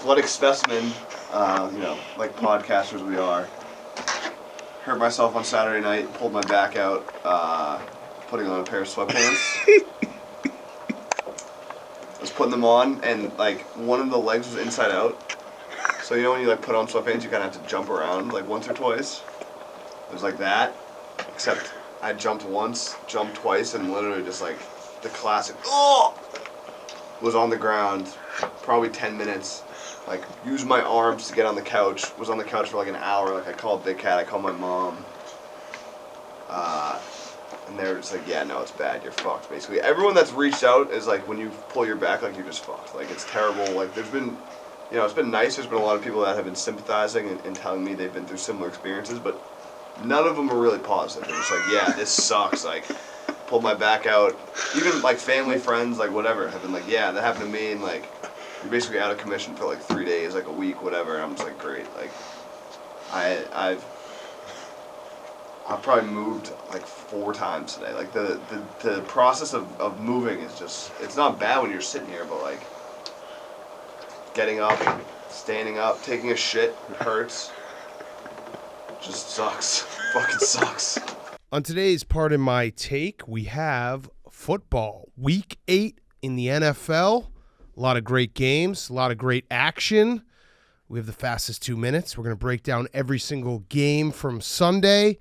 athletic specimen, like podcasters we are. Hurt myself on Saturday night, pulled my back out, putting on a pair of sweatpants. I was putting them on, and like one of the legs was inside out. So when you like put on sweatpants, you kind of have to jump around like once or twice. It was like that, except I jumped once, jumped twice, and literally just like the classic was on the ground, probably 10 minutes. Like, used my arms to get on the couch. Was on the couch for like an hour. Like, I called Big Cat. I called my mom. And they were just like, yeah, no, it's bad. You're fucked, basically. Everyone that's reached out is like, when you pull your back, like, you're just fucked. Like, it's terrible. Like, there's been, it's been nice. There's been a lot of people that have been sympathizing and telling me they've been through similar experiences, but none of them are really positive. They're just like, yeah, this sucks. Like, pulled my back out. Even, like, family, friends, like, whatever, have been like, yeah, that happened to me, and, like, you're basically out of commission for like 3 days, like a week, whatever. And I'm just like, great. Like, I've probably moved like 4 times today. Like the process of moving is just, it's not bad when you're sitting here, but like getting up, standing up, taking a shit, it hurts. Just sucks. Fucking sucks. On today's Pardon My Take, we have football. Week 8 in the NFL. A lot of great games, a lot of great action. We have the fastest 2 minutes. We're going to break down every single game from Sunday.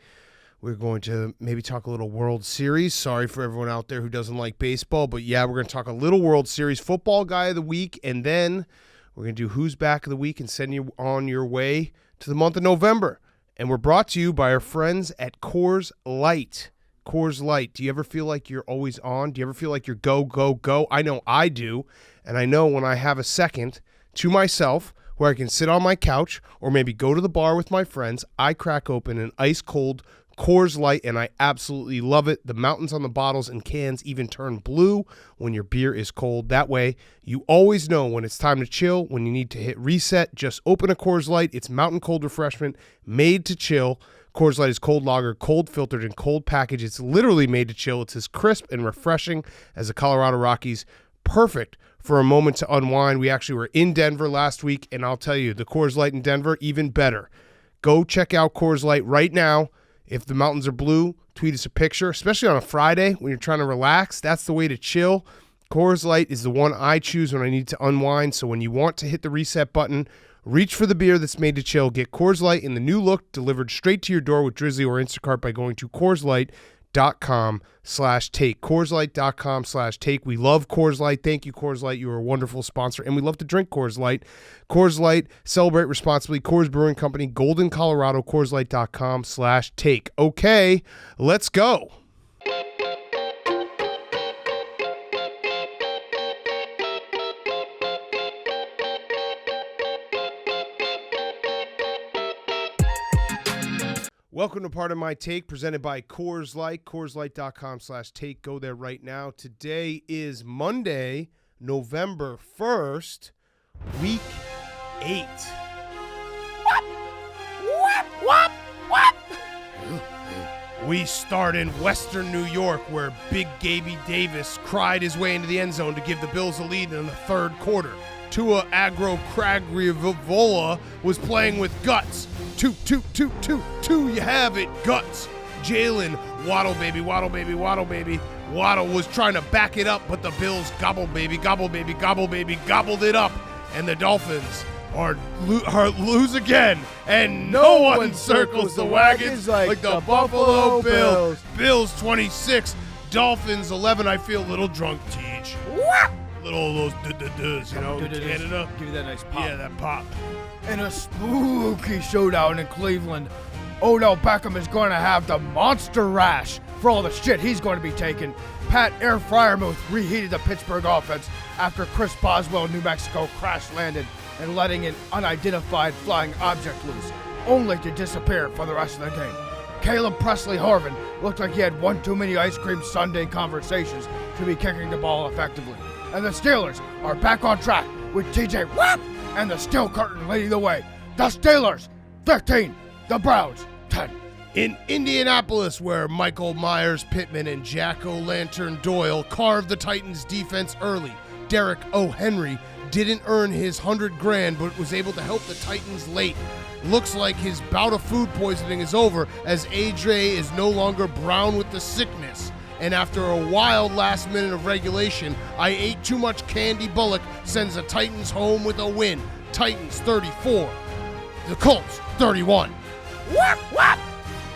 We're going to maybe talk a little World Series. Sorry for everyone out there who doesn't like baseball, but yeah, we're going to talk a little World Series, football guy of the week, and then we're going to do who's back of the week and send you on your way to the month of November. And we're brought to you by our friends at Coors Light. Coors Light. Do you ever feel like you're always on? Do you ever feel like you're go, go, go? I know I do. And I know when I have a second to myself where I can sit on my couch or maybe go to the bar with my friends, I crack open an ice-cold Coors Light, and I absolutely love it. The mountains on the bottles and cans even turn blue when your beer is cold. That way, you always know when it's time to chill, when you need to hit reset. Just open a Coors Light. It's mountain cold refreshment made to chill. Coors Light is cold lager, cold filtered, and cold packaged. It's literally made to chill. It's as crisp and refreshing as the Colorado Rockies. Perfect for a moment to unwind. We actually were in Denver last week, and I'll tell you, the Coors Light in Denver, even better. Go check out Coors Light right now. If the mountains are blue, tweet us a picture, especially on a Friday when you're trying to relax. That's the way to chill. Coors Light is the one I choose when I need to unwind. So when you want to hit the reset button, reach for the beer that's made to chill. Get Coors Light in the new look delivered straight to your door with Drizzly or Instacart by going to CoorsLight.com/take. CoorsLight.com/take. We love Coors Light. Thank you, Coors Light. You are a wonderful sponsor, and we love to drink Coors Light. Coors Light, celebrate responsibly. Coors Brewing Company, Golden, Colorado. CoorsLight.com/take. Okay, let's go. Welcome to Pardon My Take, presented by Coors Light, CoorsLight.com/take. Go there right now. Today is Monday, November 1st, week 8. What? We start in Western New York, where Big Gaby Davis cried his way into the end zone to give the Bills a lead in the third quarter. Tua Agrokragrivola was playing with guts. Two, you have it, guts. Jalen, waddle baby. Waddle was trying to back it up, but the Bills gobbled it up, and the Dolphins are lose again, and no one circles the wagons like the Buffalo Bills. Bills 26, Dolphins 11. I feel a little drunk, Teach. Little of those duh-duh-duhs, Canada. Give you that nice pop. Yeah, that pop. In a spooky showdown in Cleveland, Odell Beckham is going to have the monster rash for all the shit he's going to be taking. Pat Air Fryermuth reheated the Pittsburgh offense after Chris Boswell, New Mexico, crash-landed and letting an unidentified flying object loose, only to disappear for the rest of the game. Caleb Presley Harvin looked like he had one too many ice cream sundae conversations to be kicking the ball effectively. And the Steelers are back on track with TJ Watt and the Steel Curtain leading the way. The Steelers, 15. The Browns, 10. In Indianapolis, where Michael Myers Pittman and Jack O'Lantern Doyle carved the Titans' defense early, Derek O. Henry didn't earn his $100,000 but was able to help the Titans late. Looks like his bout of food poisoning is over as AJ is no longer brown with the sickness. And after a wild last minute of regulation, I ate too much candy. Bullock sends the Titans home with a win. Titans 34, the Colts 31. Whap, whap,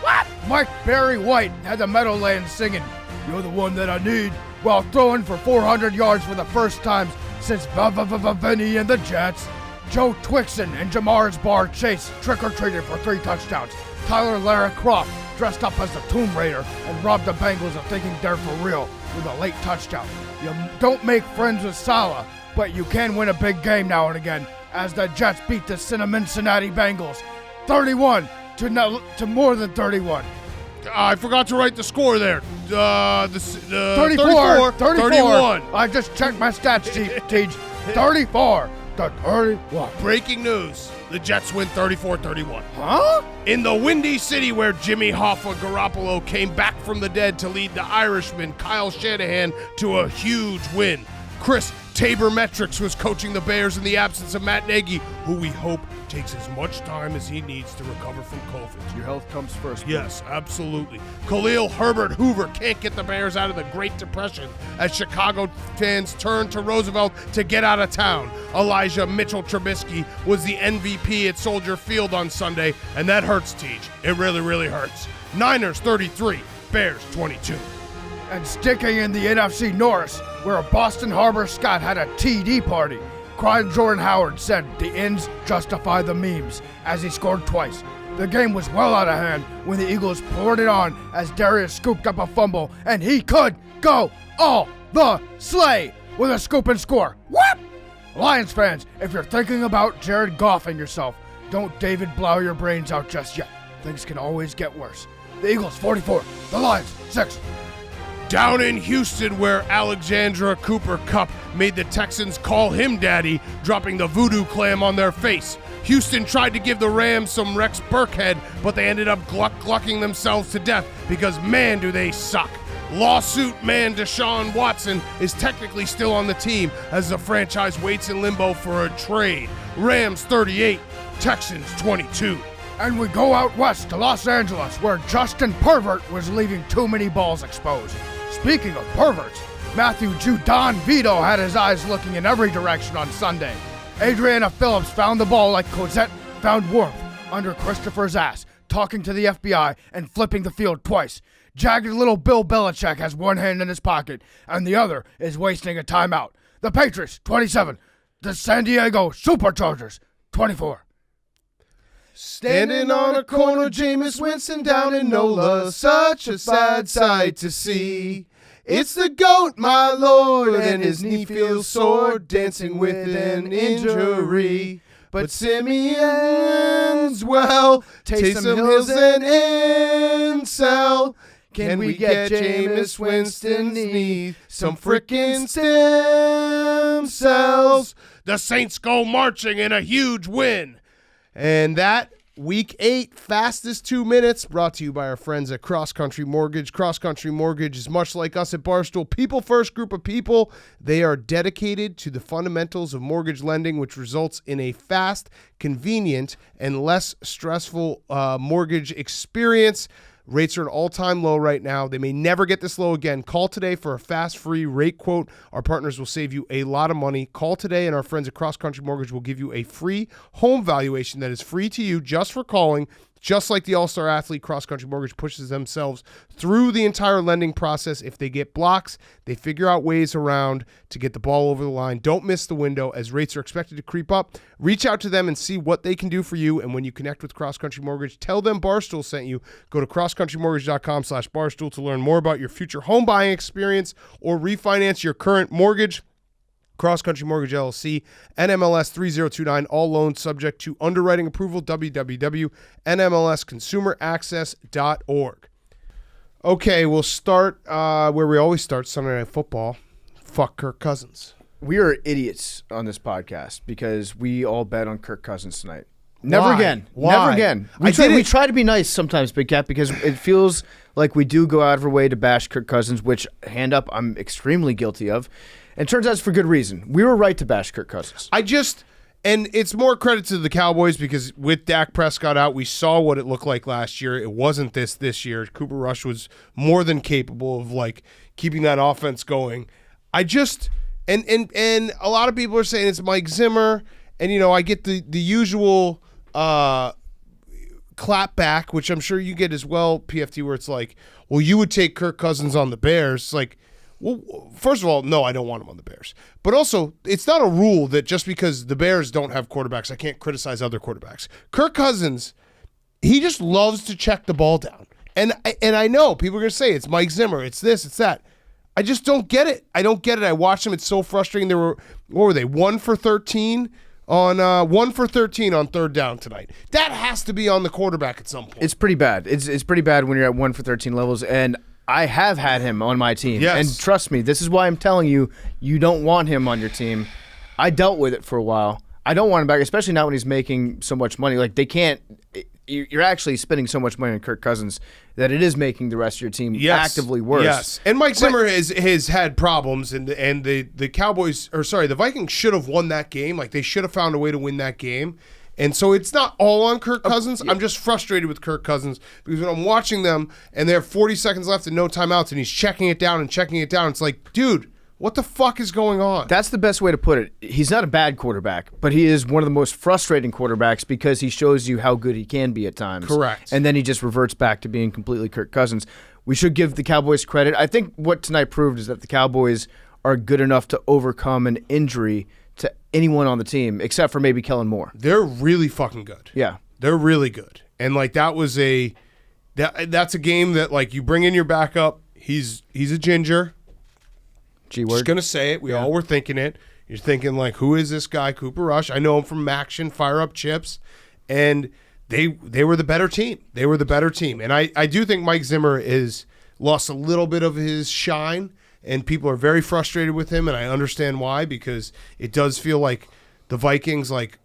whap. Mike Barry White had the Meadowlands singing, "You're the one that I need," while throwing for 400 yards for the first time since Vinny and the Jets. Joe Twixon and Jamar's Bar Chase trick-or-treated for 3 touchdowns. Tyler Lara Croft dressed up as the Tomb Raider and robbed the Bengals of thinking they're for real with a late touchdown. You don't make friends with Salah, but you can win a big game now and again as the Jets beat the Cincinnati Bengals 31 to more than 31. I forgot to write the score there. 34. 31. I just checked my stats, Teach. 34 to 31. Breaking news. The Jets win 34-31. Huh? In the Windy City where Jimmy Hoffa Garoppolo came back from the dead to lead the Irishman Kyle Shanahan to a huge win. Chris Tabor-Metrics was coaching the Bears in the absence of Matt Nagy, who we hope takes as much time as he needs to recover from COVID. Your health comes first. Yes, absolutely. Khalil Herbert Hoover can't get the Bears out of the Great Depression as Chicago fans turn to Roosevelt to get out of town. Elijah Mitchell Trubisky was the MVP at Soldier Field on Sunday, and that hurts, Teach. It really, really hurts. Niners 33, Bears 22. And sticking in the NFC North, where a Boston Harbor Scott had a TD party, Clyde Jordan Howard said the ends justify the memes as he scored twice. The game was well out of hand when the Eagles poured it on as Darius scooped up a fumble, and he could go all the sleigh with a scoop and score. Whoop! Lions fans, if you're thinking about Jared Goffing yourself, don't David Blau your brains out just yet. Things can always get worse. The Eagles 44, the Lions 6. Down in Houston, where Alexandra Cooper Kupp made the Texans call him daddy, dropping the voodoo clam on their face. Houston tried to give the Rams some Rex Burkhead, but they ended up glucking themselves to death because, man, do they suck. Lawsuit man Deshaun Watson is technically still on the team as the franchise waits in limbo for a trade. Rams 38, Texans 22. And we go out west to Los Angeles, where Justin Pervert was leaving too many balls exposed. Speaking of perverts, Matthew Judon Vito had his eyes looking in every direction on Sunday. Adriana Phillips found the ball like Cosette found warmth under Christopher's ass, talking to the FBI and flipping the field twice. Jagged little Bill Belichick has one hand in his pocket, and the other is wasting a timeout. The Patriots, 27. The San Diego Superchargers, 24. Standing on a corner, Jameis Winston down in NOLA, such a sad sight to see. It's the GOAT, my lord, and his knee feels sore, dancing with an injury. But Simeon's well, Taysom Hill's an incel. Can we get Jameis Winston's knee some frickin' stem cells? The Saints go marching in a huge win. And that Week 8 fastest 2 minutes brought to you by our friends at Cross Country Mortgage. Cross Country Mortgage is much like us at Barstool. People first group of people. They are dedicated to the fundamentals of mortgage lending, which results in a fast, convenient, and less stressful mortgage experience. Rates are an all-time low right now. They may never get this low again. Call today for a fast, free rate quote. Our partners will save you a lot of money. Call today, and our friends at Cross Country Mortgage will give you a free home valuation that is free to you just for calling. Just like the all-star athlete, Cross Country Mortgage pushes themselves through the entire lending process. If they get blocks, they figure out ways around to get the ball over the line. Don't miss the window as rates are expected to creep up. Reach out to them and see what they can do for you. And when you connect with Cross Country Mortgage, tell them Barstool sent you. Go to crosscountrymortgage.com/Barstool to learn more about your future home buying experience or refinance your current mortgage. Cross Country Mortgage LLC, NMLS 3029, all loans subject to underwriting approval, www.nmlsconsumeraccess.org. Okay, we'll start where we always start, Sunday Night Football. Fuck Kirk Cousins. We are idiots on this podcast because we all bet on Kirk Cousins tonight. Never Why? again. Why? Never again. We try to be nice sometimes, Big Cat, because it feels like we do go out of our way to bash Kirk Cousins, which, hand up, I'm extremely guilty of. And it turns out it's for good reason. We were right to bash Kirk Cousins. And it's more credit to the Cowboys because with Dak Prescott out, we saw what it looked like last year. It wasn't this year. Cooper Rush was more than capable of like keeping that offense going. And a lot of people are saying it's Mike Zimmer, and I get the usual clap back, which I'm sure you get as well, PFT, where it's like, well, you would take Kirk Cousins on the Bears. It's like, well, first of all, no, I don't want him on the Bears. But also, it's not a rule that just because the Bears don't have quarterbacks, I can't criticize other quarterbacks. Kirk Cousins, he just loves to check the ball down. And I know people are going to say it's Mike Zimmer, it's this, it's that. I just don't get it. I don't get it. I watched them. It's so frustrating. What were they? 1 for 13 on 13 on third down tonight. That has to be on the quarterback at some point. It's pretty bad. It's pretty bad when you're at 1 for 13 levels, and I have had him on my team. Yes. And trust me, this is why I'm telling you, you don't want him on your team. I dealt with it for a while. I don't want him back, especially not when he's making so much money. Like, they can't – you're actually spending so much money on Kirk Cousins that it is making the rest of your team actively worse. Yes, and Mike Zimmer has had problems, and the Cowboys – or sorry, the Vikings should have won that game. Like, they should have found a way to win that game. And so it's not all on Kirk Cousins. I'm just frustrated with Kirk Cousins because when I'm watching them and they have 40 seconds left and no timeouts and he's checking it down, it's like, dude, what the fuck is going on? That's the best way to put it. He's not a bad quarterback, but he is one of the most frustrating quarterbacks because he shows you how good he can be at times. Correct. And then he just reverts back to being completely Kirk Cousins. We should give the Cowboys credit. I think what tonight proved is that the Cowboys are good enough to overcome an injury to anyone on the team, except for maybe Kellen Moore. They're really fucking good. Yeah. They're really good. And, like, that's a game that, like, you bring in your backup. He's a ginger. G-word. Just going to say it. We all were thinking it. You're thinking, like, who is this guy, Cooper Rush? I know him from Action, Fire Up Chips. And they were the better team. They were the better team. And I do think Mike Zimmer is lost a little bit of his shine. And people are very frustrated with him, and I understand why, because it does feel like the Vikings, like,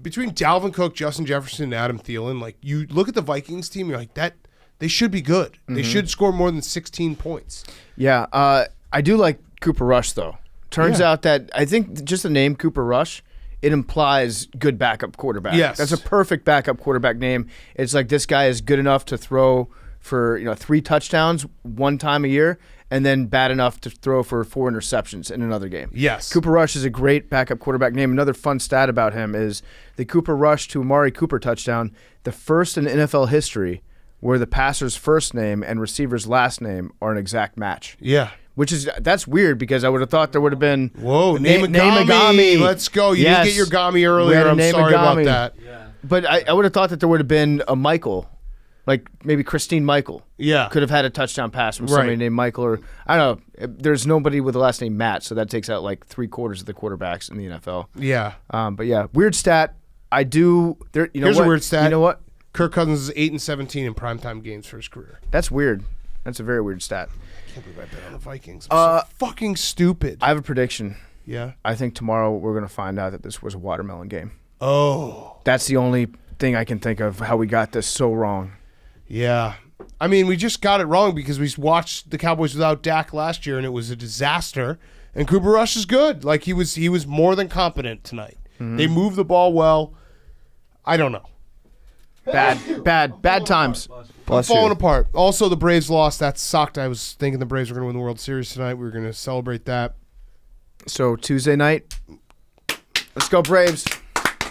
between Dalvin Cook, Justin Jefferson, and Adam Thielen, like, you look at the Vikings team, you're like, that they should be good. Mm-hmm. They should score more than 16 points. Yeah, I do like Cooper Rush, though. Turns out that I think just the name Cooper Rush, it implies good backup quarterback. Yes. That's a perfect backup quarterback name. It's like this guy is good enough to throw for 3 touchdowns one time a year, and then bad enough to throw for 4 interceptions in another game. Yes. Cooper Rush is a great backup quarterback name. Another fun stat about him is the Cooper Rush to Amari Cooper touchdown, the first in NFL history where the passer's first name and receiver's last name are an exact match. Yeah. That's weird because I would have thought there would have been name a Gami. Let's go. You didn't get your Gami earlier. I'm sorry about that. Yeah. But I would have thought that there would have been a Michael. Like maybe Christine Michael could have had a touchdown pass from somebody named Michael, or I don't know. There's nobody with the last name Matt, so that takes out like 3/4 of the quarterbacks in the NFL. Yeah. But yeah, weird stat. Here's a weird stat. You know what? Kirk Cousins is 8-17 in primetime games for his career. That's weird. That's a very weird stat. I can't believe I bet on the Vikings. I'm so fucking stupid. I have a prediction. Yeah. I think tomorrow we're going to find out that this was a watermelon game. Oh. That's the only thing I can think of how we got this so wrong. Yeah. I mean, we just got it wrong because we watched the Cowboys without Dak last year, and it was a disaster. And Cooper Rush is good. Like, he was more than competent tonight. Mm-hmm. They moved the ball well. I don't know. Bad times. Falling apart. Also, the Braves lost. That sucked. I was thinking the Braves were going to win the World Series tonight. We were going to celebrate that. So, Tuesday night, let's go Braves.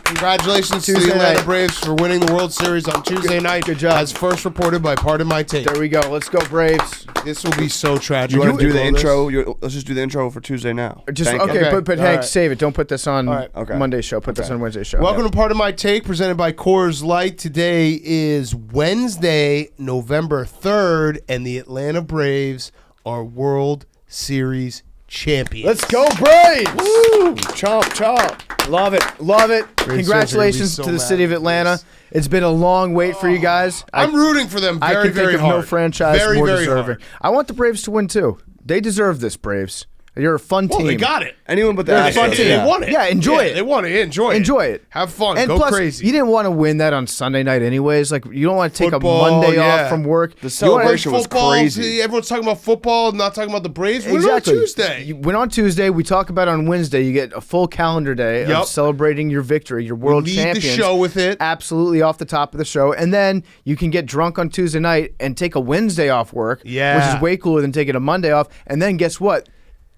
Congratulations to the Atlanta Braves for winning the World Series on Tuesday night. Good job. As first reported by Pardon My Take. There we go. Let's go Braves. This will be so tragic. You want to do the intro? Let's just do the intro for Tuesday now. But Hank, save it. Don't put this on Monday's show. Put this on Wednesday's show. Welcome to Pardon My Take, presented by Coors Light. Today is Wednesday, November 3rd, and the Atlanta Braves are World Series champions. Let's go Braves! Woo! Chomp. Love it. Congratulations to the city of Atlanta. It's been a long wait for you guys. I'm rooting for them very, I can very think of hard. No franchise very, more very deserving. Hard. I want the Braves to win too. They deserve this, Braves. You're a fun team. Well, they got it. Anyone but the They're a fun Astros. team. They won it. Yeah, enjoy it. They won it. Enjoy it. Enjoy it. Have fun. And Go plus, crazy. you didn't want to win that on Sunday night anyways. Like, you don't want to take Football, a Monday yeah. off from work. The celebration was Football, crazy. Everyone's talking about football, not talking about the Braves. Win Exactly. on Tuesday. You win on Tuesday. We talk about it on Wednesday. You get a full calendar day Yep. of celebrating your victory, your world Lead champions. the show with it. Absolutely off the top of the show. And then you can get drunk on Tuesday night and take a Wednesday off work, Yeah. which is way cooler than taking a Monday off. And then guess what?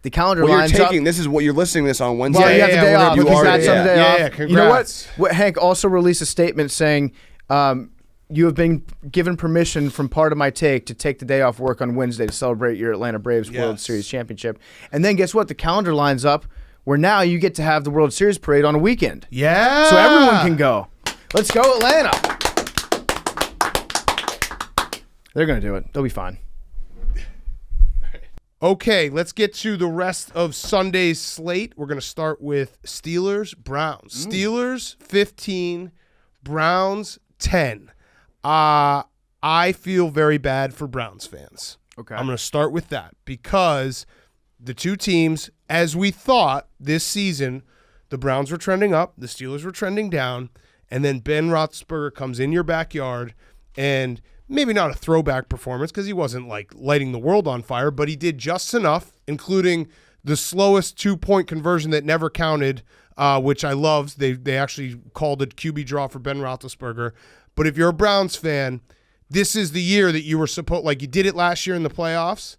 The calendar Well, you're lines taking up. this is what you're listening to this on Wednesday. Well, you have the yeah, day we're off. gonna do Congrats it. on the day Yeah, off. yeah, You know congrats. what? Hank also released a statement saying, you have been given permission from part of my take to take the day off work on Wednesday to celebrate your Atlanta Braves World Yes. Series championship. And then guess what? The calendar lines up where now you get to have the World Series parade on a weekend. Yeah. So everyone can go. Let's go, Atlanta. They're going to do it. They'll be fine. Okay, let's get to the rest of Sunday's slate. We're going to start with Steelers-Browns. Steelers 15, Browns 10. I feel very bad for Browns fans. Okay. I'm going to start with that because the two teams, as we thought this season, the Browns were trending up, the Steelers were trending down, and then Ben Roethlisberger comes in your backyard and maybe not a throwback performance because he wasn't like lighting the world on fire, but he did just enough, including the slowest 2-point conversion that never counted, which I loved. They actually called it QB draw for Ben Roethlisberger. But if you're a Browns fan, this is the year that you were supposed, like you did it last year in the playoffs,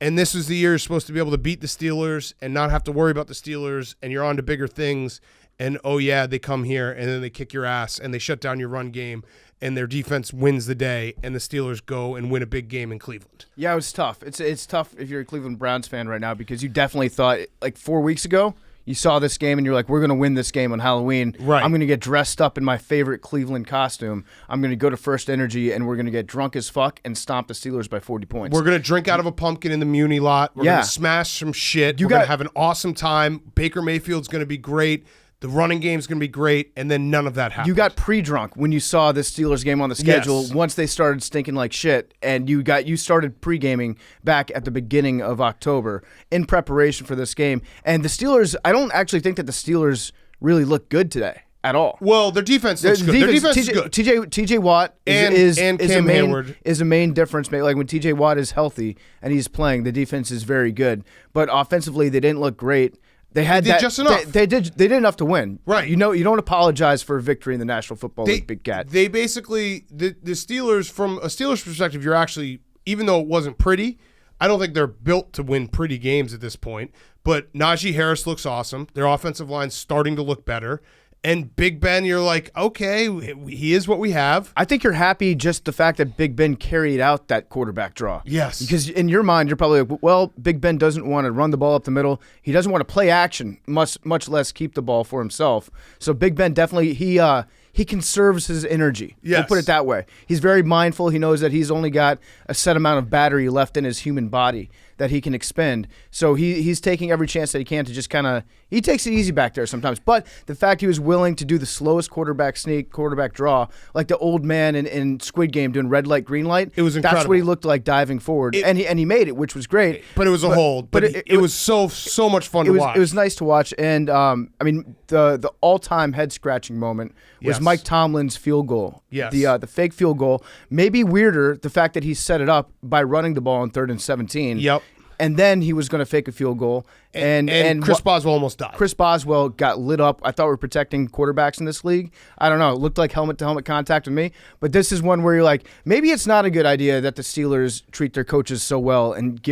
and this is the year you're supposed to be able to beat the Steelers and not have to worry about the Steelers, and you're on to bigger things. And, oh, yeah, they come here, and then they kick your ass, and they shut down your run game, and their defense wins the day, and the Steelers go and win a big game in Cleveland. Yeah, it was tough. It's tough if you're a Cleveland Browns fan right now because you definitely thought, like 4 weeks ago, you saw this game and you're like, we're going to win this game on Halloween. Right. I'm going to get dressed up in my favorite Cleveland costume. I'm going to go to First Energy and we're going to get drunk as fuck and stomp the Steelers by 40 points. We're going to drink out of a pumpkin in the Muni lot. We're Yeah. going to smash some shit. You We're going got- to have an awesome time. Baker Mayfield's going to be great. The running game's going to be great, and then none of that happened. You got pre-drunk when you saw this Steelers game on the schedule. Yes. Once they started stinking like shit, and you started pre-gaming back at the beginning of October in preparation for this game. And the Steelers, I don't actually think that the Steelers really look good today at all. Well, their defense looks good. Their defense is good. TJ Watt And is Cam Hayward. is a main difference maker. Like when TJ Watt is healthy and he's playing, the defense is very good. But offensively, they didn't look great. They did just enough. They did enough to win. Right. You know, you don't apologize for a victory in the National Football League, Big Cat. They basically, the Steelers, from a Steelers perspective, you're actually, even though it wasn't pretty, I don't think they're built to win pretty games at this point. But Najee Harris looks awesome. Their offensive line's starting to look better. And Big Ben, you're like, okay, he is what we have. I think you're happy just the fact that Big Ben carried out that quarterback draw. Yes. Because in your mind, you're probably like, well, Big Ben doesn't want to run the ball up the middle. He doesn't want to play action, much less keep the ball for himself. So Big Ben definitely, he conserves his energy. Yes. We'll put it that way. He's very mindful. He knows that he's only got a set amount of battery left in his human body that he can expend. So he's taking every chance that he can to just kind of, he takes it easy back there sometimes. But the fact he was willing to do the slowest quarterback sneak, quarterback draw, like the old man in Squid Game doing red light, green light. It was That's incredible. what he looked like diving forward. And he made it, which was great. But it was a hold. But it was so much fun to watch. It was nice to watch. And, I mean, the all-time head-scratching moment was Yes. Mike Tomlin's field goal. Yes. The fake field goal. Maybe weirder, the fact that he set it up by running the ball on 3rd and 17. Yep. And then he was going to fake a field goal. And Chris Boswell almost died. Chris Boswell got lit up. I thought we were protecting quarterbacks in this league. I don't know. It looked like helmet-to-helmet contact with me. But this is one where you're like, maybe it's not a good idea that the Steelers treat their coaches so well and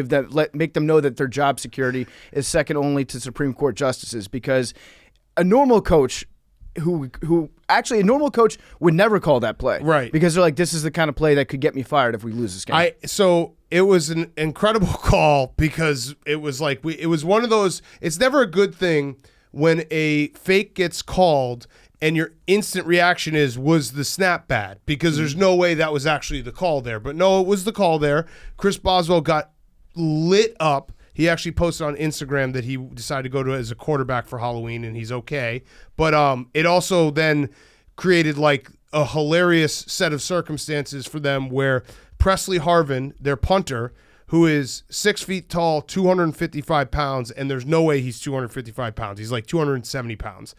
make them know that their job security is second only to Supreme Court justices. Because a normal coach a normal coach would never call that play. Right. Because they're like, this is the kind of play that could get me fired if we lose this game. So it was an incredible call because it was like it was one of those. It's never a good thing when a fake gets called and your instant reaction was the snap bad? Because there's no way that was actually the call there. But no, it was the call there. Chris Boswell got lit up. He actually posted on Instagram that he decided to go to as a quarterback for Halloween, and he's okay. But it also then created like a hilarious set of circumstances for them where Presley Harvin, their punter, who is 6 feet tall, 255 pounds, and there's no way he's 255 pounds. He's like 270 pounds.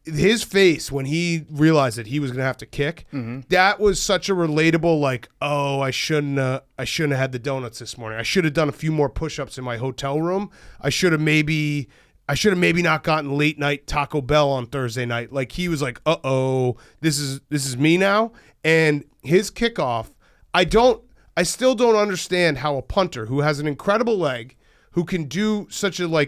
His face when he realized that he was going to have to kick, that was such a relatable, like, oh, I shouldn't have had the donuts this morning. I should have done a few more push-ups in my hotel room. I should have maybe not gotten late night Taco Bell on Thursday night. Like, he was like, uh-oh, this is me now. And his kickoff, I still don't understand how a punter who has an incredible leg, who can do such a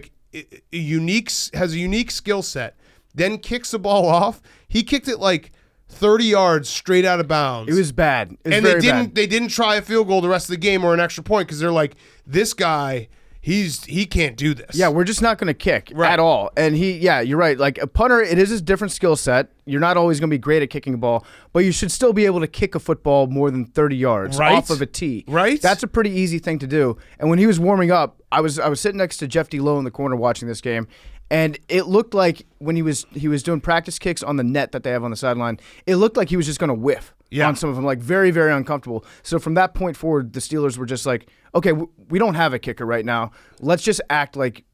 unique skill set, then kicks the ball off. He kicked it like 30 yards straight out of bounds. It was bad. It was and very they didn't try a field goal the rest of the game or an extra point because they're like, this guy, he can't do this. Yeah, we're just not going to kick at all. And you're right. Like a punter, it is a different skill set. You're not always going to be great at kicking a ball, but you should still be able to kick a football more than 30 yards off of a tee. Right. That's a pretty easy thing to do. And when he was warming up, I was sitting next to Jeff D. Lowe in the corner watching this game. And it looked like when he was doing practice kicks on the net that they have on the sideline, it looked like he was just going to whiff on some of them, like very, very uncomfortable. So from that point forward, the Steelers were just like, okay, we don't have a kicker right now. Let's just act like,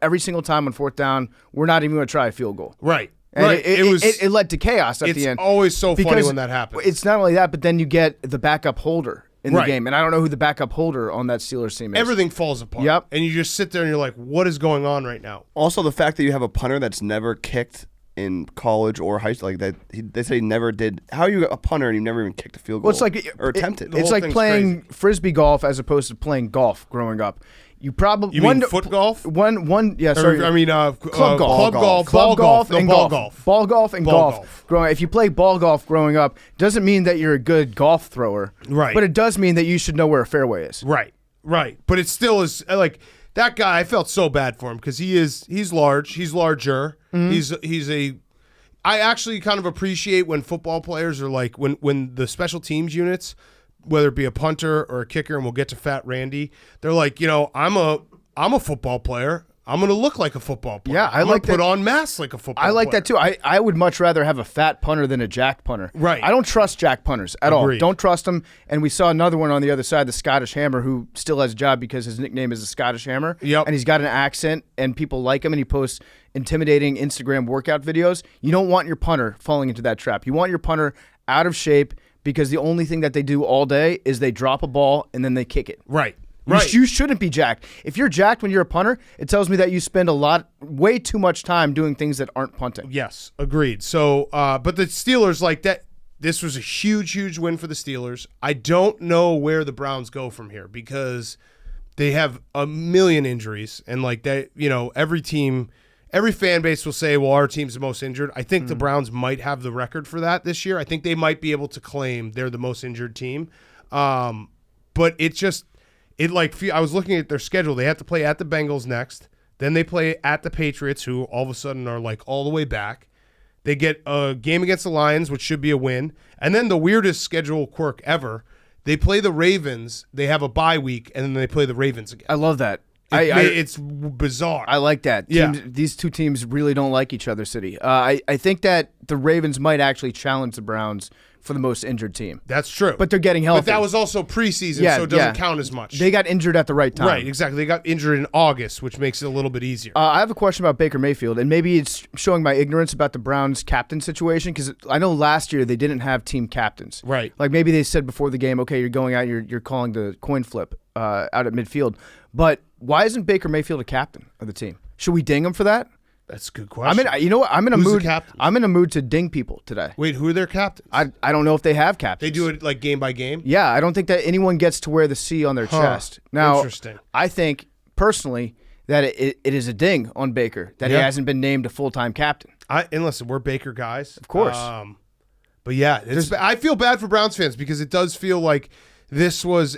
every single time on fourth down, we're not even going to try a field goal. Right. And it led to chaos at the end. It's always so funny when that happens. It's not only that, but then you get the backup holder in the game. And I don't know who the backup holder on that Steelers team is. Everything falls apart. Yep. And you just sit there and you're like, what is going on right now? Also, the fact that you have a punter that's never kicked in college or high school, like that, they say he never did. How are you a punter and you never even kicked a field goal? Well, it's like or attempted. It's like playing frisbee golf as opposed to playing golf growing up. You probably mean foot golf? Yeah, sorry. Club golf, club golf, and ball golf. Ball golf and golf. If you play ball golf growing up, doesn't mean that you're a good golf thrower. Right. But it does mean that you should know where a fairway is. Right. But it still is like that guy. I felt so bad for him because he's large. He's larger. Mm-hmm. I actually kind of appreciate when football players are like when the special teams units, whether it be a punter or a kicker, and we'll get to Fat Randy, they're like, I'm a football player. I'm going to look like a football player. Yeah, I'm like put on masks like a football player. I like that too. I would much rather have a fat punter than a jacked punter. Right. I don't trust jack punters at all. Agreed. Don't trust them. And we saw another one on the other side, the Scottish Hammer, who still has a job because his nickname is the Scottish Hammer. Yep. And he's got an accent, and people like him, and he posts intimidating Instagram workout videos. You don't want your punter falling into that trap. You want your punter out of shape because the only thing that they do all day is they drop a ball and then they kick it. Right. You shouldn't be jacked. If you're jacked when you're a punter, it tells me that you spend way too much time doing things that aren't punting. Yes, agreed. So, but the Steelers, like that, this was a huge, huge win for the Steelers. I don't know where the Browns go from here because they have a million injuries, and like that, every team, every fan base will say, well, our team's the most injured. I think the Browns might have the record for that this year. I think they might be able to claim they're the most injured team. But I was looking at their schedule. They have to play at the Bengals next. Then they play at the Patriots, who all of a sudden are like all the way back. They get a game against the Lions, which should be a win. And then the weirdest schedule quirk ever, they play the Ravens. They have a bye week, and then they play the Ravens again. I love that. It's bizarre. I like that. These two teams really don't like each other, City. I think that the Ravens might actually challenge the Browns for the most injured team. That's true. But they're getting healthy. But that was also preseason, so it doesn't count as much. They got injured at the right time. Right, exactly. They got injured in August, which makes it a little bit easier. I have a question about Baker Mayfield, and maybe it's showing my ignorance about the Browns captain situation, because I know last year they didn't have team captains. Right. Like maybe they said before the game, okay, you're going out, you're calling the coin flip out at midfield. But why isn't Baker Mayfield a captain of the team? Should we ding him for that? That's a good question. You know what? I'm in a Who's mood. the captains? I'm in a mood to ding people today. Wait, who are their captains? I don't know if they have captains. They do it like game by game? Yeah, I don't think that anyone gets to wear the C on their chest. Now, interesting. I think personally that it is a ding on Baker that he hasn't been named a full-time captain. And listen, we're Baker guys, of course. But yeah, I feel bad for Browns fans because it does feel like this was,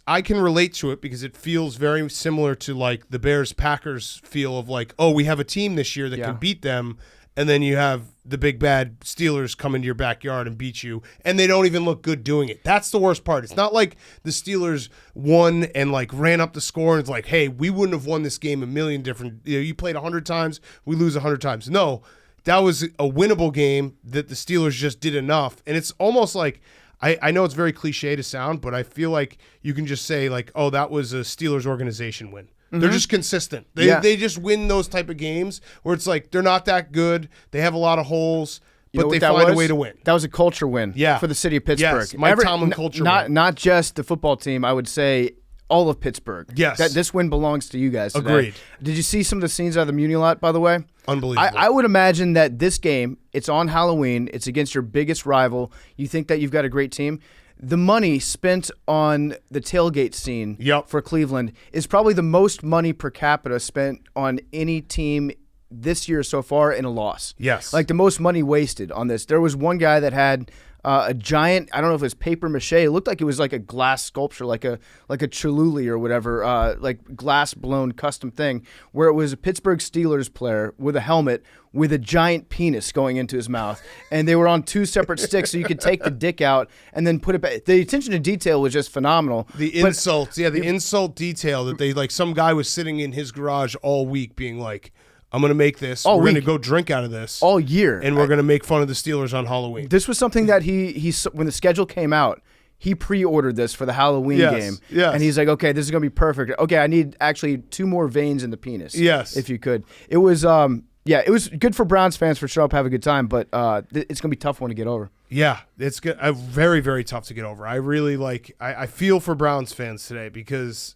I can relate to it because it feels very similar to like the Bears-Packers feel of like, oh, we have a team this year that can beat them, and then you have the big bad Steelers come into your backyard and beat you, and they don't even look good doing it. That's the worst part. It's not like the Steelers won and like ran up the score and it's like, hey, we wouldn't have won this game a million different, you played 100 times, we lose 100 times. No, that was a winnable game that the Steelers just did enough, and it's almost like I know it's very cliche to sound, but I feel like you can just say like, oh, that was a Steelers organization win. They're just consistent. They just win those type of games where it's like they're not that good. They have a lot of holes, but they find a way to win. That was a culture win for the city of Pittsburgh. Yes, Mike Tomlin culture win. Not just the football team, I would say all of Pittsburgh. Yes. This win belongs to you guys today. Agreed. Did you see some of the scenes out of the Muni Lot, by the way? Unbelievable. I would imagine that this game, it's on Halloween. It's against your biggest rival. You think that you've got a great team. The money spent on the tailgate scene for Cleveland is probably the most money per capita spent on any team this year so far in a loss. Yes. Like the most money wasted on this. There was one guy that had a giant, I don't know if it was paper mache. It looked like it was like a glass sculpture, like a Choluli or whatever, like glass blown custom thing, where it was a Pittsburgh Steelers player with a helmet with a giant penis going into his mouth, and they were on two separate sticks, so you could take the dick out and then put it back. The attention to detail was just phenomenal. The insult detail that they like. Some guy was sitting in his garage all week, being like, I'm going to make this. We're going to go drink out of this. All year. And we're going to make fun of the Steelers on Halloween. This was something that he when the schedule came out, he pre-ordered this for the Halloween game. Yes. And he's like, okay, this is going to be perfect. Okay, I need actually 2 more veins in the penis. Yes. If you could. It was, it was good for Browns fans for sure, have a good time, but it's going to be a tough one to get over. Yeah, it's good. Very, very tough to get over. I really I feel for Browns fans today because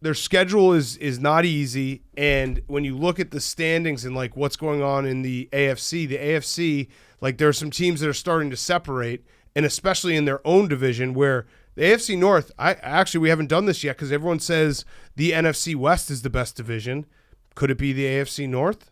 their schedule is not easy, and when you look at the standings and like what's going on in the AFC, like there are some teams that are starting to separate, and especially in their own division where the AFC North, we haven't done this yet because everyone says the NFC West is the best division. Could it be the AFC North?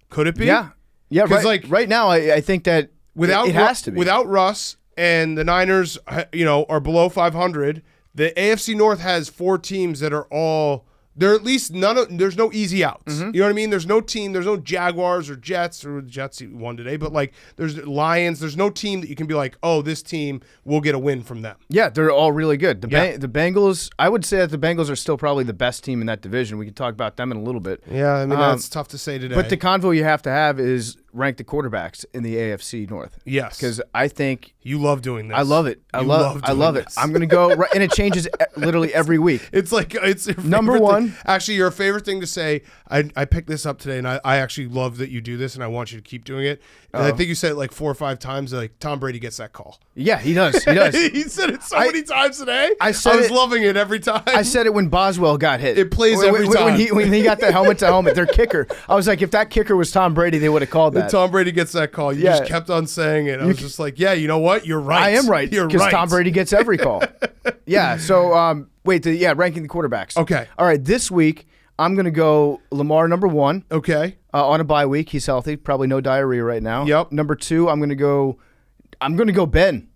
Could it be? Yeah. Right now, I think that it has to be. Without Russ and the Niners, are below 500. The AFC North has 4 teams that are all there. At least there's no easy outs. You know what I mean? There's no Jaguars or Jets, or the Jets won today, but like there's Lions. There's no team that you can be like, oh, this team will get a win from them. Yeah, they're all really good. The Bengals, I would say that the Bengals are still probably the best team in that division. We can talk about them in a little bit. Yeah, I mean that's tough to say today. But the convo you have to have is rank the quarterbacks in the AFC North. Yes, because I think you love doing this. I love it. I love it. I'm gonna go, and it changes literally every week. It's like it's number one. Actually, your favorite thing to say. I picked this up today, and I actually love that you do this, and I want you to keep doing it. And I think you said it like 4 or 5 times. Like Tom Brady gets that call. Yeah, he does. He does. He said it so many times today. I was loving it every time. I said it when Boswell got hit. It plays every time. When he got the helmet to helmet, their kicker. I was like, if that kicker was Tom Brady, they would have called that. Tom Brady gets that call. You just kept on saying it. I was just like, yeah, you know what? You're right. I am right. You're right. Because Tom Brady gets every call. Yeah. So, ranking the quarterbacks. Okay. All right. This week, I'm going to go Lamar number 1. Okay. On a bye week, he's healthy. Probably no diarrhea right now. Yep. Number 2, I'm going to go Ben.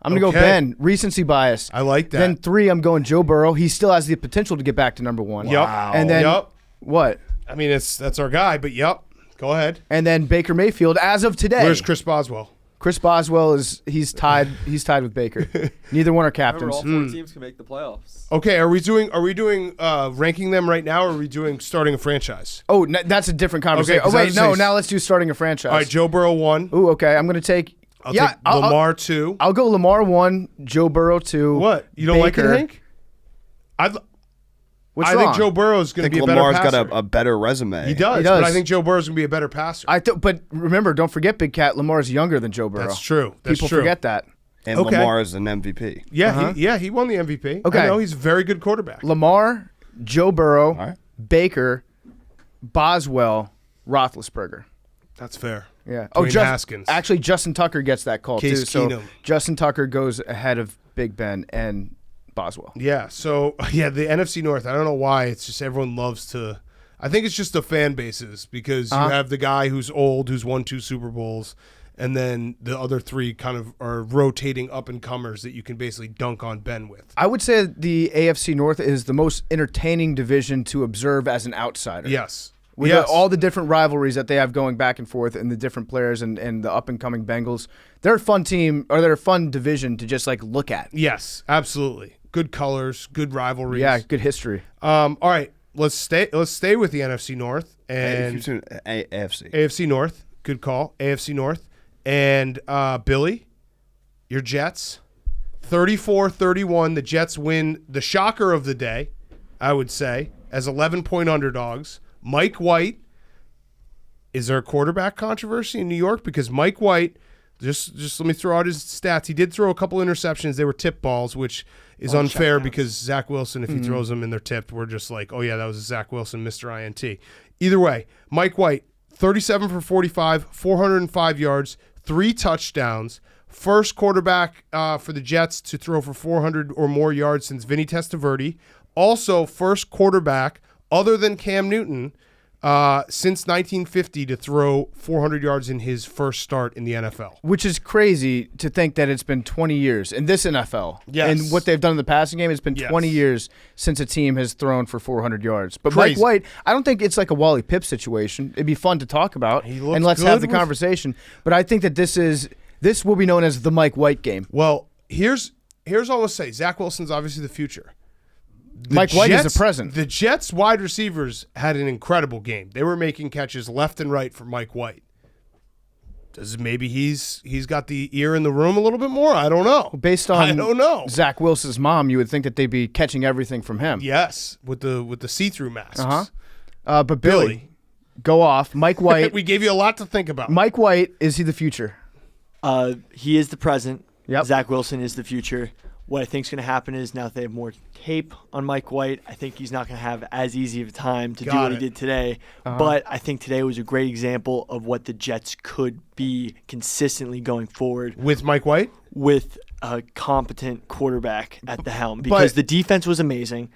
I'm going to go Ben. Recency bias. I like that. Then 3, I'm going Joe Burrow. He still has the potential to get back to number 1. Yep. Wow. And then what? I mean, that's our guy, but yep. Go ahead. And then Baker Mayfield, as of today. Where's Chris Boswell? Chris Boswell he's tied with Baker. Neither one are captains. Remember, all 4 teams can make the playoffs. Okay, are we doing ranking them right now, or are we doing starting a franchise? Oh, that's a different conversation. Okay, now let's do starting a franchise. All right, Joe Burrow 1. Ooh, okay. I'm going to take Lamar 2. I'll go Lamar 1, Joe Burrow 2. What? You don't like it, Hank? What's I wrong? think Joe Burrow is going to be a better Lamar's passer. got a better resume. He does, but I think Joe Burrow is going to be a better passer. But remember, don't forget, Big Cat, Lamar's younger than Joe Burrow. That's true. People forget that. And Lamar is an MVP. Yeah, he won the MVP. Okay. I know he's a very good quarterback. Lamar, Joe Burrow, Baker, Boswell, Roethlisberger. That's fair. Yeah. Dwayne Haskins. Actually, Justin Tucker gets that call Case too. Keenum. So Justin Tucker goes ahead of Big Ben and Boswell. Yeah. So the NFC North. I don't know why. It's just everyone loves to. I think it's just the fan bases because you have the guy who's old, who's won 2 Super Bowls, and then the other 3 kind of are rotating up and comers that you can basically dunk on Ben with. I would say the AFC North is the most entertaining division to observe as an outsider. Yes. With all the different rivalries that they have going back and forth and the different players and the up-and-coming Bengals, they're a fun team, or they're a fun division to just like look at. Yes, absolutely. Good colors, good rivalries. Yeah, good history. All right, let's stay with the NFC North and AFC. AFC North. Good call. AFC North and Billy. your Jets. 34-31, the Jets win the shocker of the day, I would say, as 11-point underdogs. Mike White, is there a quarterback controversy in New York? Because Mike White, just let me throw out his stats. He did throw a couple interceptions. They were tip balls, which is unfair because Zach Wilson, if he throws them and they're tipped, we're just like, oh, yeah, that was a Zach Wilson, Mr. INT. Either way, Mike White, 37 for 45, 405 yards, 3 touchdowns. First quarterback for the Jets to throw for 400 or more yards since Vinny Testaverde. Also, first quarterback other than Cam Newton since 1950 to throw 400 yards in his first start in the NFL. Which is crazy to think that it's been 20 years in this NFL. Yes. And what they've done in the passing game, it's been 20 years since a team has thrown for 400 yards. But Mike White, I don't think it's like a Wally Pipp situation. It'd be fun to talk about, and let's have the conversation. But I think that this will be known as the Mike White game. Well, here's all I'll say. Zach Wilson's obviously the future. Mike White is the present. The Jets wide receivers had an incredible game. They were making catches left and right for Mike White. Maybe he's got the ear in the room a little bit more? I don't know. Based on Zach Wilson's mom, you would think that they'd be catching everything from him. Yes, with the see-through masks. But Billy, go off. Mike White. We gave you a lot to think about. Mike White, is he the future? He is the present. Yep. Zach Wilson is the future. What I think is going to happen is now that they have more tape on Mike White, I think he's not going to have as easy of a time to do what he did today. But I think today was a great example of what the Jets could be consistently going forward. With Mike White? With a competent quarterback at the helm. Because the defense was amazing,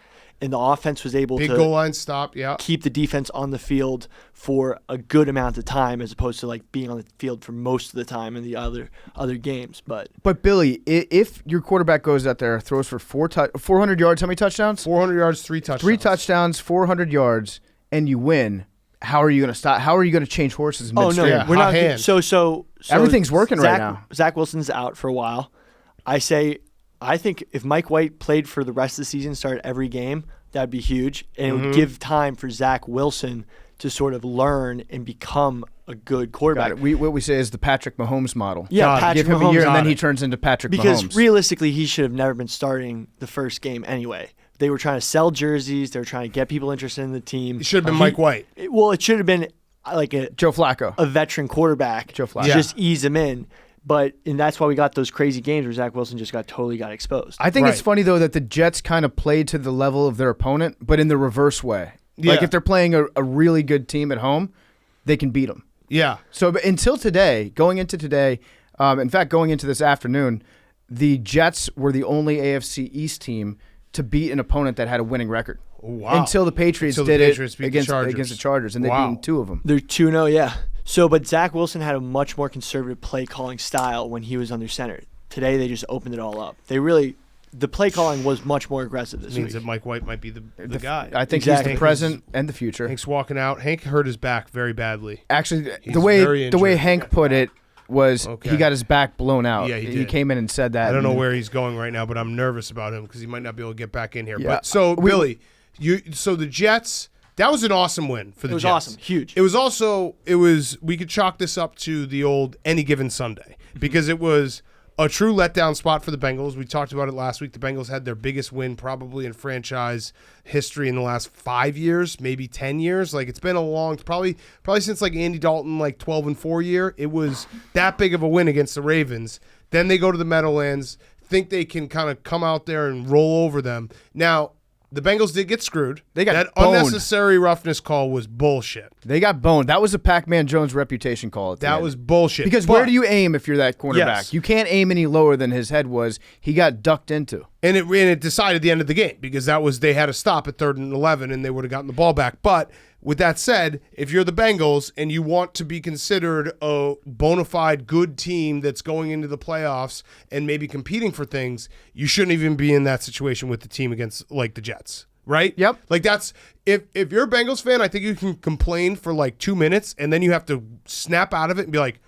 and the offense was able big to goal line stop, keep the defense on the field for a good amount of time, as opposed to like being on the field for most of the time in the other games. But Billy, if your quarterback goes out there, throws for 400 yards, how many touchdowns? 400 yards, 3 touchdowns. 3 touchdowns, 400 yards, and you win. How are you going to stop? How are you going to change horses midstream? Oh no, we're not. Hand. So everything's working right now. Zach Wilson's out for a while. I think if Mike White played for the rest of the season, started every game, that'd be huge, and it would give time for Zach Wilson to sort of learn and become a good quarterback. What we say is the Patrick Mahomes model. Yeah, Patrick give him Mahomes a year, and then he turns into Patrick Mahomes. Because realistically, he should have never been starting the first game anyway. They were trying to sell jerseys. They were trying to get people interested in the team. It should have been Mike White. It should have been like Joe Flacco, a veteran quarterback. Joe Flacco. Just ease him in. And that's why we got those crazy games where Zach Wilson just totally got exposed. I think it's funny, though, that the Jets kind of played to the level of their opponent, but in the reverse way. Yeah. Like, if they're playing a really good team at home, they can beat them. Yeah. So but until today, going into this afternoon, the Jets were the only AFC East team to beat an opponent that had a winning record. Wow. Until the Patriots did it against the Chargers, and they beat 2 of them. They're 2-0, yeah. But Zach Wilson had a much more conservative play calling style when he was under center. Today they just opened it all up. The play calling was much more aggressive this week. Means that Mike White might be the guy. I think he's the present and the future. Hank's walking out. Hank hurt his back very badly. Actually, the way Hank put it was he got his back blown out. Yeah, he did. He came in and said that. I don't know where he's going right now, but I'm nervous about him because he might not be able to get back in here. Yeah. But Billy, the Jets. That was an awesome win for the Jets. It was awesome. Huge. We could chalk this up to the old any given Sunday because it was a true letdown spot for the Bengals. We talked about it last week. The Bengals had their biggest win probably in franchise history in the last 5 years, maybe 10 years. Like, it's been a long, probably since like Andy Dalton, like 12-4 year. It was that big of a win against the Ravens. Then they go to the Meadowlands, think they can kind of come out there and roll over them. Now, the Bengals did get screwed. That boned. Unnecessary roughness call was bullshit. They got boned. That was a Pac-Man Jones reputation call. That was bullshit. Because where do you aim if you're that cornerback? Yes. You can't aim any lower than his head was. He got ducked into. And it decided the end of the game because they had to stop at 3rd and 11 and they would have gotten the ball back. But with that said, if you're the Bengals and you want to be considered a bona fide good team that's going into the playoffs and maybe competing for things, you shouldn't even be in that situation with the team against like the Jets. Right? Yep. Like that's if you're a Bengals fan, I think you can complain for like 2 minutes and then you have to snap out of it and be like,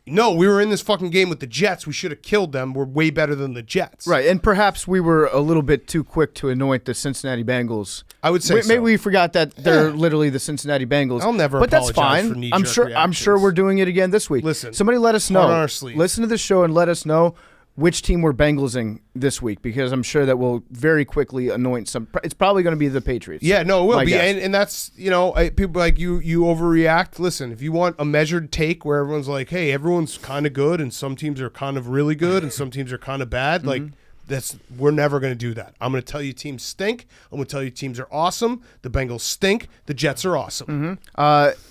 no, we were in this fucking game with the Jets. We should have killed them. We're way better than the Jets. Right, and perhaps we were a little bit too quick to anoint the Cincinnati Bengals. I would say maybe we forgot that they're literally the Cincinnati Bengals. I'll never but that's apologize fine. for knee-jerk I'm sure we're doing it again this week. Listen, somebody let us know. on our sleeve. Listen to the show and let us know which team we're Bengalsing this week, because I'm sure that will very quickly anoint some. It's probably going to be the Patriots. Yeah, no, it will my be, guess. and that's people like you overreact. Listen, if you want a measured take where everyone's like, hey, everyone's kind of good, and some teams are kind of really good, and some teams are kind of bad, like. We're never going to do that. I'm going to tell you teams stink. I'm going to tell you teams are awesome. The Bengals stink. The Jets are awesome.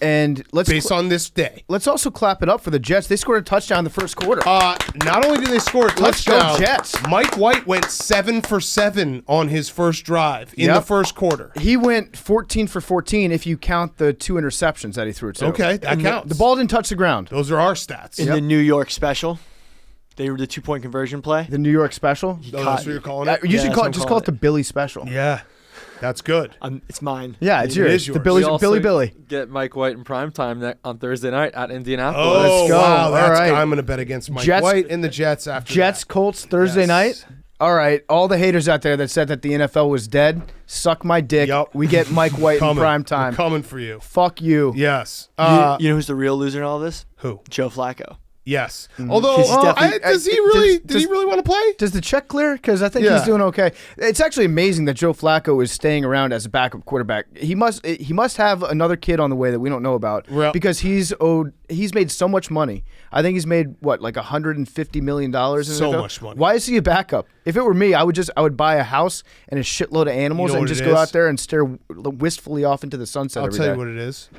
And based on this day. Let's also clap it up for the Jets. They scored a touchdown in the first quarter. Not only did they score a Let's go, touchdown, Jets. Mike White went 7 for 7 on his first drive in the first quarter. He went 14 for 14 if you count the 2 interceptions that he threw too. Okay, that counts. The ball didn't touch the ground. Those are our stats. In the New York special, they were the 2-point conversion play. The New York special. Oh, that's what you're calling it? You should that's call what it the Billy special. Yeah, that's good. It's mine. Yeah, it's It yours. is yours. The We also Billy. Get Mike White in prime time on Thursday night at Indianapolis. Oh, Let's go. wow. All That's right. I'm going to bet against Mike Jets- White and the Jets after Jets, that. Colts, Thursday Yes. night. All right, all the haters out there that said that the NFL was dead, suck my dick. Yep. We get Mike White in prime time. We're coming for you. Fuck you. Yes. You know who's the real loser in all this? Who? Joe Flacco. Yes. Although, He's definitely- does he really? Did he really want to play? Does the check clear? Because I think Yeah. he's doing okay. It's actually amazing that Joe Flacco is staying around as a backup quarterback. He must have another kid on the way that we don't know about, Well- because he's made so much money. I think he's made like $150 million. So much money. Why is he a backup? If it were me, I would buy a house and a shitload of animals You know and what just it go is? out there and stare wistfully off into the sunset I'll every tell day. you what it is.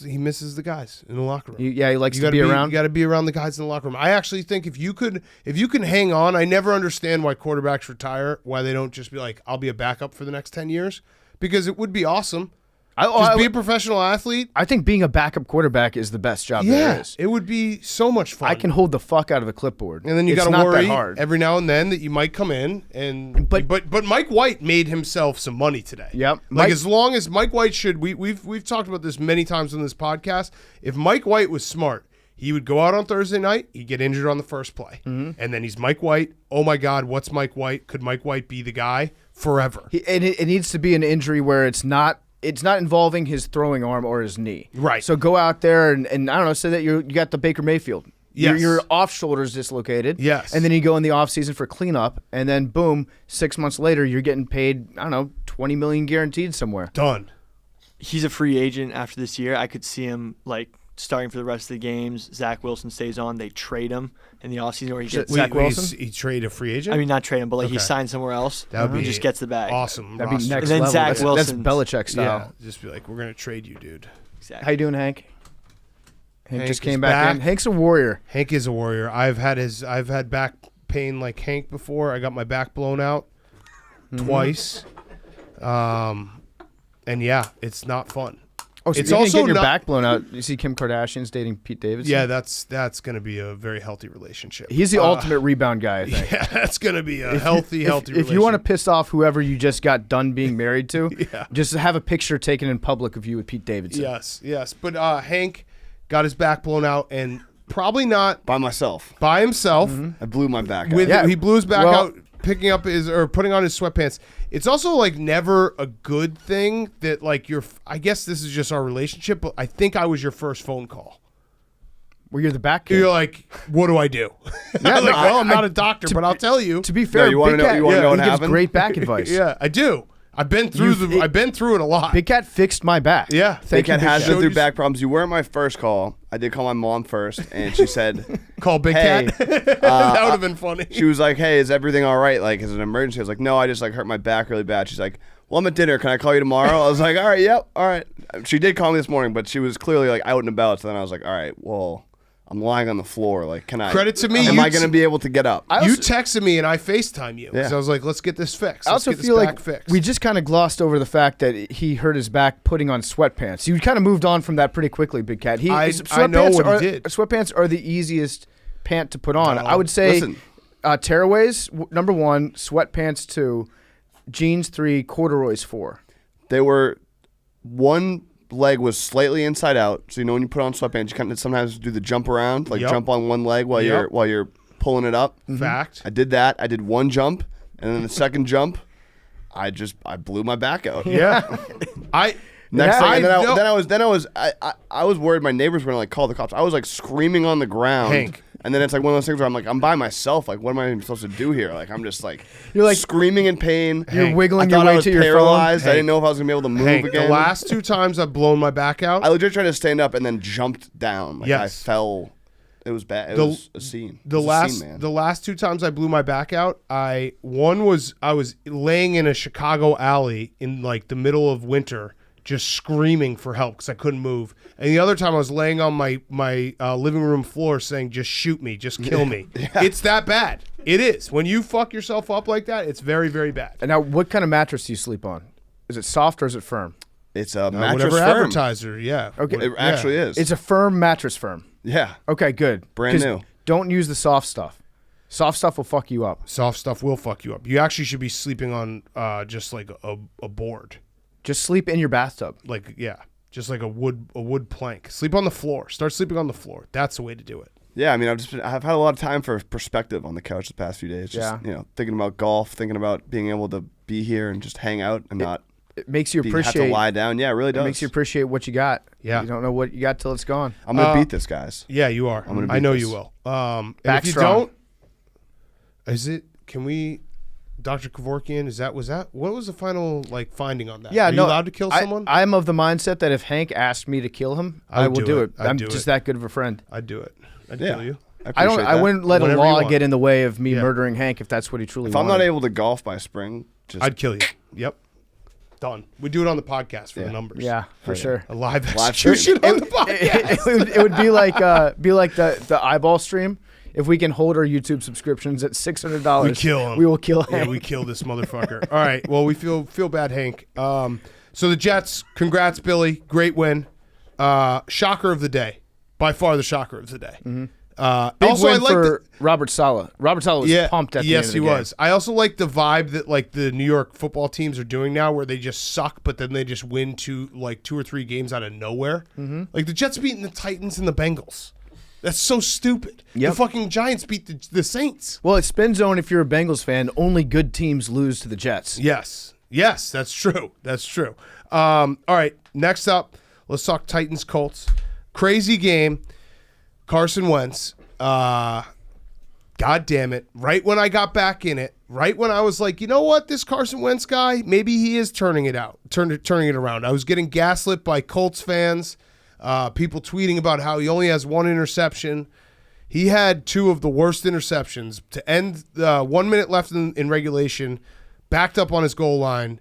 He misses the guys in the locker room. He likes You to gotta be around. You got to be around the guys in the locker room. I actually think if you can hang on, I never understand why quarterbacks retire. Why they don't just be like, I'll be a backup for the next 10 years, because it would be awesome. Just be a professional athlete. I think being a backup quarterback is the best job there is. It would be so much fun. I can hold the fuck out of a clipboard. And then you It's got to not worry that hard. every now and then that you might come in and but Mike White made himself some money today. Yep. As long as Mike White we've talked about this many times on this podcast. If Mike White was smart, he would go out on Thursday night, he'd get injured on the first play. And then he's Mike White. Oh my God, what's Mike White? Could Mike White be the guy forever? It needs to be an injury where it's not involving his throwing arm or his knee. Right. So go out there and I don't know, say that you got the Baker Mayfield. Yes. Your off shoulder's dislocated. Yes. And then you go in the off season for cleanup, and then boom, 6 months later you're getting paid, I don't know, $20 million guaranteed somewhere. Done. He's a free agent after this year. I could see him starting for the rest of the games. Zach Wilson stays on. They trade him in the offseason, or he gets Zach Wilson? He trade a free agent? I mean, not trade him, but he Okay. signs somewhere else. That would He be just gets the bag. Awesome. That'd be roster. next And then level. Zach That's Wilson's- Belichick style. Yeah, just be like, we're gonna trade you, dude. Exactly. How you doing, Hank? Hank Hank just is came back in. back. Hank's a warrior. Hank is a warrior. I've had back pain like Hank before. I got my back blown out twice. And yeah, it's not fun. Oh, It's speaking of also getting your not- back blown out. You see Kim Kardashian's dating Pete Davidson? Yeah, that's going to be a very healthy relationship. He's the ultimate rebound guy, I think. Yeah, that's going to be a healthy relationship. If you want to piss off whoever you just got done being married to, Yeah. just have a picture taken in public of you with Pete Davidson. Yes. But Hank got his back blown out, and probably not By myself. by himself. I blew my back out. With Yeah, he blew his back well- out putting on his sweatpants. It's also never a good thing that I guess this is just our relationship, but I think I was your first phone call. Where you're the back kid. You're like, what do I do? I'm like, well, I'm not a doctor, but I'll tell you. To be fair, you wanna Big know- Cat, you wanna know what he gives happened? great back advice. Yeah, I do. I've been through I've been through it a lot. Big Cat fixed my back. Yeah. Big Thank you, Cat Big has Cat. been Showed through you- back problems. You weren't my first call. I did call my mom first, and she said, Call Big Hey, Cat. That would have been funny. she was like, hey, is everything all right? Is it an emergency? I was like, no, I just hurt my back really bad. She's like, well, I'm at dinner. Can I call you tomorrow? I was like, all right, yep, all right. She did call me this morning, but she was clearly out and about. So then I was like, all right, well, I'm lying on the floor. Can I? Credit to me, Am you I going to be able to get up? You texted me and I FaceTime you because Yeah. I was like, let's get this fixed. I Let's also get this feel back like fixed. we just kind of glossed over the fact that he hurt his back putting on sweatpants. You kind of moved on from that pretty quickly, Big Cat. I know what he did. Sweatpants are the easiest pant to put on. No. I would say Listen. tearaways, number 1, sweatpants 2, jeans 3, corduroys 4. They were, one leg was slightly inside out. So when you put on sweatpants, you kind of sometimes do the jump around, Yep. jump on one leg while Yep. you're pulling it up. Fact. I did that. I did one jump, and then the second jump, I blew my back out. Yeah. Next Yeah, thing, I and know. then I was worried my neighbors were gonna call the cops. I was screaming on the ground. Hank, And then it's like one of those things where I'm like, I'm by myself. Like, what am I even supposed to do here? Like, I'm just like, You're like screaming in pain. You're wiggling I your thought I way was to your phone. paralyzed. I didn't know if I was gonna be able to move Hank, again. the last 2 times I've blown my back out. I legit tried to stand up and then jumped down. Like I Yes. fell. It was bad. It was a scene. The last 2 times I blew my back out, I was laying in a Chicago alley in like the middle of winter, just screaming for help because I couldn't move. And the other time I was laying on my living room floor saying, "Just shoot me, just kill me." It's that bad. It is. When you fuck yourself up like that, it's very, very bad. And now, what kind of mattress do you sleep on? Is it soft or is it firm? It's a mattress Whatever firm. advertiser, yeah. Okay. It actually is. It's a firm mattress firm. Yeah. Okay, good. Brand 'Cause new. Don't use the soft stuff. Soft stuff will fuck you up. Soft stuff will fuck you up. You actually should be sleeping on just like a board. Just sleep in your bathtub. Like, yeah, just like a wood plank. Sleep on the floor. Start sleeping on the floor. That's the way to do it. Yeah, I mean, I've had a lot of time for perspective on the couch the past few days. Just, thinking about golf, thinking about being able to be here and just hang out and not It makes you have appreciate. to lie down. Yeah, it really does. It makes you appreciate what you got. Yeah. You don't know what you got till it's gone. I'm going to beat this, guys. Yeah, you are. I'm gonna I beat know this. you will. And Back if you strong. don't, can we, Dr. Kevorkian, what was the final like finding on that? Yeah, Are you no. allowed to kill someone? I'm of the mindset that if Hank asked me to kill him, I will do it. I'm just that good of a friend. I'd do it. I'd Yeah. kill you. I wouldn't let a Whenever you law want. get in the way of me Yeah. murdering Hank if that's what he truly If wanted. I'm not able to golf by spring, just I'd kill you. Yep. Done. We do it on the podcast for the numbers. Yeah, for sure. A live Live execution stream. on the podcast. It would be like the eyeball stream. If we can hold our YouTube subscriptions at $600, We kill him. We will kill Hank. Yeah, we kill this motherfucker. All right. Well, we feel bad, Hank. So the Jets, congrats, Billy. Great win. Shocker of the day. By far the shocker of the day. Mm-hmm. Big Also, win I like for Robert Saleh. Robert Saleh was pumped at the end of the game. Yes, he was. I also like the vibe that like the New York football teams are doing now, where they just suck, but then they just win 2 or 3 games out of nowhere. Mm-hmm. Like the Jets beating the Titans and the Bengals. That's so stupid. Yep. The fucking Giants beat the Saints. Well, it's spin zone if you're a Bengals fan. Only good teams lose to the Jets. Yes, that's true. That's true. All right, next up, let's talk Titans Colts. Crazy game. Carson Wentz. God damn it. Right when I got back in it, right when I was like, you know what, this Carson Wentz guy, maybe he is turning it around. I was getting gaslit by Colts fans, people tweeting about how he only has 1 interception. He had 2 of the worst interceptions to end 1 minute left in regulation, backed up on his goal line,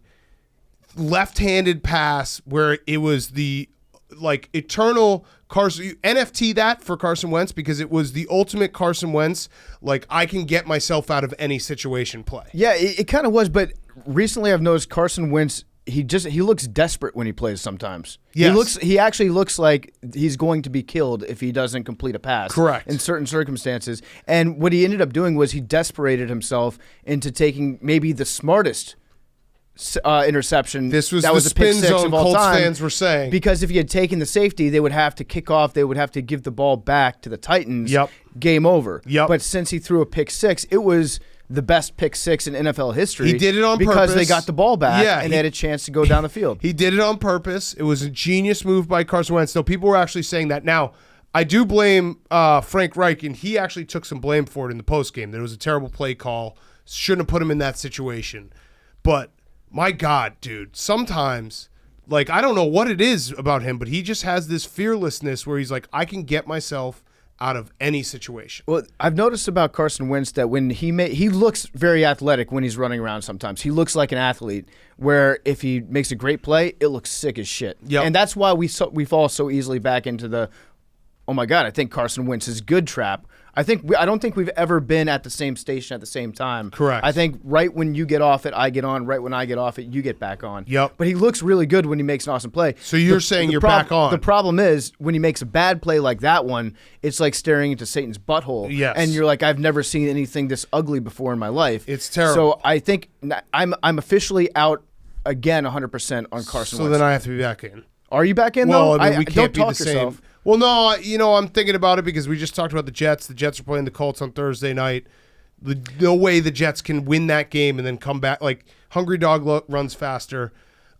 left-handed pass where it was the like eternal Carson NFT that for Carson Wentz because it was the ultimate Carson Wentz, like I can get myself out of any situation play. Yeah, it kind of was, but recently I've noticed Carson Wentz, he looks desperate when he plays sometimes. Yes. He actually looks like he's going to be killed if he doesn't complete a pass. Correct. In certain circumstances. And what he ended up doing was he desperated himself into taking maybe the smartest interception. This was that the was a pick spin 6 zone of all Colts time, fans were saying. because if he had taken the safety, they would have to kick off. They would have to give the ball back to the Titans. Yep. Game over. Yep. But since he threw a pick 6, it was the best pick 6 in NFL history. He did it on because purpose. they got the ball back and they had a chance to go down the field. He did it on purpose. It was a genius move by Carson Wentz. So people were actually saying that. Now, I do blame Frank Reich, and he actually took some blame for it in the postgame. There was a terrible play call. Shouldn't have put him in that situation. But my God, dude, sometimes, like, I don't know what it is about him, but he just has this fearlessness where he's like, I can get myself out of any situation. Well, I've noticed about Carson Wentz that when he looks very athletic when he's running around sometimes. He looks like an athlete where if he makes a great play, it looks sick as shit. Yep. And that's why we fall so easily back into the, oh my God, I think Carson Wentz is good trap. I don't think we've ever been at the same station at the same time. Correct. I think right when you get off it, I get on. Right when I get off it, you get back on. Yep. But he looks really good when he makes an awesome play. So you're saying you're back on. The problem is when he makes a bad play like that one, it's like staring into Satan's butthole. Yes. And you're like, I've never seen anything this ugly before in my life. It's terrible. So I think I'm officially out again 100% on Carson So Wentz. then I have to be back in. Are you back in Well, though? I mean, we can't be don't the talk same. yourself. Well, no, I'm thinking about it because we just talked about the Jets. The Jets are playing the Colts on Thursday night. No way the Jets can win that game and then come back. Like, hungry dog runs faster.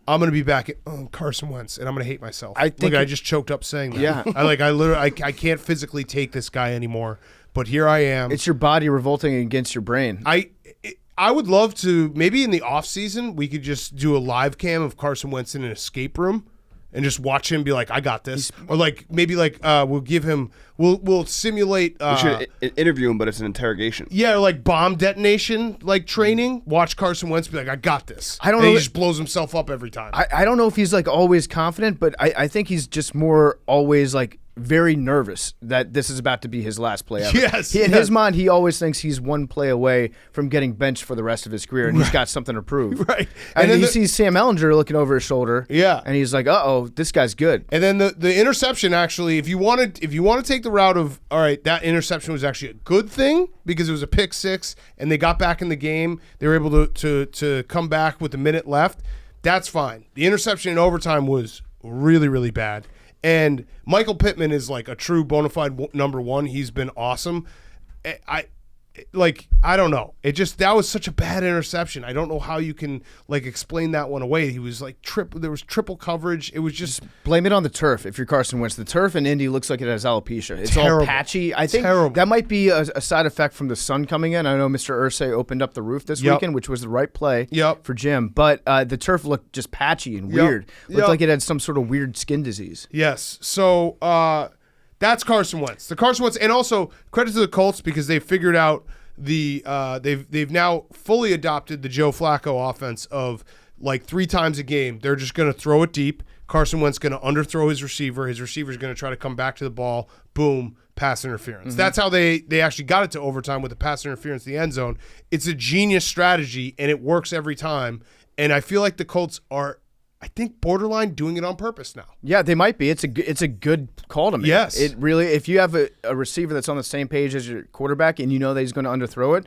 I'm going to be back at Carson Wentz, and I'm going to hate myself. I think I just choked up saying that. Yeah. I can't physically take this guy anymore. but here I am. It's your body revolting against your brain. I would love to, maybe in the off season, we could just do a live cam of Carson Wentz in an escape room and just watch him be like, I got this. Or like, maybe like we'll give him, we'll simulate. We should interview him, but it's an interrogation. Yeah, like bomb detonation, like training. Watch Carson Wentz be like, I got this. I don't and know. He just blows himself up every time. I don't know if he's like always confident, but I think he's just more always like very nervous that this is about to be his last play ever. Yes. In his mind, he always thinks he's one play away from getting benched for the rest of his career, and he's got something to prove. Right. And then he sees Sam Ellinger looking over his shoulder. Yeah. And he's like, uh-oh, this guy's good. And then the interception, actually, if you want to take the route of, all right, that interception was actually a good thing because it was a pick six and they got back in the game. They were able to come back with a minute left. That's fine. The interception in overtime was really, really bad. And Michael Pittman is like a true bona fide number one. He's been awesome. I don't know. That was such a bad interception. I don't know how you can like explain that one away. He was like there was triple coverage. It was just blame it on the turf. If you're Carson Wentz, the turf in Indy looks like it has alopecia. It's terrible. all patchy. I think that might be a side effect from the sun coming in. I know Mr. Irsay opened up the roof this weekend, which was the right play for Jim. But the turf looked just patchy and weird. Looked like it had some sort of weird skin disease. Yes. So that's Carson Wentz. And also credit to the Colts because they figured out they've now fully adopted the Joe Flacco offense of like 3 times a game. They're just going to throw it deep. Carson Wentz going to underthrow his receiver. His receiver's going to try to come back to the ball. Boom, pass interference. Mm-hmm. That's how they actually got it to overtime with the pass interference in the end zone. It's a genius strategy, and it works every time. And I feel like the Colts are, I think, borderline doing it on purpose now. Yeah, they might be. It's a good call to make. Yes. It really, if you have a receiver that's on the same page as your quarterback and you know that he's going to underthrow it,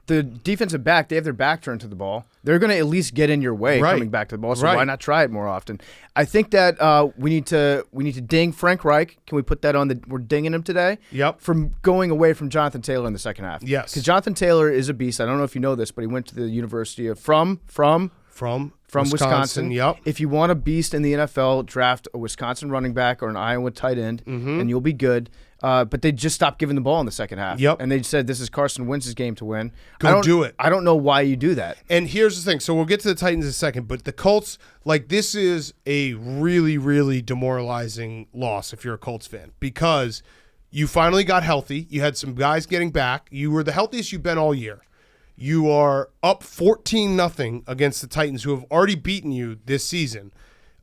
the defensive back, they have their back turned to the ball. They're going to at least get in your way coming back to the ball. So why not try it more often? I think that we need to ding Frank Reich. Can we put that on we're dinging him today? Yep. From going away from Jonathan Taylor in the second half. Yes. Because Jonathan Taylor is a beast. I don't know if you know this, but he went to the University of from Wisconsin. Yep. If you want a beast in the NFL, draft a Wisconsin running back or an Iowa tight end, and you'll be good. But they just stopped giving the ball in the second half. Yep. And they said this is Carson Wentz's game to win. Do it. I don't know why you do that. And here's the thing. So we'll get to the Titans in a second, but the Colts, like, this is a really, really demoralizing loss if you're a Colts fan because you finally got healthy. You had some guys getting back. You were the healthiest you've been all year. You are up 14-0 against the Titans, who have already beaten you this season.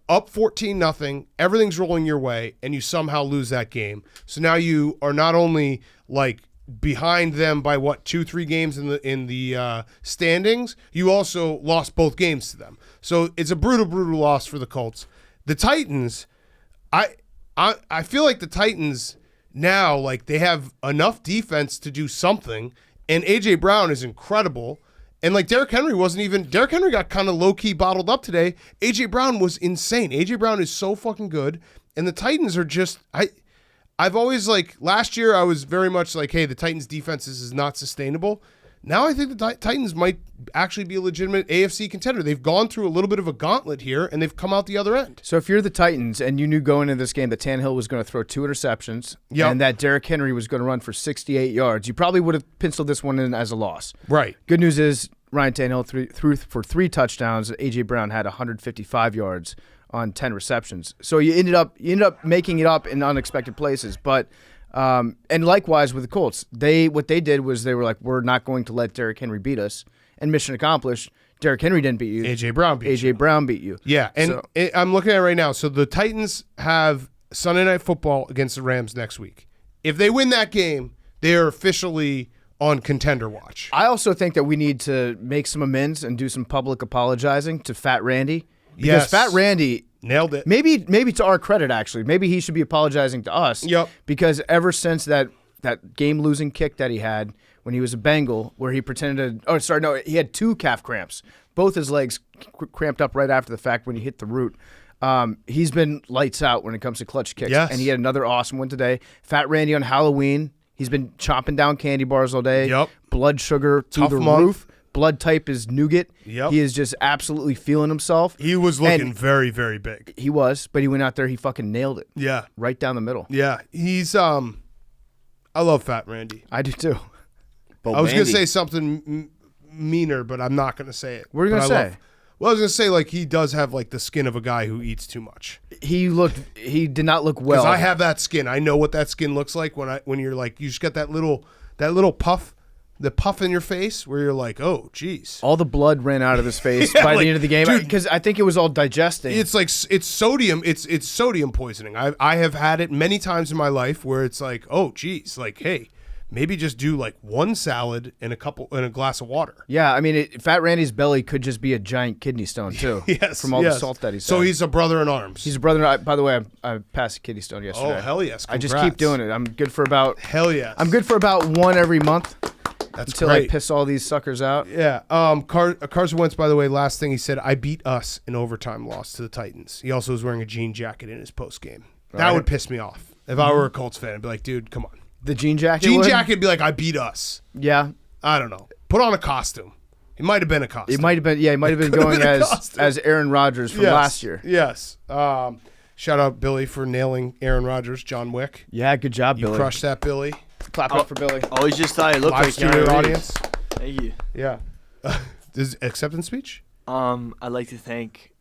Up 14-0, everything's rolling your way, and you somehow lose that game. So now you are not only like behind them by 2-3 games in the standings, you also lost both games to them. So it's a brutal loss for the Colts. The Titans, I feel like the Titans now, like, they have enough defense to do something. And A.J. Brown is incredible. And, like, Derrick Henry got kind of low-key bottled up today. A.J. Brown was insane. A.J. Brown is so fucking good. And the Titans are just I've always, like, last year I was very much like, hey, the Titans' defense is not sustainable. Now I think the Titans might actually be a legitimate AFC contender. They've gone through a little bit of a gauntlet here, and they've come out the other end. So if you're the Titans and you knew going into this game that Tannehill was going to throw 2 interceptions and that Derrick Henry was going to run for 68 yards, you probably would have penciled this one in as a loss. Right. Good news is Ryan Tannehill threw for 3 touchdowns. A.J. Brown had 155 yards on 10 receptions. So you ended up making it up in unexpected places, but and likewise with the Colts, what they did was they were like, we're not going to let Derrick Henry beat us, and mission accomplished. Derrick Henry didn't beat you. A.J. Brown beat you. Yeah, and I'm looking at it right now. So the Titans have Sunday Night Football against the Rams next week. If they win that game, they are officially on contender watch. I also think that we need to make some amends and do some public apologizing to Fat Randy. Because Fat Randy nailed it. Maybe to our credit, actually. Maybe he should be apologizing to us. Yep. Because ever since that game-losing kick that he had when he was a Bengal, where he pretended to he had 2 calf cramps. Both his legs cramped up right after the fact when he hit the root. He's been lights out when it comes to clutch kicks. Yes. And he had another awesome one today. Fat Randy on Halloween. He's been chomping down candy bars all day. Yep. Blood sugar through the roof. Blood type is nougat. Yep. He is just absolutely feeling himself. He was looking very, very big. He was, but he went out there, he fucking nailed it. Yeah. Right down the middle. Yeah. He's I love Fat Randy. I do too. I was going to say something meaner, but I'm not going to say it. What are you going to say? Well, I was going to say, like, he does have, like, the skin of a guy who eats too much. He did not look well. Because I have that skin. I know what that skin looks like when you're, like, you just got that little puff, the puff in your face where you're like, oh, geez. All the blood ran out of his face by the end of the game because I think it was all digesting. It's like, it's sodium. It's sodium poisoning. I have had it many times in my life where it's like, oh, geez, like, hey. Maybe just do like one salad and a glass of water. Yeah, I mean, Fat Randy's belly could just be a giant kidney stone too. Yes, from all the salt that he's. So he's a brother in arms. He's a brother. By the way, I passed a kidney stone yesterday. Oh hell yes! Congrats. I just keep doing it. I'm good for about. Hell yes. I'm good for about one every month. That's until great. I piss all these suckers out. Yeah. Carson Wentz, by the way, last thing he said, I beat us in overtime loss to the Titans. He also was wearing a jean jacket in his post game. That would piss me off. If I were a Colts fan, I'd be like, dude, come on. The jean jacket? Jean jacket would be like, I beat us. Yeah. I don't know. Put on a costume. It might have been a costume. It might have been, yeah, he might have been going as Aaron Rodgers from last year. Yes. Shout out Billy for nailing Aaron Rodgers, John Wick. Yeah, good job, Billy. You crushed that, Billy. Clap it up for Billy. Always just thought he looked Live like studio Aaron audience. Thank you. Yeah. This acceptance speech? I'd like to thank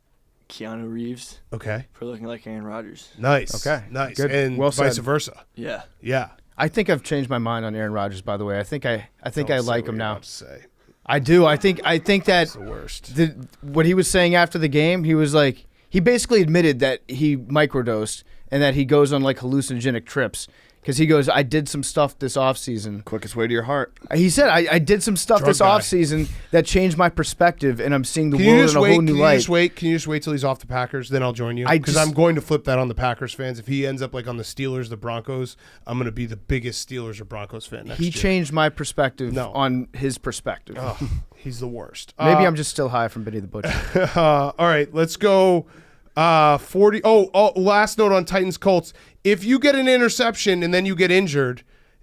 Keanu Reeves Okay. for looking like Aaron Rodgers. Nice. Okay. Nice. Good. And Well vice said. versa. Yeah. Yeah. I think I've changed my mind on Aaron Rodgers, by the way. I think I like him now. Say. I do. I think that It's the worst. what he was saying after the game, he was like, he basically admitted that he microdosed and that he goes on like hallucinogenic trips. Because he goes, I did some stuff this offseason. Quickest way to your heart. He said, I did some stuff Drug this guy. offseason that changed my perspective, and I'm seeing the world in a whole new light. Can you just wait till he's off the Packers? Then I'll join you. I Because just- I'm going to flip that on the Packers fans. If he ends up like on the Steelers, the Broncos, I'm going to be the biggest Steelers or Broncos fan next He year. changed my perspective No. on his perspective. Oh, he's the worst. Maybe I'm just still high from Benny the Butcher. All right, let's go. 40. Oh, last note on Titans Colts. If you get an interception and then you get injured,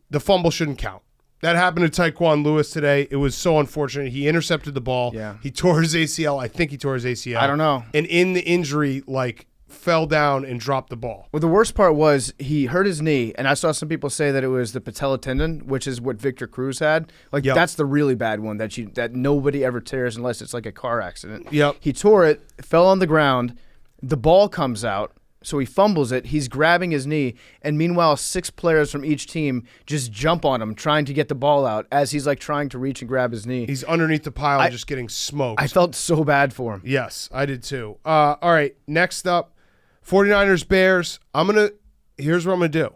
the fumble shouldn't count. That happened to Tyquan Lewis today. It was so unfortunate. He intercepted the ball. Yeah. He tore his ACL. I think he tore his ACL. I don't know. And in the injury, like, fell down and dropped the ball. Well, the worst part was he hurt his knee, and I saw some people say that it was the patella tendon, which is what Victor Cruz had. Like, Yep. that's the really bad one that nobody ever tears unless it's like a car accident. Yep. He tore it, fell on the ground, the ball comes out, so he fumbles it. He's grabbing his knee, and meanwhile, 6 players from each team just jump on him, trying to get the ball out as he's like trying to reach and grab his knee. He's underneath the pile just getting smoked. I felt so bad for him. Yes, I did too. All right, next up, 49ers Bears. Here's what I'm going to do.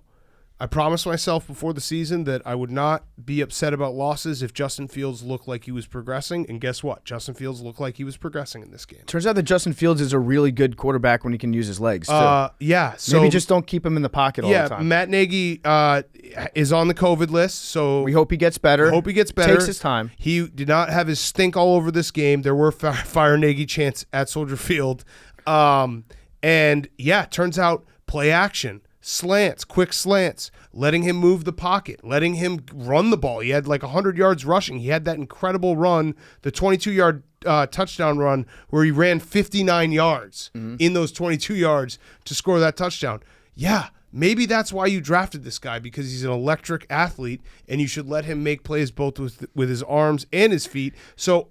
I promised myself before the season that I would not be upset about losses if Justin Fields looked like he was progressing. And guess what? Justin Fields looked like he was progressing in this game. Turns out that Justin Fields is a really good quarterback when he can use his legs, too. Yeah. So Maybe just don't keep him in the pocket all the time. Matt Nagy is on the COVID list, so We hope he gets better. Takes his time. He did not have his stink all over this game. There were fire Nagy chants at Soldier Field. And yeah, turns out play action. Slants, quick slants, letting him move the pocket, letting him run the ball. He had like 100 yards rushing. He had that incredible run, the 22-yard touchdown run where he ran 59 yards in those 22 yards to score that touchdown. Yeah, maybe that's why you drafted this guy, because he's an electric athlete and you should let him make plays both with his arms and his feet. So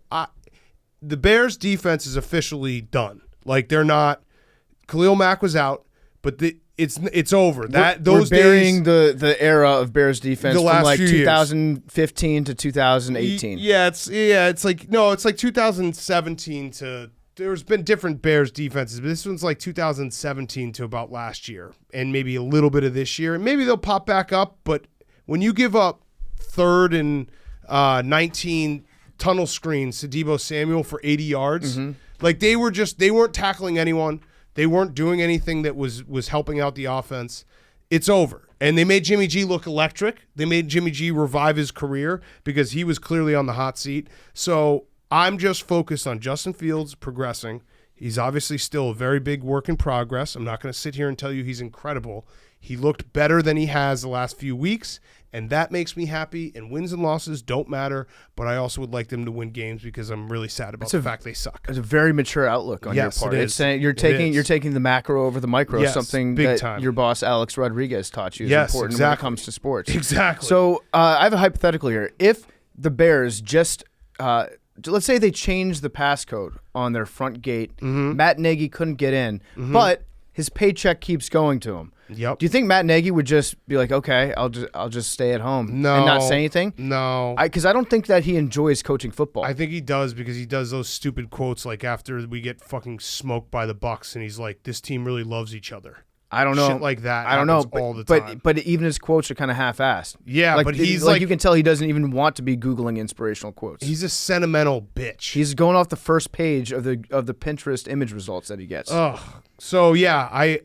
the Bears defense is officially done. Like, they're not – Khalil Mack was out, but it's over. Those we're burying days, the era of Bears defense The from last like few years. 2015 to 2018. It's like 2017 to. There's been different Bears defenses, but this one's like 2017 to about last year, and maybe a little bit of this year, and maybe they'll pop back up. But when you give up 3rd and 19 tunnel screens to Deebo Samuel for 80 yards, like they weren't tackling anyone. They weren't doing anything that was helping out the offense. It's over. And they made Jimmy G look electric. They made Jimmy G revive his career because he was clearly on the hot seat. So I'm just focused on Justin Fields progressing. He's obviously still a very big work in progress. I'm not going to sit here and tell you he's incredible. He looked better than he has the last few weeks, and that makes me happy. And wins and losses don't matter, but I also would like them to win games because I'm really sad about the fact they suck. It's a very mature outlook on your part. It is. It's saying you're taking the macro over the micro, something big that time. Your boss Alex Rodriguez taught you is important when it comes to sports. Exactly. So I have a hypothetical here. If the Bears just let's say they changed the passcode on their front gate, Matt Nagy couldn't get in, but his paycheck keeps going to him. Yep. Do you think Matt Nagy would just be like, okay, I'll just stay at home and not say anything? No. Because I don't think that he enjoys coaching football. I think he does because he does those stupid quotes like after we get fucking smoked by the Bucs, and he's like, this team really loves each other. I don't know. Shit like that. I don't know. All the time. But even his quotes are kind of half-assed. Yeah, but he's like you can tell he doesn't even want to be Googling inspirational quotes. He's a sentimental bitch. He's going off the first page of the Pinterest image results that he gets. Ugh. So yeah, I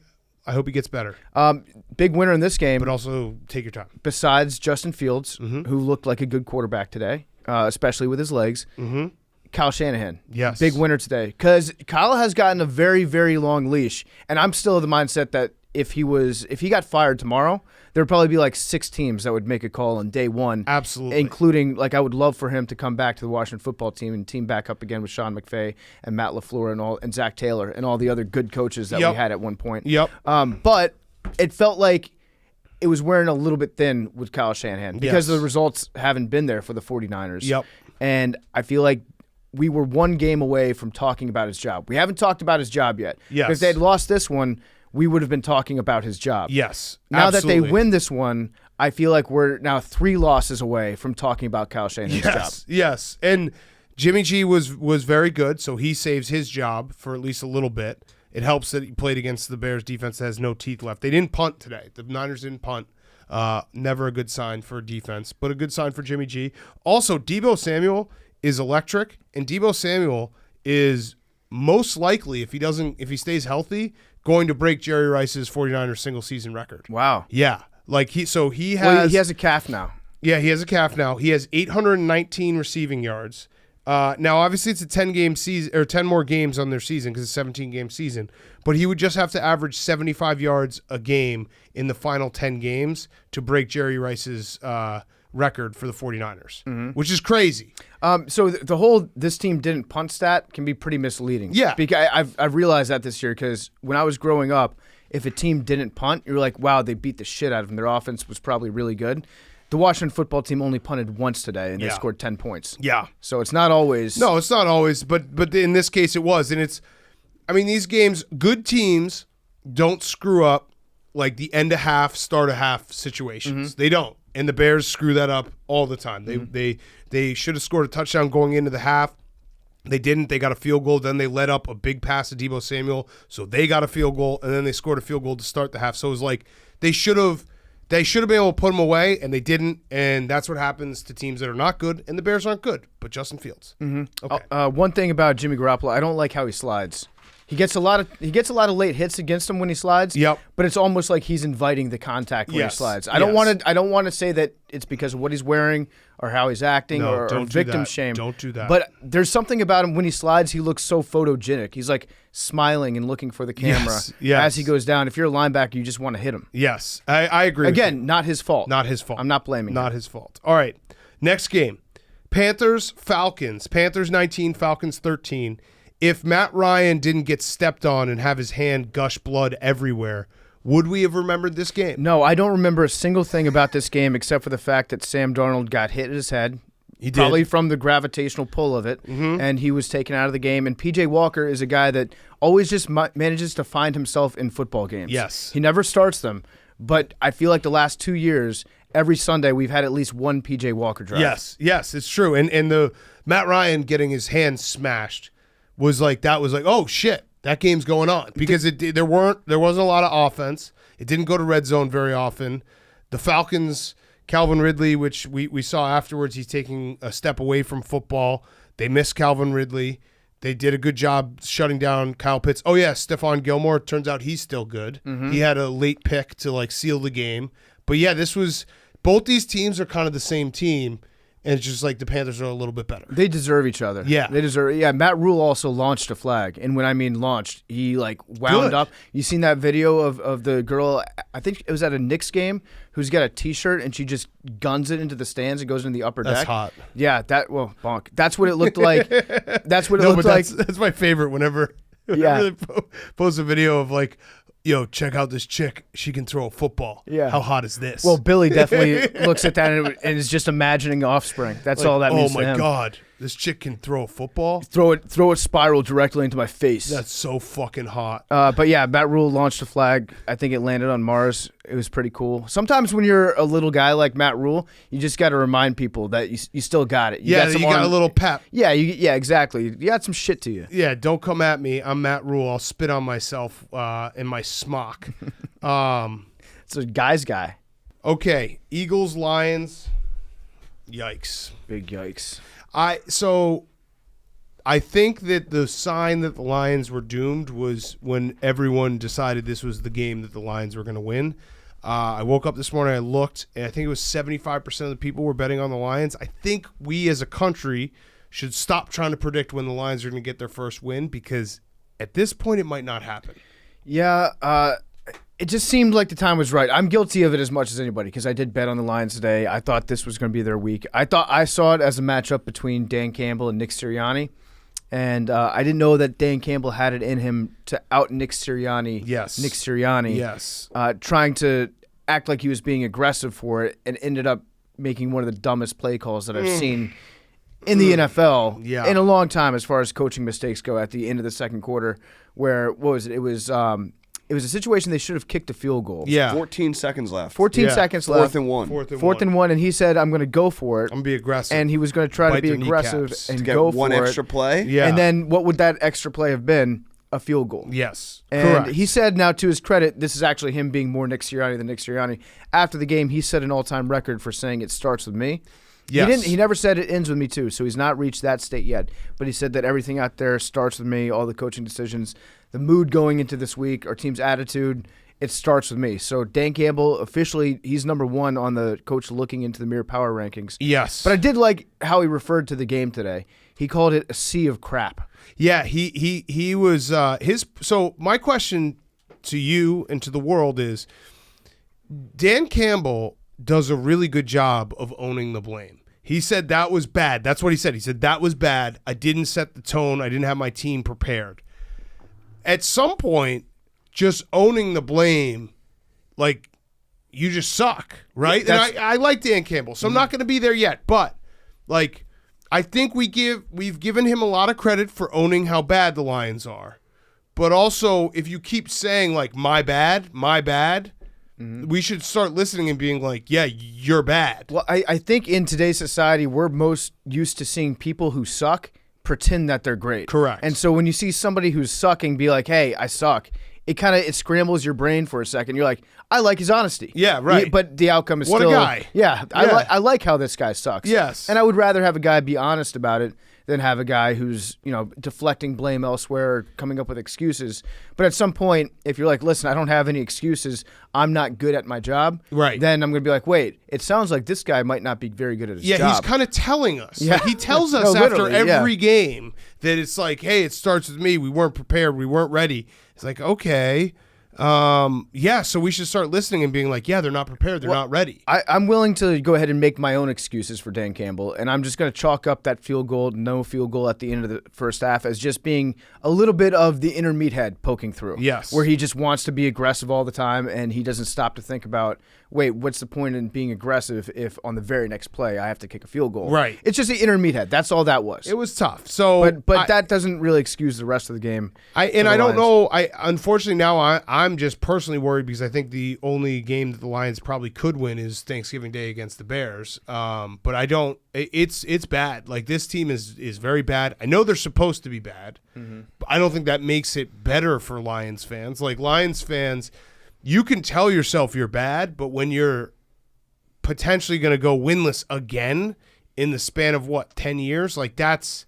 hope he gets better. Big winner in this game, but also take your time. Besides Justin Fields, who looked like a good quarterback today, especially with his legs. Kyle Shanahan. Yes. Big winner today. Because Kyle has gotten a very, very long leash. And I'm still of the mindset that if he got fired tomorrow, there would probably be like 6 teams that would make a call on day one. Absolutely. Including, like, I would love for him to come back to the Washington football team and team back up again with Sean McVay and Matt LaFleur and Zach Taylor and all the other good coaches that we had at one point. Yep. But it felt like it was wearing a little bit thin with Kyle Shanahan because the results haven't been there for the 49ers. Yep. And I feel like we were one game away from talking about his job. We haven't talked about his job yet. Yes. If they had lost this one, we would have been talking about his job. Yes. Now that absolutely. they win this one, I feel like we're now 3 losses away from talking about Kyle Shanahan's job. Yes. And Jimmy G was very good, so he saves his job for at least a little bit. It helps that he played against the Bears defense that has no teeth left. They didn't punt today. The Niners didn't punt. Never a good sign for defense, but a good sign for Jimmy G. Also, Deebo Samuel is electric, and Deebo Samuel is most likely, if he stays healthy, going to break Jerry Rice's 49ers single season record. Wow. Yeah. Like he has he has a calf now. Yeah, he has a calf now. He has 819 receiving yards. Now, obviously, it's a 10-game season or 10 more games on their season because it's a 17-game season. But he would just have to average 75 yards a game in the final 10 games to break Jerry Rice's record for the 49ers, which is crazy. So the whole this team didn't punt stat can be pretty misleading. Yeah. Because I've realized that this year because when I was growing up, if a team didn't punt, you're like, wow, they beat the shit out of them. Their offense was probably really good. The Washington football team only punted once today, and they scored 10 points. Yeah. So it's not always. No, it's not always, but in this case it was. And these games, good teams don't screw up like the end of half, start of half situations. They don't. And the Bears screw that up all the time. They should have scored a touchdown going into the half. They didn't. They got a field goal. Then they let up a big pass to Deebo Samuel, so they got a field goal, and then they scored a field goal to start the half. So it was like they should have been able to put them away, and they didn't. And that's what happens to teams that are not good, and the Bears aren't good, but Justin Fields. Okay. One thing about Jimmy Garoppolo, I don't like how he slides. He gets a lot of late hits against him when he slides. Yep. But it's almost like he's inviting the contact when he slides. I don't want to say that it's because of what he's wearing or how he's acting or victim shame. Don't do that. But there's something about him when he slides. He looks so photogenic. He's like smiling and looking for the camera as he goes down. If you're a linebacker, you just want to hit him. Yes, I agree. Again, not his fault. Not his fault. I'm not blaming him. Not his fault. All right, next game, Panthers Falcons. Panthers 19, Falcons 13. If Matt Ryan didn't get stepped on and have his hand gush blood everywhere, would we have remembered this game? No, I don't remember a single thing about this game except for the fact that Sam Darnold got hit in his head. He did. Probably from the gravitational pull of it, and he was taken out of the game. And P.J. Walker is a guy that always just manages to find himself in football games. Yes. He never starts them, but I feel like the last 2 years, every Sunday we've had at least one P.J. Walker drive. Yes, it's true. And the Matt Ryan getting his hand smashed was like, oh shit, that game's going on because there wasn't a lot of offense. It didn't go to red zone very often. The Falcons, Calvin Ridley, which we saw afterwards, he's taking a step away from football. They missed Calvin Ridley. They did a good job shutting down Kyle Pitts. Oh yeah, Stephon Gilmore. Turns out he's still good. He had a late pick to like seal the game. But yeah, both these teams are kind of the same team. And it's just like the Panthers are a little bit better. They deserve each other. Yeah. They deserve. Yeah, Matt Rule also launched a flag. And when I mean launched, he like wound up. You seen that video of the girl, I think it was at a Knicks game, who's got a T-shirt and she just guns it into the stands and goes into the upper deck? That's hot. Yeah, bonk. That's what it looked like. That's what it looked like. That's my favorite whenever they post a video of like, yo, check out this chick. She can throw a football. Yeah. How hot is this? Well, Billy definitely looks at that and is just imagining offspring. That's all that means to him. Oh, my God. This chick can throw a football? Throw it spiral directly into my face. That's so fucking hot. But yeah, Matt Rule launched a flag. I think it landed on Mars. It was pretty cool. Sometimes when you're a little guy like Matt Rule, you just got to remind people that you still got it. You got a little pep. Yeah, exactly. You got some shit to you. Yeah, don't come at me. I'm Matt Rule. I'll spit on myself in my smock. It's a guy's guy. Okay, Eagles, Lions. Yikes. Big yikes. I think that the sign that the Lions were doomed was when everyone decided this was the game that the Lions were going to win. I woke up this morning, I looked, and I think it was 75% of the people were betting on the Lions. I think we as a country should stop trying to predict when the Lions are going to get their first win, because at this point it might not happen. Yeah, it just seemed like the time was right. I'm guilty of it as much as anybody because I did bet on the Lions today. I thought this was going to be their week. I saw it as a matchup between Dan Campbell and Nick Sirianni, and I didn't know that Dan Campbell had it in him to out Nick Sirianni. Yes. Nick Sirianni. Yes. Trying to act like he was being aggressive for it and ended up making one of the dumbest play calls that I've seen in the NFL in a long time as far as coaching mistakes go at the end of the second quarter where, what was it? It was a situation they should have kicked a field goal. Yeah. 14 seconds left. 14 seconds left. Fourth and one. Fourth and one, and he said, I'm going to go for it. I'm going to be aggressive. And he was going to try to Bite be their aggressive kneecaps. and To get go for one it. extra play. Yeah. And then what would that extra play have been? A field goal. Yes. And correct. he said, now to his credit, this is actually him being more Nick Sirianni than Nick Sirianni. After the game, he set an all-time record for saying it starts with me. Yes. He never said it ends with me too, so he's not reached that state yet. But he said that everything out there starts with me, all the coaching decisions, the mood going into this week, our team's attitude, it starts with me. So Dan Campbell, officially, he's number one on the coach looking into the mirror power rankings. Yes. But I did like how he referred to the game today. He called it a sea of crap. Yeah, he was his. So my question to you and to the world is, Dan Campbell does a really good job of owning the blame. He said that was bad. That's what he said. He said that was bad. I didn't set the tone. I didn't have my team prepared. At some point, just owning the blame, like, you just suck, right? And I like Dan Campbell, so I'm not going to be there yet. But, like, I think we've given him a lot of credit for owning how bad the Lions are. But also, if you keep saying, like, my bad, we should start listening and being like, yeah, you're bad. Well, I think in today's society, we're most used to seeing people who suck pretend that they're great. Correct. And so when you see somebody who's sucking be like, hey, I suck, it scrambles your brain for a second. You're like, I like his honesty. Yeah, right. But the outcome is What still... a guy. Yeah, Yeah. I like how this guy sucks. Yes. And I would rather have a guy be honest about it than have a guy who's, deflecting blame elsewhere or coming up with excuses. But at some point, if you're like, listen, I don't have any excuses, I'm not good at my job, Right. then I'm going to be like, wait, it sounds like this guy might not be very good at his job. Yeah, he's kind of telling us. Yeah. Like, he tells us No, after literally, every game that it's like, hey, it starts with me. We weren't prepared. We weren't ready. It's like, okay. So we should start listening and being like, yeah, they're not prepared. They're not ready. I'm willing to go ahead and make my own excuses for Dan Campbell, and I'm just going to chalk up that no field goal at the end of the first half as just being a little bit of the inner meathead poking through. Yes. Where he just wants to be aggressive all the time, and he doesn't stop to think about, wait, what's the point in being aggressive if on the very next play I have to kick a field goal? Right. It's just the inner meathead. That's all that was. It was tough. So, But that doesn't really excuse the rest of the game. I don't know. Unfortunately now I'm just personally worried because I think the only game that the Lions probably could win is Thanksgiving Day against the Bears. But I don't. It's bad. Like, this team is very bad. I know they're supposed to be bad, but I don't think that makes it better for Lions fans. Like, Lions fans, you can tell yourself you're bad, but when you're potentially going to go winless again in the span of 10 years, like, that's.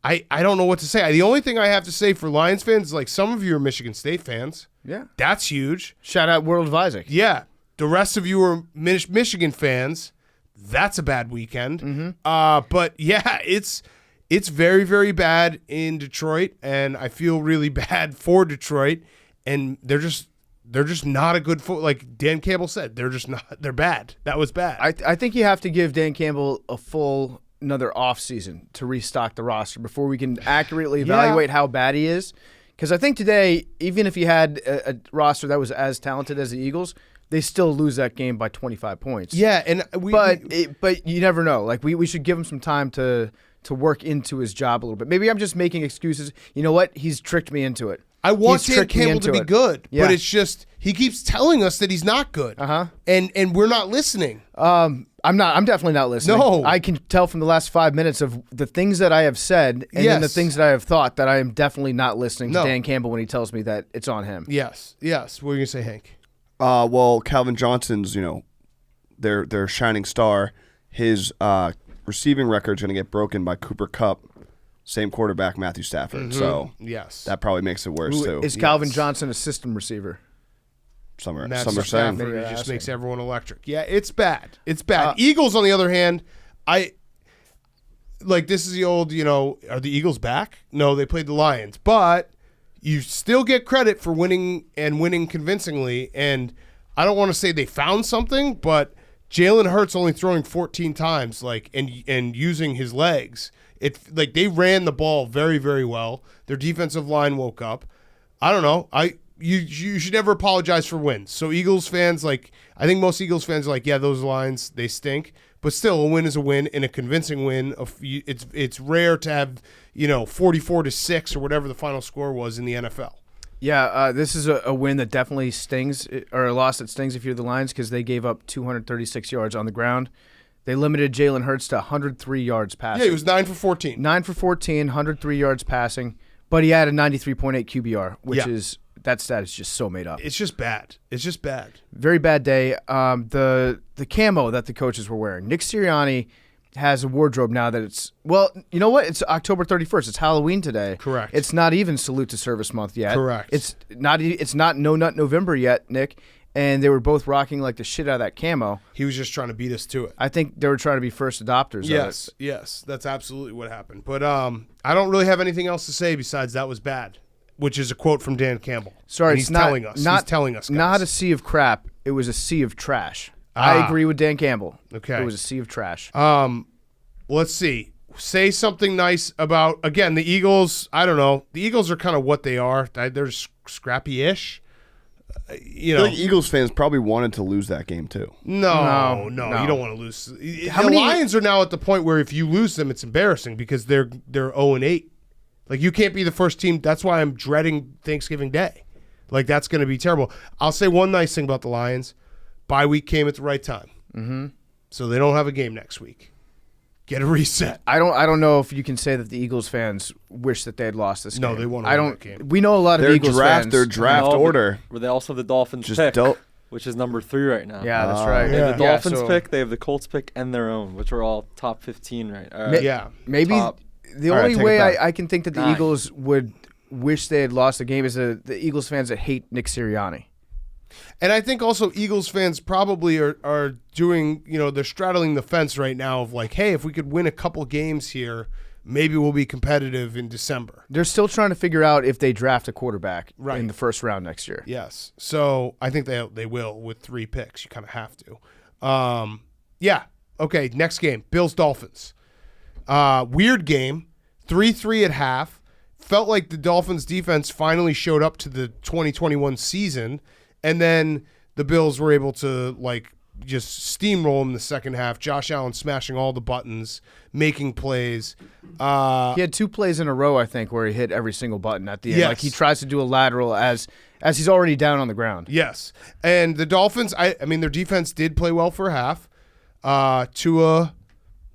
I don't know what to say. The only thing I have to say for Lions fans is, like, some of you are Michigan State fans. Yeah. That's huge. Shout out World of Isaac. Yeah. The rest of you are Michigan fans. That's a bad weekend. But yeah, it's very, very bad in Detroit, and I feel really bad for Detroit. And they're just not a good like Dan Campbell said. They're bad. That was bad. I think you have to give Dan Campbell another off season to restock the roster before we can accurately evaluate how bad he is. Because I think today, even if you had a roster that was as talented as the Eagles, they still lose that game by 25 points. Yeah, and but you never know. Like we should give him some time to work into his job a little bit. Maybe I'm just making excuses. You know what? He's tricked me into it. I want Dan Campbell to be good, but it's just he keeps telling us that he's not good. And we're not listening. I'm definitely not listening. No. I can tell from the last 5 minutes of the things that I have said and then the things that I have thought that I am definitely not listening to Dan Campbell when he tells me that it's on him. Yes. What were you gonna say, Hank? Well, Calvin Johnson's, their shining star. His receiving record's going to get broken by Cooper Kupp, same quarterback, Matthew Stafford. So that probably makes it worse too. Is Calvin Johnson a system receiver? Some are saying. It just makes everyone electric. Yeah, it's bad. It's bad. Eagles, on the other hand, this is the old, are the Eagles back? No, they played the Lions. But you still get credit for winning and winning convincingly. And I don't want to say they found something, but Jalen Hurts only throwing 14 times, and using his legs. They ran the ball very, very well. Their defensive line woke up. I don't know. You should never apologize for wins. So Eagles fans, I think most Eagles fans are like, yeah, those lines, they stink. But still, a win is a win, and a convincing win. It's rare to have 44-6 or whatever the final score was in the NFL. Yeah, this is a win that definitely stings, or a loss that stings if you're the Lions, because they gave up 236 yards on the ground. They limited Jalen Hurts to 103 yards passing. Yeah, he was 9 for 14. 9 for 14, 103 yards passing, but he had a 93.8 QBR, which is that stat is just so made up. It's just bad. Very bad day. The camo that the coaches were wearing. Nick Sirianni has a wardrobe now that it's, you know what? It's October 31st. It's Halloween today. Correct. It's not even Salute to Service month yet. Correct. It's not No Nut November yet, Nick. And they were both rocking like the shit out of that camo. He was just trying to beat us to it. I think they were trying to be first adopters of it. Yes. That's absolutely what happened. But I don't really have anything else to say besides that was bad, which is a quote from Dan Campbell. Sorry, and he's telling us. He's telling us, guys. Not a sea of crap. It was a sea of trash. I agree with Dan Campbell. Okay. It was a sea of trash. Let's see. Say something nice about, again, the Eagles. I don't know. The Eagles are kind of what they are. They're scrappy-ish. I feel like Eagles fans probably wanted to lose that game too. No. You don't want to lose. The Lions are now at the point where if you lose them, it's embarrassing because they're 0-8. You can't be the first team. That's why I'm dreading Thanksgiving Day. That's going to be terrible. I'll say one nice thing about the Lions. Bye week came at the right time. Mm-hmm. So they don't have a game next week. Get a reset. I don't know if you can say that the Eagles fans wish that they had lost this game. No, they want to win that game. We know a lot of Eagles fans. Their draft order. Where they also have the Dolphins just pick, which is number 3 right now. Yeah, that's right. They have the Dolphins pick, they have the Colts pick, and their own, which are all top 15 right. Maybe the only way I can think that the Eagles would wish they had lost the game is the Eagles fans that hate Nick Sirianni. And I think also Eagles fans probably are doing, they're straddling the fence right now of hey, if we could win a couple games here, maybe we'll be competitive in December. They're still trying to figure out if they draft a quarterback in the first round next year. Yes. So I think they will with 3 picks. You kind of have to. Yeah. Okay, next game, Bills-Dolphins. Weird game, 3-3 at half. Felt like the Dolphins defense finally showed up to the 2021 season. And then the Bills were able to, just steamroll him in the second half. Josh Allen smashing all the buttons, making plays. He had 2 plays in a row, I think, where he hit every single button at the end. Yes. He tries to do a lateral as he's already down on the ground. Yes. And the Dolphins, I mean, their defense did play well for a half. Tua,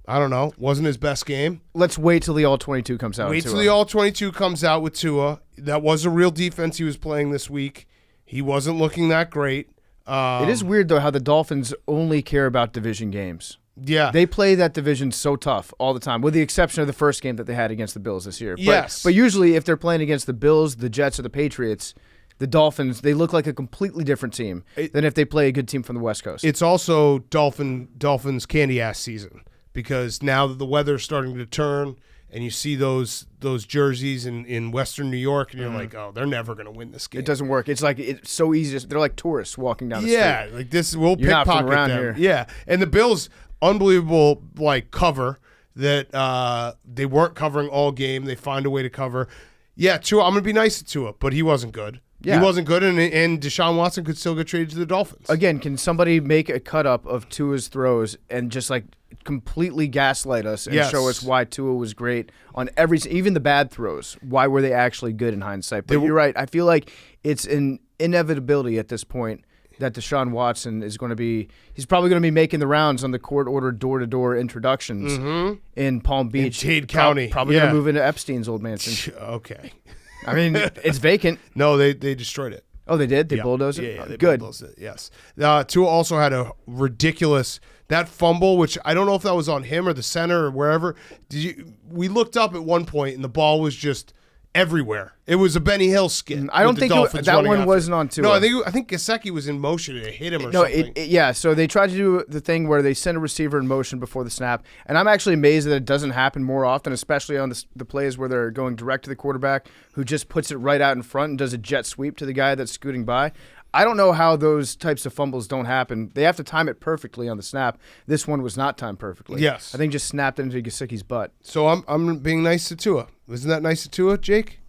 I don't know, wasn't his best game. Let's wait till the All-22 comes out. Wait till the All-22 comes out with Tua. That was a real defense he was playing this week. He wasn't looking that great. It is weird, though, how the Dolphins only care about division games. Yeah. They play that division so tough all the time, with the exception of the first game that they had against the Bills this year. Yes. But usually if they're playing against the Bills, the Jets, or the Patriots, the Dolphins, they look like a completely different team than if they play a good team from the West Coast. It's also Dolphins candy ass season because now that the weather's starting to turn and you see those jerseys in Western New York and you're like, oh, they're never going to win this game. It doesn't work. It's like it's so easy. They're like tourists walking down the street. Yeah, like this, we'll You're not pickpocket from around them. here. Yeah, and the Bills, unbelievable like cover that they weren't covering all game. They find a way to cover. Yeah, Tua, I'm going to be nice to Tua, but he wasn't good. Yeah. He wasn't good, and Deshaun Watson could still get traded to the Dolphins. Again, can somebody make a cut up of Tua's throws and just like completely gaslight us and show us why Tua was great on even the bad throws? Why were they actually good in hindsight? But you're right. I feel like it's an inevitability at this point that Deshaun Watson is going to be – he's probably going to be making the rounds on the court-ordered door-to-door introductions in Palm Beach. In Dade County. Probably going to move into Epstein's old mansion. Okay. I mean, it's vacant. No, they destroyed it. Oh, they did? They bulldozed it? Yeah, they good. bulldozed it, yes. Tua also had a ridiculous – that fumble, which I don't know if that was on him or the center or wherever. We looked up at one point, and the ball was just – everywhere. It was a Benny Hill skit. I don't think that one wasn't on Tua. No, I think Gesicki was in motion and it hit him or something. Yeah, so they tried to do the thing where they send a receiver in motion before the snap, and I'm actually amazed that it doesn't happen more often, especially on the plays where they're going direct to the quarterback who just puts it right out in front and does a jet sweep to the guy that's scooting by. I don't know how those types of fumbles don't happen. They have to time it perfectly on the snap. This one was not timed perfectly. Yes. I think just snapped into Gesicki's butt. So I'm being nice to Tua. Wasn't that nice to Tua, Jake?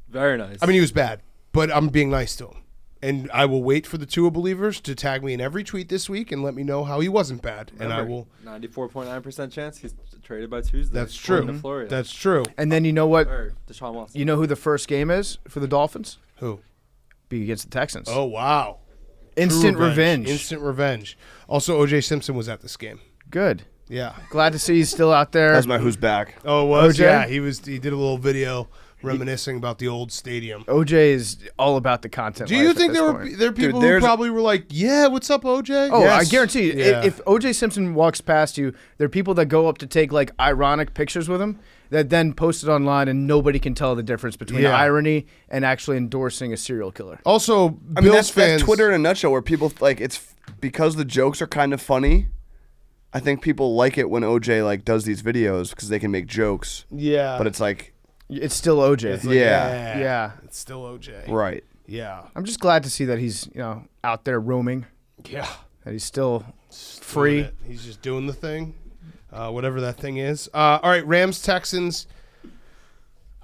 Very nice. I mean, he was bad, but I'm being nice to him. And I will wait for the Tua believers to tag me in every tweet this week and let me know how he wasn't bad. Remember, and I will 94.9% chance he's traded by Tuesday. That's true. To Florida. That's true. And then you know what? Or Deshaun Watson. You know who the first game is for the Dolphins? Who? Be against the Texans. Oh, wow. Instant revenge. Instant revenge. Also, O.J. Simpson was at this game. Good. Yeah. Glad to see he's still out there. That's my who's back. Oh, it was? OJ? Yeah, he did a little video reminiscing about the old stadium. OJ is all about the content. Do you think there are people who probably were like, yeah, what's up, OJ? Oh, Yes. I guarantee you, Yeah. if OJ Simpson walks past you, there are people that go up to take like ironic pictures with him that then post it online and nobody can tell the difference between irony and actually endorsing a serial killer. Also, I mean, Bills fans. that's Twitter in a nutshell where people, like, it's because the jokes are kind of funny. I think people like it when OJ, like, does these videos because they can make jokes. Yeah. But it's like, It's still OJ. It's like, Yeah. It's still OJ. right. Yeah. I'm just glad to see that he's out there roaming, Yeah. that he's still Doing free. it. He's just doing the thing, whatever that thing is. All right, Rams Texans.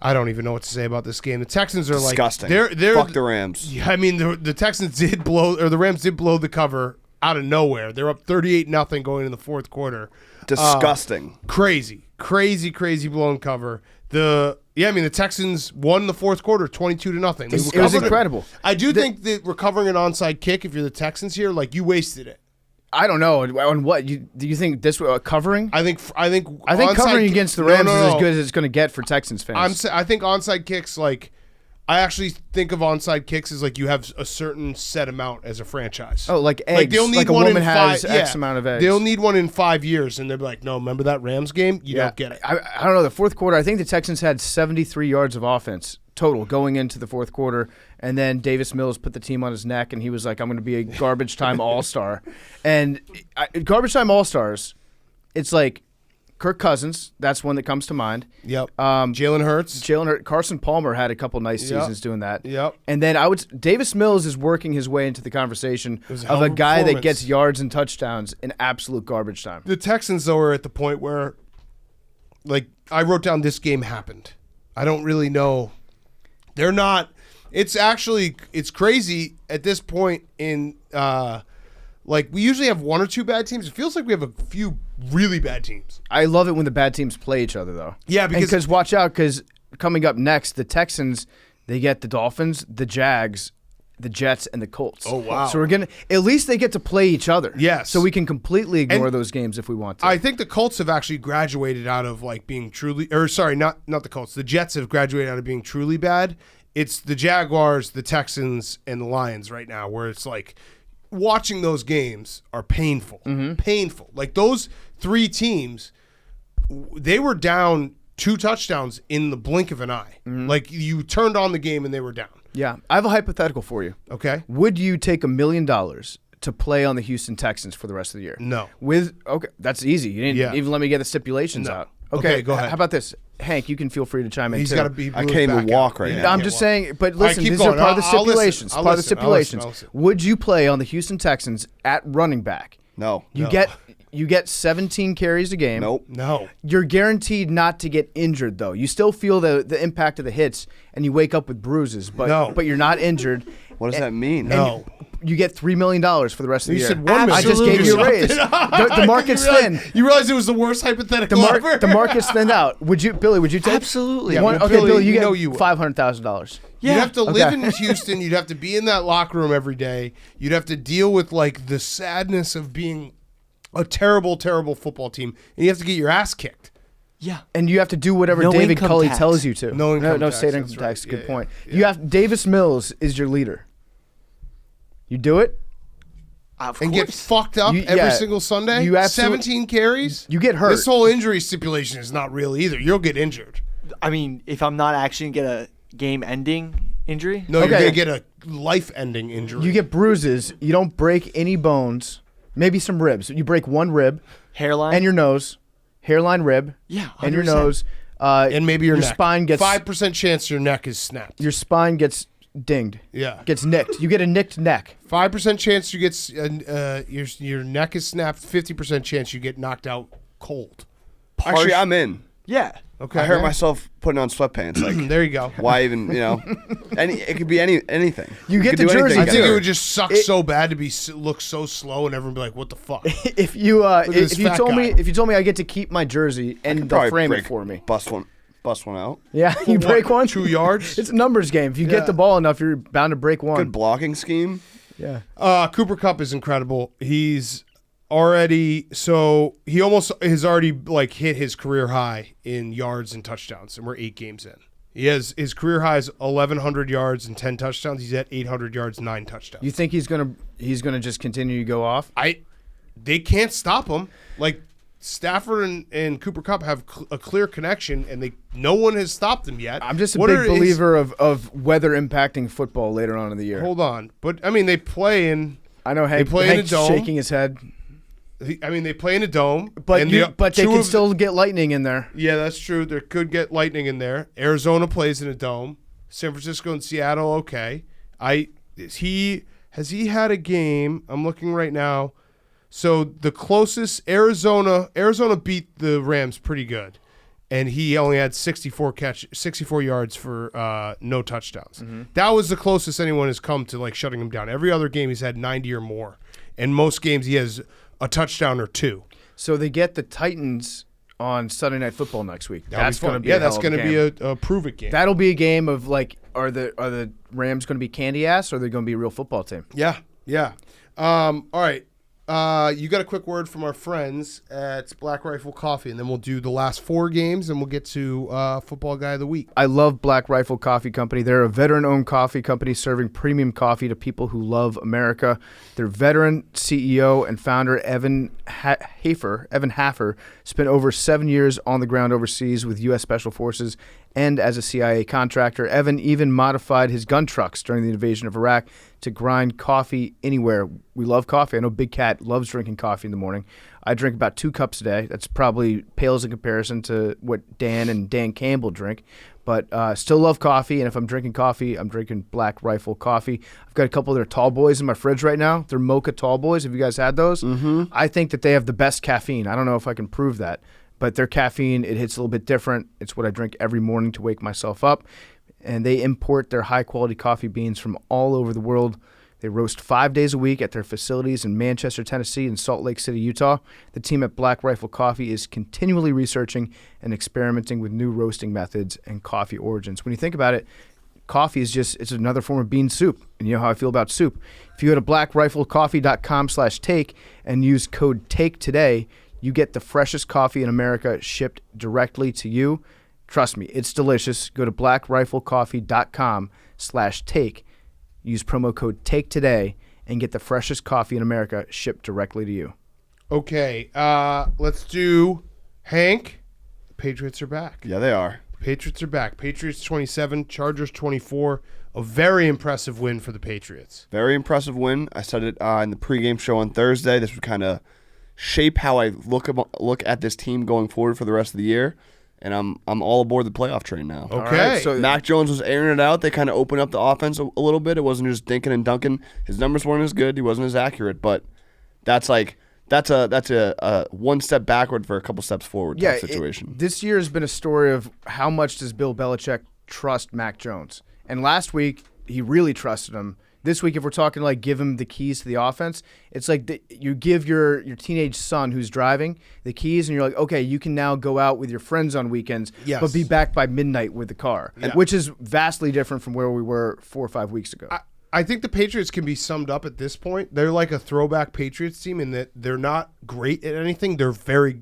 I don't even know what to say about this game. The Texans are Disgusting. like they're Fuck the Rams. Yeah, I mean the Texans did blow, or the Rams did blow the cover out of nowhere. They're up 38-0 going in the fourth quarter. Disgusting. Crazy blown cover. The Texans won the fourth quarter 22-0. It was incredible. I do think that recovering an onside kick, if you're the Texans here, like you wasted it. I don't know on what do you think this covering? I think Covering against the Rams is as good as it's going to get for Texans fans. I think onside kicks, like, I actually think of onside kicks as like you have a certain set amount as a franchise. Oh, like eggs. Like they'll need like one a woman in has 5. X amount of eggs. They'll need one in 5 years, and they'll be like, no, remember that Rams game? You don't get it. I don't know. The fourth quarter, I think the Texans had 73 yards of offense total going into the fourth quarter, and then Davis Mills put the team on his neck, and he was like, I'm going to be a garbage time all-star. And garbage time all-stars, it's like Kirk Cousins, that's one that comes to mind. Yep. Jalen Hurts. Carson Palmer had a couple nice seasons doing that. Yep. And then Davis Mills is working his way into the conversation of a guy that performance. gets yards and touchdowns in absolute garbage time. The Texans, though, are at the point where, like, I wrote down this game happened. I don't really know. They're not. It's crazy at this point in, like, we usually have one or two bad teams. It feels like we have a few really bad teams. I love it when the bad teams play each other, though. Yeah, because watch out, because coming up next, the Texans, they get the Dolphins, the Jags, the Jets, and the Colts. Oh, wow. So at least they get to play each other. Yes. So we can completely ignore And those games if we want to. I think the Colts have actually graduated out of like being truly, or sorry, not the Colts. The Jets have graduated out of being truly bad. It's the Jaguars, the Texans, and the Lions right now, where it's like watching those games are painful. Painful. Like those three teams, they were down 2 touchdowns in the blink of an eye. Like you turned on the game and they were down. Yeah, I have a hypothetical for you. Okay. Would you take $1 million to play on the Houston Texans for the rest of the year? No. Okay, that's easy. You didn't even let me get the stipulations out. Okay, go ahead. How about this? Hank, you can feel free to chime in, He's too. got to be. I can't even walk right now. I'm just saying, but listen, keep these going. are part of the I'll listen. stipulations. I'll Part of the listen. stipulations. I'll listen. Would you play on the Houston Texans at running back? No. You get 17 carries a game. Nope. No. You're guaranteed not to get injured, though. You still feel the impact of the hits, and you wake up with bruises, but you're not injured. What does that mean? No. You get $3 million for the rest of the You year. said $1 million. I just gave you a raise. The market's thin. You realize it was the worst hypothetical ever? The market's thinned out. Billy, would you take? Absolutely. Yeah, Okay, Billy, Billy, you you get know you would. $500,000. You'd have to live in Houston. You'd have to be in that locker room every day. You'd have to deal with like the sadness of being a terrible, terrible football team, and you have to get your ass kicked. Yeah. And you have to do whatever No David income Culley tax. tells you to. No income tax, state that's income tax. right. Good Yeah, point. yeah. You have Davis Mills is your leader. You do it. Of And course. get fucked up every single Sunday? You absolutely- 17 carries? You get hurt. This whole injury stipulation is not real either. You'll get injured. I mean, if I'm not actually going to get a game-ending injury. No, you're Okay. going to get a life-ending injury. You get bruises. You don't break any bones. Maybe some ribs. You break one rib Hairline. and your nose, hairline rib, Yeah, and your 100%. nose. and maybe your neck. spine gets 5% chance your neck is snapped. your spine gets dinged. Yeah. Gets nicked. You get a nicked neck. 5% chance you get your neck is snapped. 50% chance you get knocked out cold. Actually, I'm in. Yeah. Okay. I hurt myself putting on sweatpants. Like, There you go. why even? It could be anything. You get could the do anything jersey, I against think it her. would just suck so bad to look so slow and everyone be like, "What the fuck?" If you at this if you fat told guy. me I get to keep my jersey and they'll Probably frame break- it for me. Bust one out. Yeah, you break one. 2 yards. It's a numbers game. If you Yeah. get the ball enough, you're bound to break one. Good blocking scheme. Yeah. Cooper Kupp is incredible. He's already he almost has already like hit his career high in yards and touchdowns, and we're 8 games in. He has his career high is 1,100 yards and 10 touchdowns. He's at 800 yards, 9 touchdowns. You think he's gonna just continue to go off? They can't stop him. Like Stafford and Cooper Kupp have a clear connection, and no one has stopped them yet. I'm just a big believer of weather impacting football later on in the year. Hold on, but I mean they play in. I know Hank, play in a Hank's dome. shaking his head, They play in a dome, but and they can still get lightning in there. Yeah, that's true. There could get lightning in there. Arizona plays in a dome. San Francisco and Seattle, okay. Has he had a game? I'm looking right now. So the closest Arizona beat the Rams pretty good, and he only had 64 yards for no touchdowns. Mm-hmm. That was the closest anyone has come to like shutting him down. Every other game he's had 90 or more, and most games he has a touchdown or 2. So they get the Titans on Sunday Night Football next week. That's going to be that's going to be a prove it game. That'll be a game of like, are the Rams going to be candy ass, or are they going to be a real football team? Yeah. All right. You got a quick word from our friends at Black Rifle Coffee, and then we'll do the last 4 games, and we'll get to Football Guy of the Week. I love Black Rifle Coffee Company. They're a veteran-owned coffee company serving premium coffee to people who love America. Their veteran CEO and founder, Evan Haffer, spent over 7 years on the ground overseas with U.S. Special Forces and as a CIA contractor. Evan even modified his gun trucks during the invasion of Iraq to grind coffee anywhere. We love coffee. I know Big Cat loves drinking coffee in the morning. I drink about 2 cups a day. That's probably pales in comparison to what Dan and Dan Campbell drink. But still love coffee, and if I'm drinking coffee, I'm drinking Black Rifle coffee. I've got a couple of their tall boys in my fridge right now. They're mocha tall boys. Have you guys had those? Mm-hmm. I think that they have the best caffeine. I don't know if I can prove that. But their caffeine, it hits a little bit different. It's what I drink every morning to wake myself up. And they import their high-quality coffee beans from all over the world. They roast 5 days a week at their facilities in Manchester, Tennessee, and Salt Lake City, Utah. The team at Black Rifle Coffee is continually researching and experimenting with new roasting methods and coffee origins. When you think about it, coffee is it's another form of bean soup. And you know how I feel about soup. If you go to blackriflecoffee.com/take and use code TAKE today, you get the freshest coffee in America shipped directly to you. Trust me, it's delicious. Go to blackriflecoffee.com/take. Use promo code TAKE today and get the freshest coffee in America shipped directly to you. Okay, let's do Hank. The Patriots are back. Yeah, they are. Patriots are back. Patriots 27, Chargers 24. a very impressive win for the Patriots. Very impressive win. I said it in the pregame show on Thursday. This would kind of shape how I look at this team going forward for the rest of the year. And I'm all aboard the playoff train now. Okay. Right, so Mac Jones was airing it out. They kind of opened up the offense a little bit. It wasn't just dinking and dunking. His numbers weren't as good. He wasn't as accurate. But that's a one step backward for a couple steps forward type situation. This year has been a story of how much does Bill Belichick trust Mac Jones. And last week, he really trusted him. This week, if we're talking like give him the keys to the offense, it's like you give your teenage son who's driving the keys, and you're like, okay, you can now go out with your friends on weekends, but be back by midnight with the car, which is vastly different from where we were 4 or 5 weeks ago. I think the Patriots can be summed up at this point. They're like a throwback Patriots team in that they're not great at anything. They're very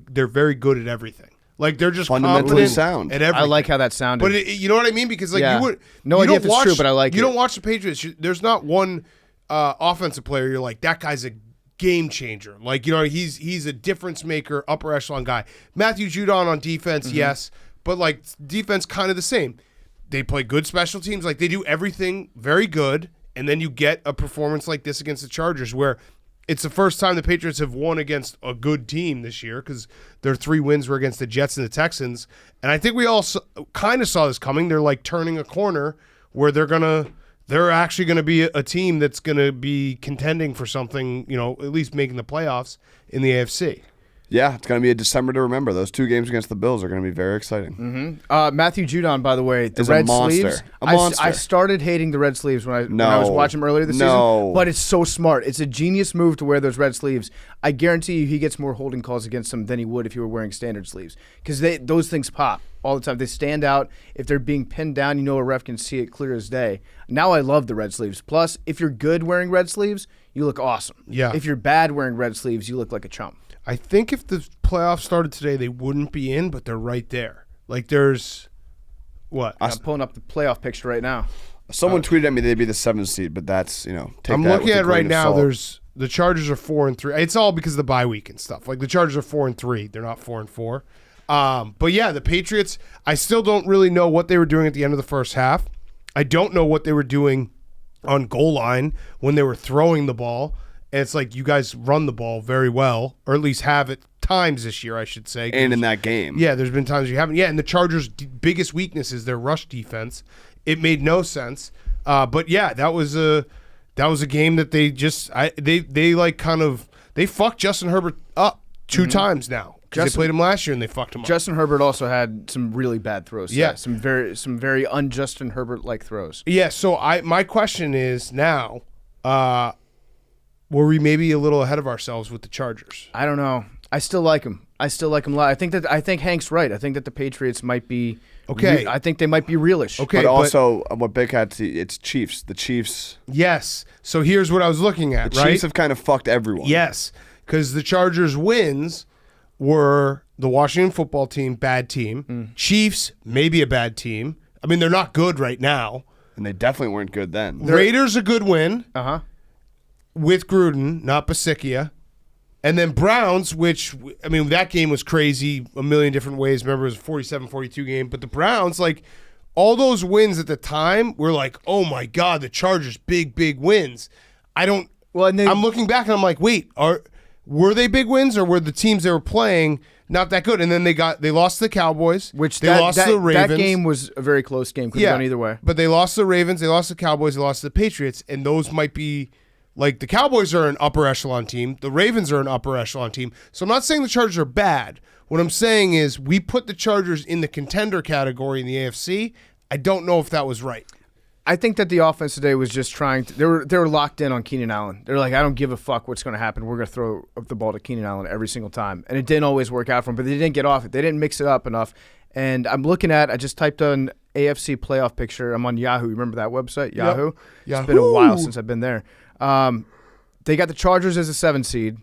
good at everything. Like they're just fundamentally sound at everything. I like how that sounded. But you know what I mean? Because like you would no idea if it's true, but I like it. You don't watch the Patriots. There's not one offensive player you're like, that guy's a game changer. Like, you know, he's a difference maker, upper echelon guy. Matthew Judon on defense, yes, but like defense kind of the same. They play good special teams. Like they do everything very good, and then you get a performance like this against the Chargers where it's the first time the Patriots have won against a good team this year because their 3 wins were against the Jets and the Texans. And I think we all kind of saw this coming. They're like turning a corner where they're actually going to be a team that's going to be contending for something, you know, at least making the playoffs in the AFC. Yeah, it's going to be a December to remember. Those 2 games against the Bills are going to be very exciting. Matthew Judon, by the way, the is red a monster. sleeves. A monster. I started hating the red sleeves when I was watching him earlier this season. But it's so smart. It's a genius move to wear those red sleeves. I guarantee you he gets more holding calls against them than he would if he were wearing standard sleeves. Because those things pop all the time. They stand out. If they're being pinned down, you know a ref can see it clear as day. Now I love the red sleeves. Plus, if you're good wearing red sleeves, you look awesome. Yeah. If you're bad wearing red sleeves, you look like a chump. I think if the playoffs started today, they wouldn't be in, but they're right there. Like there's what? I'm pulling up the playoff picture right now. Someone tweeted at me they'd be the 7th seed, but that's, I'm looking at it right now. There's the Chargers are 4-3. It's all because of the bye week and stuff. Like the Chargers are 4-3. They're not 4-4. But yeah, the Patriots, I still don't really know what they were doing at the end of the first half. I don't know what they were doing on goal line when they were throwing the ball. And it's like you guys run the ball very well, or at least have at times this year, I should say. And in that game. Yeah, there's been times you haven't. Yeah, and the Chargers' biggest weakness is their rush defense. It made no sense. But yeah, that was a game that they just they fucked Justin Herbert up 2 times now. Because they played him last year and they fucked him up. Justin Herbert also had some really bad throws. Yeah, some very un-Justin Herbert-like throws. Yeah, so my question is now, were we maybe a little ahead of ourselves with the Chargers? I don't know. I still like him. I think Hank's right. I think that the Patriots might be okay. I think they might be realish. Okay, but also what Big had it's Chiefs. The Chiefs. Yes. So here's what I was looking at. The Chiefs have kind of fucked everyone. Yes, because the Chargers' wins were the Washington football team, bad team. Chiefs, maybe a bad team. I mean, they're not good right now. And they definitely weren't good then. Raiders, a good win. Uh-huh. With Gruden, not Basikia. And then Browns, which, I mean, that game was crazy a million different ways. Remember, it was a 47-42 game. But the Browns, like, all those wins at the time were like, oh, my God, the Chargers, big, big wins. I'm looking back and I'm like, wait, were they big wins or were the teams they were playing not that good? And then they lost to the Cowboys. Which they lost to the Ravens. That game was a very close game. Could have gone either way. But they lost to the Ravens, they lost to the Cowboys, they lost to the Patriots, and those might be, like, the Cowboys are an upper echelon team, the Ravens are an upper echelon team. So I'm not saying the Chargers are bad. What I'm saying is we put the Chargers in the contender category in the AFC. I don't know if that was right. I think that the offense today was just trying to. They were locked in on Keenan Allen. They're like, I don't give a fuck what's going to happen. We're going to throw up the ball to Keenan Allen every single time, and it didn't always work out for them. But they didn't get off it. They didn't mix it up enough. And I just typed on AFC playoff picture. I'm on Yahoo. You remember that website, Yahoo? Yep. It's been a while since I've been there. They got the Chargers as a 7 seed.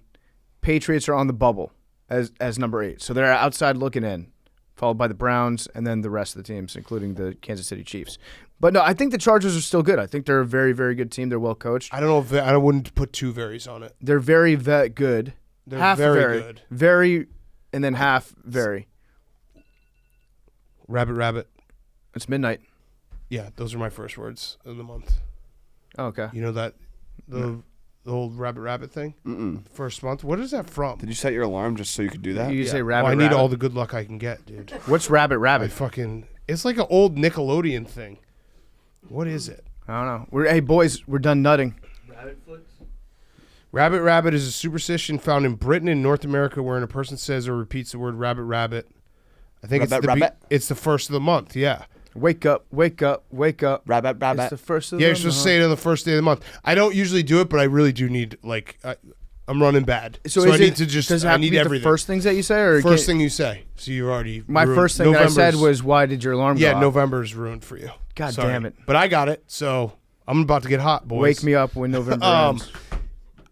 Patriots are on the bubble as number 8. So they're outside looking in, followed by the Browns and then the rest of the teams, including the Kansas City Chiefs. But no, I think the Chargers are still good. I think they're a very, very good team. They're well coached. I don't know if I wouldn't put 2 varies on it. They're very good. They're half very good. Very, and then half very. Rabbit. It's midnight. Yeah, those are my first words of the month. Oh, okay. You know that the old rabbit thing? Mm-mm. First month. What is that from? Did you set your alarm just so you could do that? You say rabbit. Well, I need rabbit. all the good luck I can get, dude. What's rabbit? It's like an old Nickelodeon thing. What is it? I don't know. Hey boys, we're done nutting. Rabbit is a superstition found in Britain and North America wherein a person says or repeats the word rabbit. I think it's the first of the month, yeah. Wake up, wake up, wake up. Rabbit. It's the first of the Yeah, you're month. supposed to say it on the first day of the month. I don't usually do it, but I really do need, I'm running bad. So I need to just, does it I have to need be everything. the first things that you say? Or First thing you say. So you're already My ruined. first thing that I said November's- was, why did your alarm go off? November's ruined for you. God Sorry. damn it. But I got it, so I'm about to get hot, boys. Wake me up when November ends.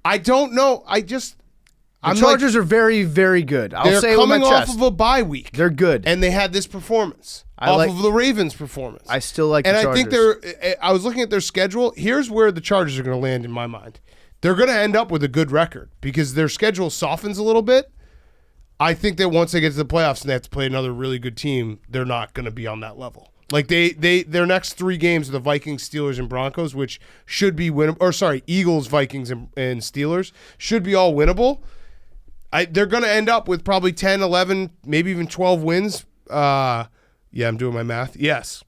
I don't know. The Chargers are very, very good. I'll they're say it with my coming off chest. of a bye week. They're good. And they had this performance I off like- of the Ravens' performance. I still like and the I Chargers. think I was looking at their schedule. Here's where the Chargers are going to land in my mind. They're going to end up with a good record because their schedule softens a little bit. I think that once they get to the playoffs and they have to play another really good team, they're not going to be on that level. Like their next 3 games are the Vikings, Steelers, and Broncos, which should be winnable. Or sorry, Eagles, Vikings, and Steelers should be all winnable. They're going to end up with probably 10, 11, maybe even 12 wins. Yeah, I'm doing my math. Yes.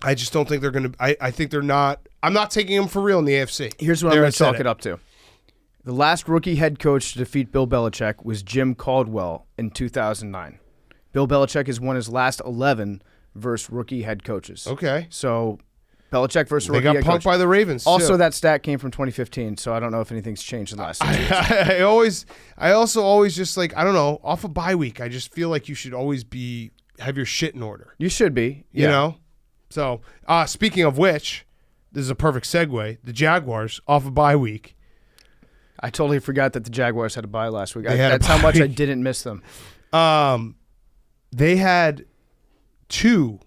I just don't think they're going to. I think they're not. I'm not taking them for real in the AFC. Here's what I'm going to chalk it up to. The last rookie head coach to defeat Bill Belichick was Jim Caldwell in 2009. Bill Belichick has won his last 11 versus rookie head coaches. Okay. So Belichick versus They rookie got head punked coach. by the Ravens. Also, too. that stat came from 2015, so I don't know if anything's changed in the last 6 years. I also always just I don't know, off a bye week, I just feel like you should always have your shit in order. You should be. You know? So, speaking of which, this is a perfect segue. The Jaguars off a bye week. I totally forgot that the Jaguars had a bye last week. They had a That's how bye much I week. didn't miss them. They had 2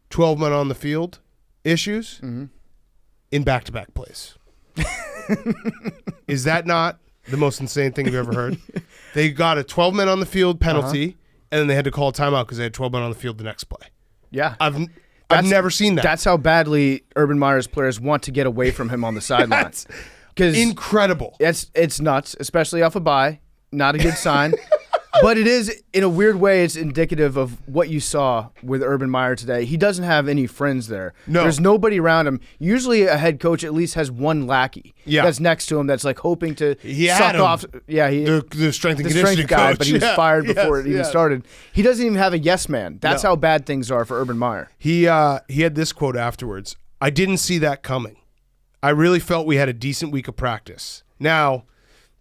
12-men on the field issues in back-to-back plays. Is that not the most insane thing you've ever heard? They got a 12-men on the field penalty, and then they had to call a timeout because they had 12 men on the field the next play. Yeah. I've never seen that. That's how badly Urban Meyer's players want to get away from him on the sideline. Because incredible. It's nuts, especially off a bye. Not a good sign. But it is, in a weird way, it's indicative of what you saw with Urban Meyer today. He doesn't have any friends there. No. There's nobody around him. Usually a head coach at least has one lackey that's next to him that's hoping to suck off. Yeah, the strength and conditioning strength guy, coach. but he was fired before it even started. He doesn't even have a yes man. That's how bad things are for Urban Meyer. He had this quote afterwards. I didn't see that coming. I really felt we had a decent week of practice. Now,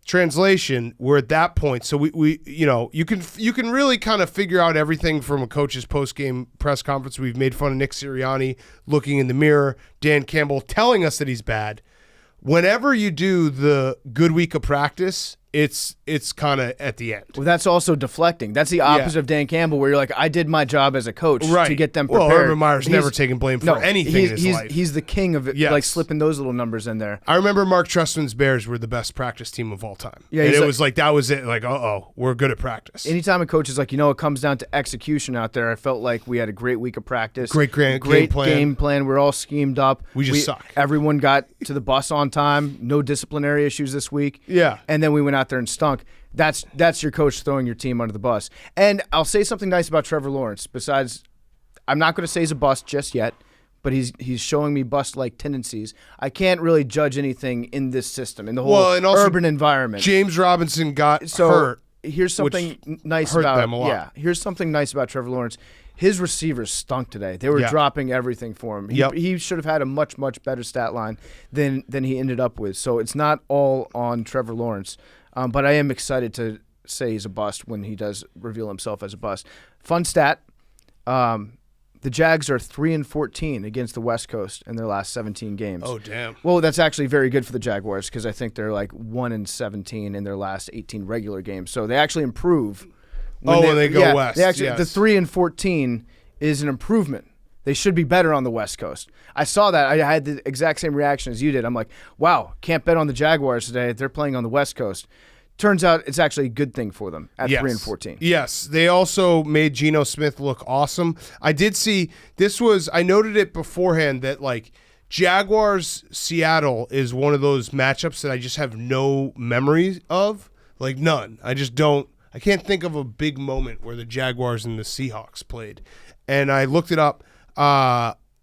translation, we're at that point, so we you can really kind of figure out everything from a coach's post-game press conference. We've made fun of Nick Sirianni looking in the mirror, Dan Campbell telling us that he's bad. Whenever you do the good week of practice, it's kind of at the end. Well, that's also deflecting. That's the opposite of Dan Campbell, where you're like, I did my job as a coach to get them prepared. Well, Urban Meyer's never taken blame for anything in his life. He's the king of it, slipping those little numbers in there. I remember Mark Trestman's Bears were the best practice team of all time. Yeah, and it was that was it. We're good at practice. Anytime a coach is like, it comes down to execution out there, I felt like we had a great week of practice. Great game plan. We're all schemed up. We just suck. Everyone got to the bus on time. No disciplinary issues this week. Yeah. And then we went out there and stunk. That's your coach throwing your team under the bus. And I'll say something nice about Trevor Lawrence. Besides, I'm not going to say he's a bust just yet, but he's showing me bust-like tendencies. I can't really judge anything in this system, in the whole urban environment. James Robinson got hurt. Here's something nice about them a lot. Yeah, here's something nice about Trevor Lawrence. His receivers stunk today. They were dropping everything for him. He should have had a much, much better stat line than he ended up with. So it's not all on Trevor Lawrence. But I am excited to say he's a bust when he does reveal himself as a bust. Fun stat, the Jags are 3-14 against the West Coast in their last 17 games. Oh, damn. Well, that's actually very good for the Jaguars because I think they're 1-17 in their last 18 regular games. So they actually improve. When they go west. The 3-14 is an improvement. They should be better on the West Coast. I saw that. I had the exact same reaction as you did. I'm like, wow, can't bet on the Jaguars today. They're playing on the West Coast. turns out it's actually a good thing for them at 3-14. Yes, they also made Geno Smith look awesome. I did see I noted it beforehand that like Jaguars Seattle is one of those matchups that I just have no memories of, like none. I can't think of a big moment where the Jaguars and the Seahawks played. And I looked it up.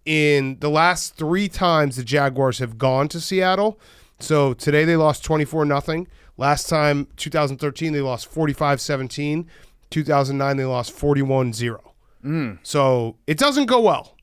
In the last 3 times the Jaguars have gone to Seattle, so today they lost 24-0. Last time, 2013, they lost 45-17. 2009, they lost 41-0. So it doesn't go well.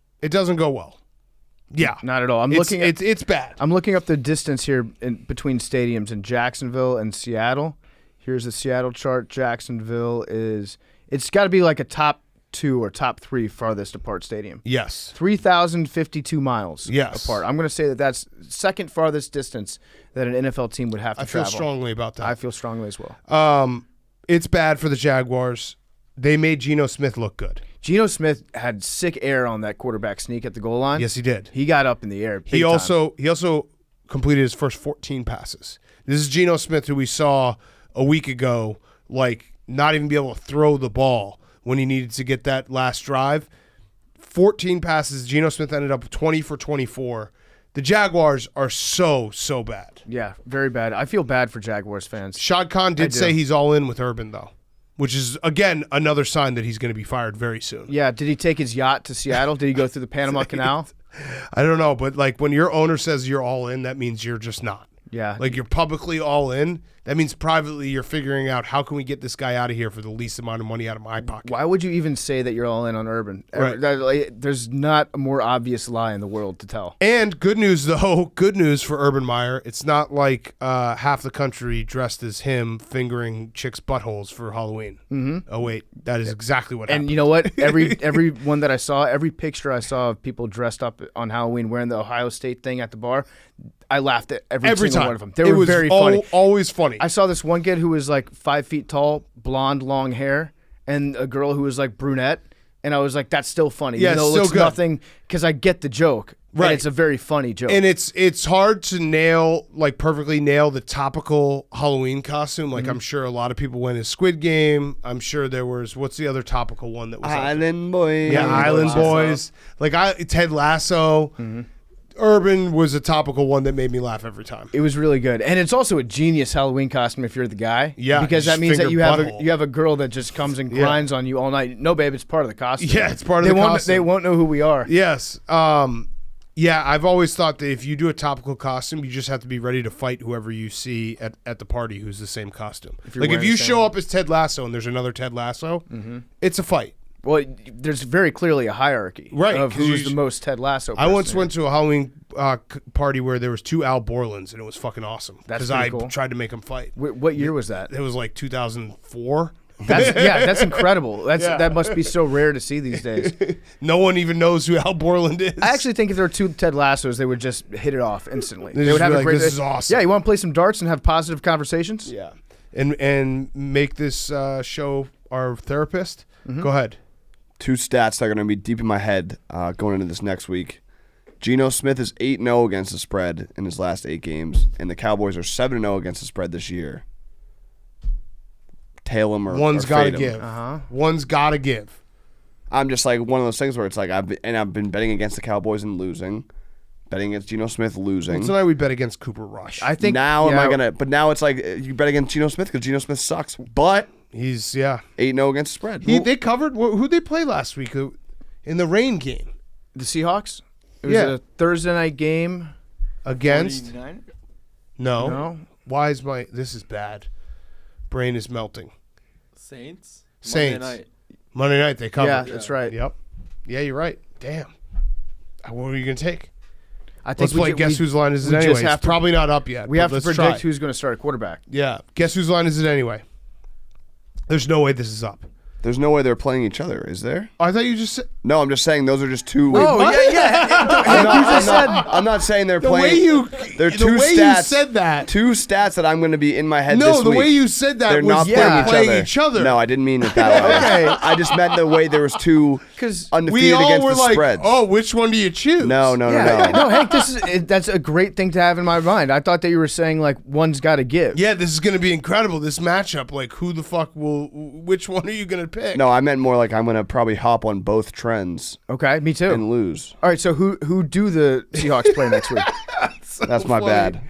Yeah, not at all. It's bad. I'm looking up the distance here between stadiums in Jacksonville and Seattle. Here's the Seattle chart. Jacksonville it's got to be like a top 2 or top 3 farthest apart stadium. Yes. 3,052 miles Yes. apart. I'm going to say that's second farthest distance that an NFL team would have to travel. I feel strongly about that. I feel strongly as well. It's bad for the Jaguars. They made Geno Smith look good. Geno Smith had sick air on that quarterback sneak at the goal line. Yes, he did. He got up in the air. He also completed his first 14 passes. This is Geno Smith, who we saw a week ago, like not even be able to throw the ball when he needed to get that last drive. 14 passes. Geno Smith ended up 20 for 24. The Jaguars are so bad. Yeah, very bad. I feel bad for Jaguars fans. Shad Khan did say he's all in with Urban, though, which is, again, another sign that he's going to be fired very soon. Yeah, did he take his yacht to Seattle? Did he go through the Panama Canal? I don't know, but like when your owner says you're all in, that means you're just not. Yeah. Like you're publicly all in. That means privately you're figuring out how can we get this guy out of here for the least amount of money out of my pocket. Why would you even say that you're all in on Urban? Right. There's not a more obvious lie in the world to tell. And good news, though. Good news for Urban Meyer. It's not like half the country dressed as him fingering chicks' buttholes for Halloween. Mm-hmm. Oh, wait. That is exactly what happened. And you know what? Every one that I saw, every picture I saw of people dressed up on Halloween wearing the Ohio State thing at the bar, I laughed at every single time. one of them. They were very funny. Always funny. I saw this one kid who was like 5 feet tall, blonde, long hair, and a girl who was like brunette. And I was like, that's still funny. Yeah, even though it still looks good. Nothing, because I get the joke. Right. And it's a very funny joke. And it's hard to perfectly nail the topical Halloween costume. Like I'm sure a lot of people went as Squid Game. I'm sure there was, what's the other topical one that was Island Boys. Yeah, Island Boys. Ted Lasso. Mm-hmm. Urban was a topical one that made me laugh every time. It was really good. And it's also a genius Halloween costume if you're the guy. Yeah. Because that means that you have a girl that just comes and grinds on you all night. No, babe, it's part of the costume. Yeah, it's part of the costume. They won't know who we are. Yes. Yeah, I've always thought that if you do a topical costume, you just have to be ready to fight whoever you see at the party who's the same costume. If you show up as Ted Lasso and there's another Ted Lasso, it's a fight. Well, there's very clearly a hierarchy of who's the most Ted Lasso person. I once went to a Halloween party where there was 2 Al Borlands, and it was fucking awesome. That's I cool. tried to make them fight. What year was that? It was like 2004. That's incredible. That must be so rare to see these days. No one even knows who Al Borland is. I actually think if there were 2 Ted Lassos, they would just hit it off instantly. They would have a great. This is awesome. Yeah, you want to play some darts and have positive conversations? Yeah, and make this show our therapist. Mm-hmm. Go ahead. 2 stats that are going to be deep in my head going into this next week. Geno Smith is 8-0 against the spread in his last 8 games, and the Cowboys are 7-0 against the spread this year. Tail him or one's got to fade give. him. One's got to give. I'm just like one of those things where it's like I've been betting against the Cowboys and losing, betting against Geno Smith losing. Well, tonight we bet against Cooper Rush. I think now But now it's like you bet against Geno Smith because Geno Smith sucks, but. He's 8-0 against the spread. They covered who'd they play last week in the rain game? The Seahawks? It was a Thursday night game against 49? No. Why is this is bad. Brain is melting. Saints. Monday night they covered. Yeah, that's right. Yep. Yeah, you're right. Damn. What are you gonna take? I think let's play Guess Whose Line Is It Anyway? It's probably not up yet. We have to predict who's going to start at quarterback. Yeah. Guess Whose Line Is It Anyway? There's no way this is up. There's no way they're playing each other, is there? I thought you just said. No, I'm just saying those are just two. I'm not saying they're The playing. way you, They're the two way stats. you said that. Two stats that I'm going to be in my head No, this the week. way you said that They're was not they're playing playing each other. No, I didn't mean it that way. Okay. I just meant the way there was two undefeated We all against were the like, spreads. oh, which one do you choose? No. No, Hank, that's a great thing to have in my mind. I thought that you were saying like one's got to give. Yeah, this is going to be incredible. This matchup, like, who the fuck which one are you going to pick? No, I meant more like I'm going to probably hop on both trends Okay, me too. and lose. All right, so who do the Seahawks play next week? That's my funny. bad.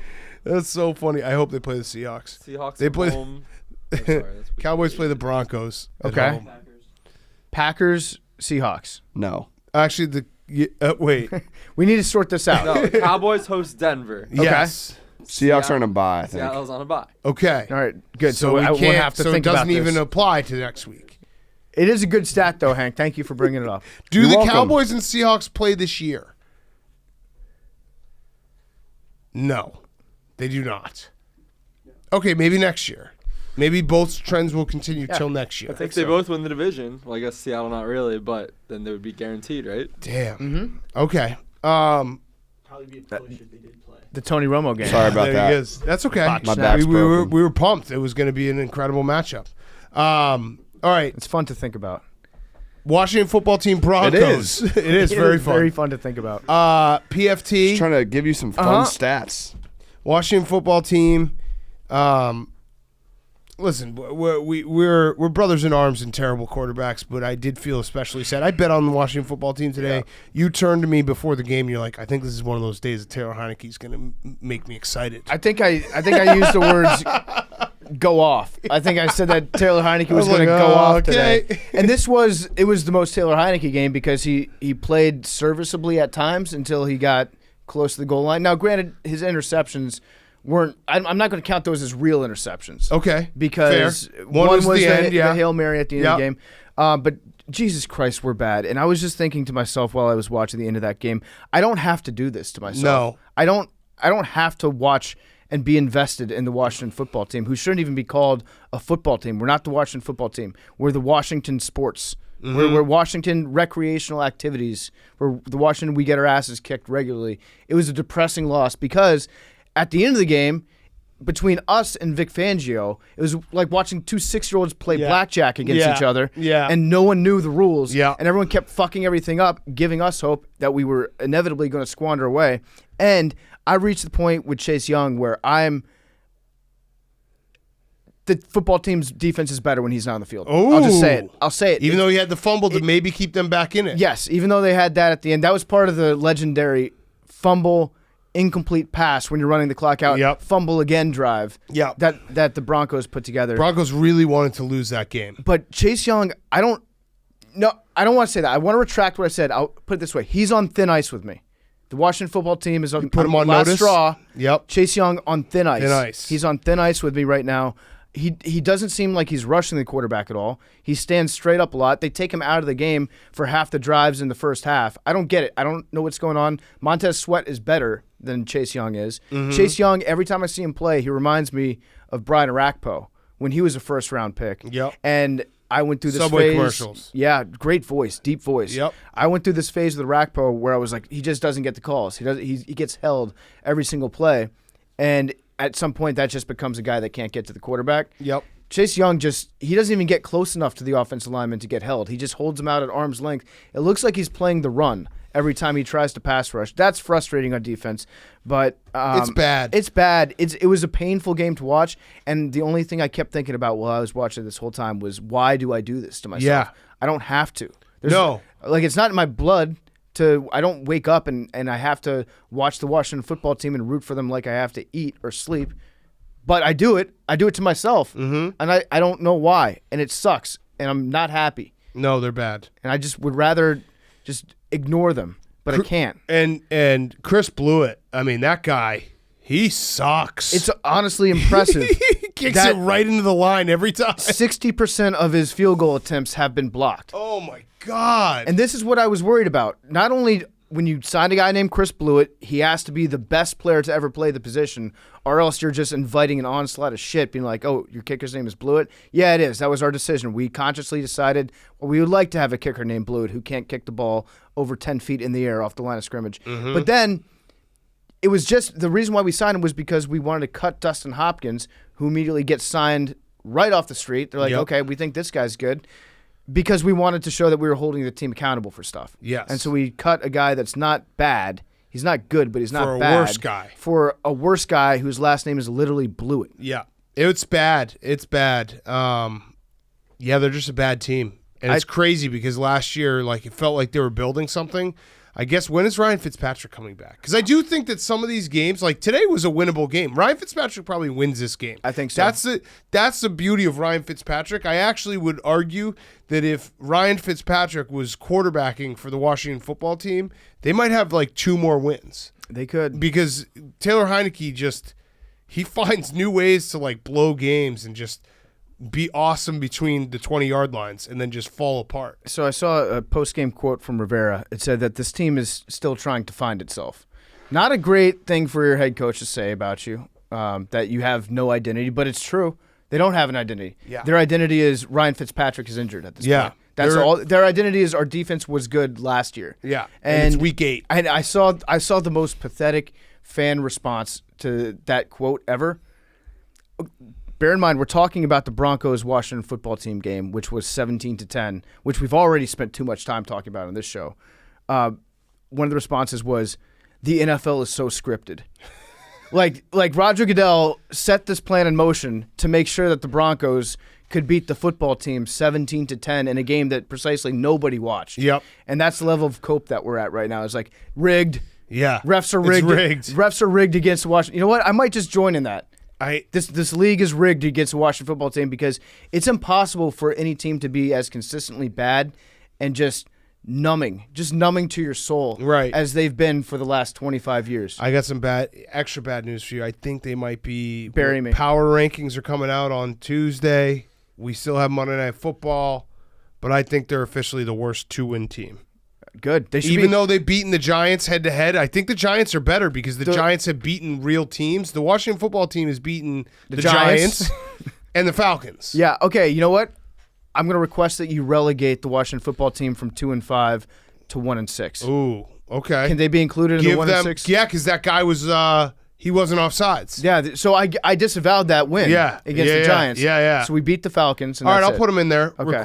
That's so funny. I hope they play the Seahawks. Seahawks They at play- home. Oh, sorry, that's Cowboys play the Broncos. at Okay. home. Packers, Seahawks. No. Actually, wait. We need to sort this out. No, Cowboys host Denver. Yes. Seahawks are in a bye, I think. Seattle's on a bye. Okay. All right, good. So we'll we can't. have to so think it doesn't about this. even apply to next week. It is a good stat, though, Hank. Thank you for bringing it up. Do You're the welcome. Cowboys and Seahawks play this year? No, they do not. Okay, maybe next year. Maybe both trends will continue till next year. If they both win the division, well, I guess Seattle not really, but then they would be guaranteed, right? Damn. Mm-hmm. Okay. Probably be a push if they did play. The Tony Romo game. Sorry about there that. he is. That's okay. My back's we were broken. we were pumped. It was going to be an incredible matchup. All right, It's fun to think about. Washington Football Team Broncos. is. it is very fun. Very fun to think about. PFT. Just trying to give you some fun stats. Washington Football Team. Listen, we're brothers in arms and terrible quarterbacks, but I did feel especially sad. I bet on the Washington Football Team today. Yeah. You turned to me before the game. And you're like, I think this is one of those days that Taylor Heineke's going to make me excited. I think I used the words "go off." I think I said that Taylor Heineke was going to go off today. And it was the most Taylor Heineke game because he played serviceably at times until he got close to the goal line. Now, granted, his interceptions weren't. I'm not going to count those as real interceptions. Okay, because fair. one was the end, yeah. Hail Mary at the end of the game. But Jesus Christ, we're bad. And I was just thinking to myself while I was watching the end of that game, I don't have to do this to myself. No. I don't have to watch and be invested in the Washington Football Team, who shouldn't even be called a football team. We're not the Washington Football Team. We're the Washington Sports. We're Washington recreational activities. We're the Washington we get our asses kicked regularly. It was a depressing loss because at the end of the game, between us and Vic Fangio, it was like watching two 6-year-olds play blackjack against each other, and no one knew the rules, and everyone kept fucking everything up, giving us hope that we were inevitably going to squander away. And I reached the point with Chase Young where the football team's defense is better when he's not on the field. I'll just say it. I'll say it. Even though he had the fumble to maybe keep them back in it. Yes, even though they had that at the end. That was part of the legendary fumble, incomplete pass when you're running the clock out, fumble again drive that the Broncos put together. Broncos really wanted to lose that game. But Chase Young, I don't want to say that. I want to retract what I said. I'll put it this way. He's on thin ice with me. The Washington Football Team is on, put him on last notice? straw. Yep. Chase Young on thin ice. Thin ice. He's on thin ice with me right now. He doesn't seem like he's rushing the quarterback at all. He stands straight up a lot. They take him out of the game for half the drives in the first half. I don't get it. I don't know what's going on. Montez Sweat is better than Chase Young is. Mm-hmm. Chase Young, every time I see him play, he reminds me of Brian Arakpo when he was a first-round pick. Yep. And I went through this Subway phase. commercials. Yeah, great voice, deep voice. Yep. I went through this phase with Arakpo where I was like, he just doesn't get the calls. He gets held every single play. And at some point, that just becomes a guy that can't get to the quarterback. Yep. Chase Young he doesn't even get close enough to the offensive lineman to get held. He just holds him out at arm's length. It looks like he's playing the run every time he tries to pass rush. That's frustrating on defense, but it's bad. It's bad. It was a painful game to watch, and the only thing I kept thinking about while I was watching this whole time was, why do I do this to myself? Yeah. I don't have to. It's not in my blood. I don't wake up and I have to watch the Washington Football Team and root for them like I have to eat or sleep. But I do it. I do it to myself. Mm-hmm. And I don't know why. And it sucks. And I'm not happy. No, they're bad. And I just would rather just ignore them. But I can't. And Chris Blewett, I mean, that guy, he sucks. It's honestly impressive. He kicks it right into the line every time. 60% of his field goal attempts have been blocked. Oh, my God. And this is what I was worried about. Not only when you sign a guy named Chris Blewett, he has to be the best player to ever play the position, or else you're just inviting an onslaught of shit, being like, oh, your kicker's name is Blewett? Yeah, it is. That was our decision. We consciously decided we would like to have a kicker named Blewett who can't kick the ball over 10 feet in the air off the line of scrimmage. Mm-hmm. But then it was just the reason why we signed him was because we wanted to cut Dustin Hopkins, who immediately gets signed right off the street. They're like, okay, we think this guy's good. Because we wanted to show that we were holding the team accountable for stuff. Yes. And so we cut a guy that's not bad. He's not good, but he's not bad. For a worse guy. For a worse guy whose last name is literally Blewett. Yeah. It's bad. It's bad. Yeah, they're just a bad team. And it's crazy because last year, like, it felt like they were building something. I guess, when is Ryan Fitzpatrick coming back? Because I do think that some of these games, like today was a winnable game. Ryan Fitzpatrick probably wins this game. I think so. That's the beauty of Ryan Fitzpatrick. I actually would argue that if Ryan Fitzpatrick was quarterbacking for the Washington football team, they might have like 2 more wins. They could. Because Taylor Heineke he finds new ways to like blow games and just be awesome between the 20-yard lines and then just fall apart. So I saw a post-game quote from Rivera. It said that this team is still trying to find itself. Not a great thing for your head coach to say about you, that you have no identity, but it's true. They don't have an identity. Yeah. Their identity is Ryan Fitzpatrick is injured at this point. That's all. Their identity is our defense was good last year. Yeah, and it's week 8. And I saw the most pathetic fan response to that quote ever. Bear in mind, we're talking about the Broncos-Washington football team game, which was 17-10, which we've already spent too much time talking about on this show. One of the responses was, the NFL is so scripted. like Roger Goodell set this plan in motion to make sure that the Broncos could beat the football team 17-10 in a game that precisely nobody watched. Yep. And that's the level of cope that we're at right now. It's like, rigged. Yeah. Refs are rigged. It's rigged. Refs are rigged against Washington. You know what? I might just join in that. This league is rigged against the Washington football team because it's impossible for any team to be as consistently bad and just numbing to your soul, right, as they've been for the last 25 years. I got some extra bad news for you. I think they might be. Bury me. Power rankings are coming out on Tuesday. We still have Monday Night Football, but I think they're officially the worst 2-win team. Good. Even though they've beaten the Giants head-to-head, I think the Giants are better because the Giants have beaten real teams. The Washington football team has beaten the Giants and the Falcons. Yeah, okay, you know what? I'm going to request that you relegate the Washington football team from 2-5 to 1-6. Ooh, okay. Can they be included in the 1-6? Yeah, because that guy was he wasn't offsides. Yeah, so I disavowed that win against the Giants. Yeah. So we beat the Falcons. And all right, I'll put them in there. Okay.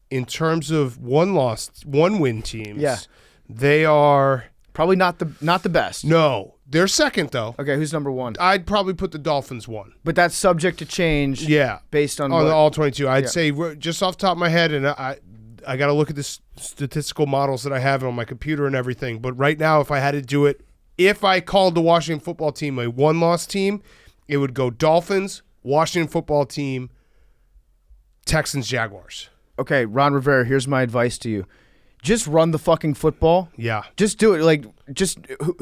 In terms of one-win teams, they are probably not the best. No, they're second though. Okay, who's number 1? I'd probably put the Dolphins 1, but that's subject to change. Yeah, based on all 22. I'd say just off the top of my head, and I got to look at the statistical models that I have on my computer and everything. But right now, if I had to do it, if I called the Washington football team a one-loss team, it would go Dolphins, Washington football team, Texans, Jaguars. Okay, Ron Rivera, here's my advice to you. Just run the fucking football. Yeah. Just do it.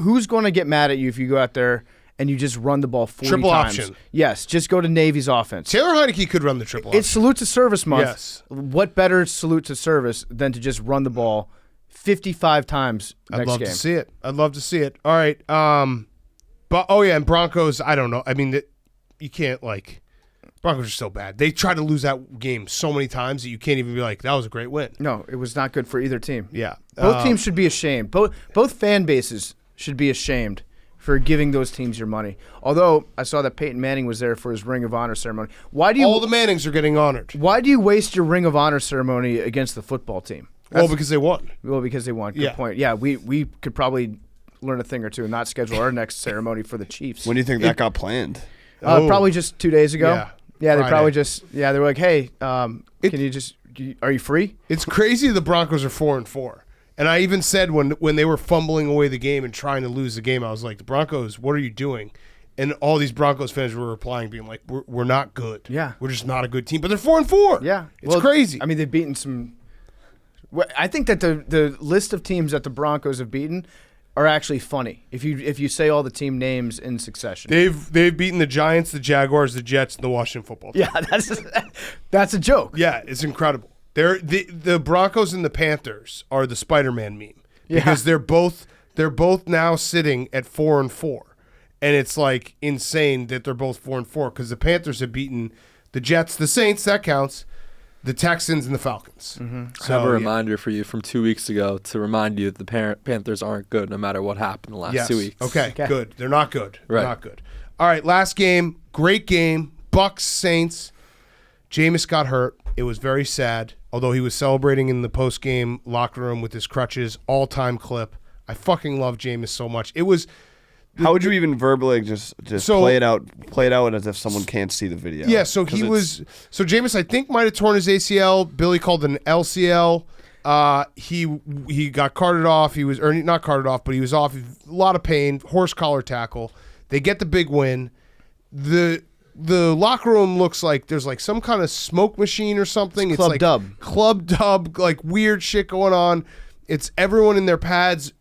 Who's going to get mad at you if you go out there and you just run the ball 40 triple times? Option. Yes, just go to Navy's offense. Taylor Heineke could run the triple option. It's salute to service month. Yes. What better salute to service than to just run the ball 55 times next game? I'd love to see it. I'd love to see it. All right. And Broncos, I don't know. I mean, you can't Broncos are so bad. They tried to lose that game so many times that you can't even be like, that was a great win. No, it was not good for either team. Yeah. Both teams should be ashamed. Both fan bases should be ashamed for giving those teams your money. Although I saw that Peyton Manning was there for his Ring of Honor ceremony. All the Mannings are getting honored. Why do you waste your Ring of Honor ceremony against the football team? Because they won. Well, because they won. Good point. Yeah, we could probably learn a thing or two and not schedule our next ceremony for the Chiefs. When do you think that got planned? Probably just 2 days ago. Yeah. Yeah, they Friday. probably they were like, hey, can are you free? It's crazy the Broncos are 4-4. And I even said when they were fumbling away the game and trying to lose the game, I was like, the Broncos, what are you doing? And all these Broncos fans were replying, being like, we're not good. Yeah. We're just not a good team. But they're 4-4. Yeah. It's crazy. I mean, they've beaten some – I think that the list of teams that the Broncos have beaten are actually funny if you say all the team names in succession. They've beaten the Giants, the Jaguars, the Jets, and the Washington football team. Yeah, that's a joke. Yeah, it's incredible. The Broncos and the Panthers are the Spider-Man meme because they're both now sitting at 4-4, and it's like insane that they're both 4-4 because the Panthers have beaten the Jets, the Saints, that counts, the Texans, and the Falcons. So, I have a reminder for you from 2 weeks ago to remind you that the Panthers aren't good no matter what happened the last 2 weeks. Okay, good. They're not good. Right. They're not good. All right, last game, great game, Bucs Saints. Jameis got hurt. It was very sad, although he was celebrating in the post-game locker room with his crutches, all-time clip. I fucking love Jameis so much. It was... How would you even verbally just play it out as if someone can't see the video? Yeah, so Jameis, I think, might have torn his ACL. Billy called it an LCL. He got carted off. He was not carted off, but he was off. A lot of pain, horse collar tackle. They get the big win. The locker room looks like there's like some kind of smoke machine or something. It's Club Dub. Club Dub, like weird shit going on. It's everyone in their pads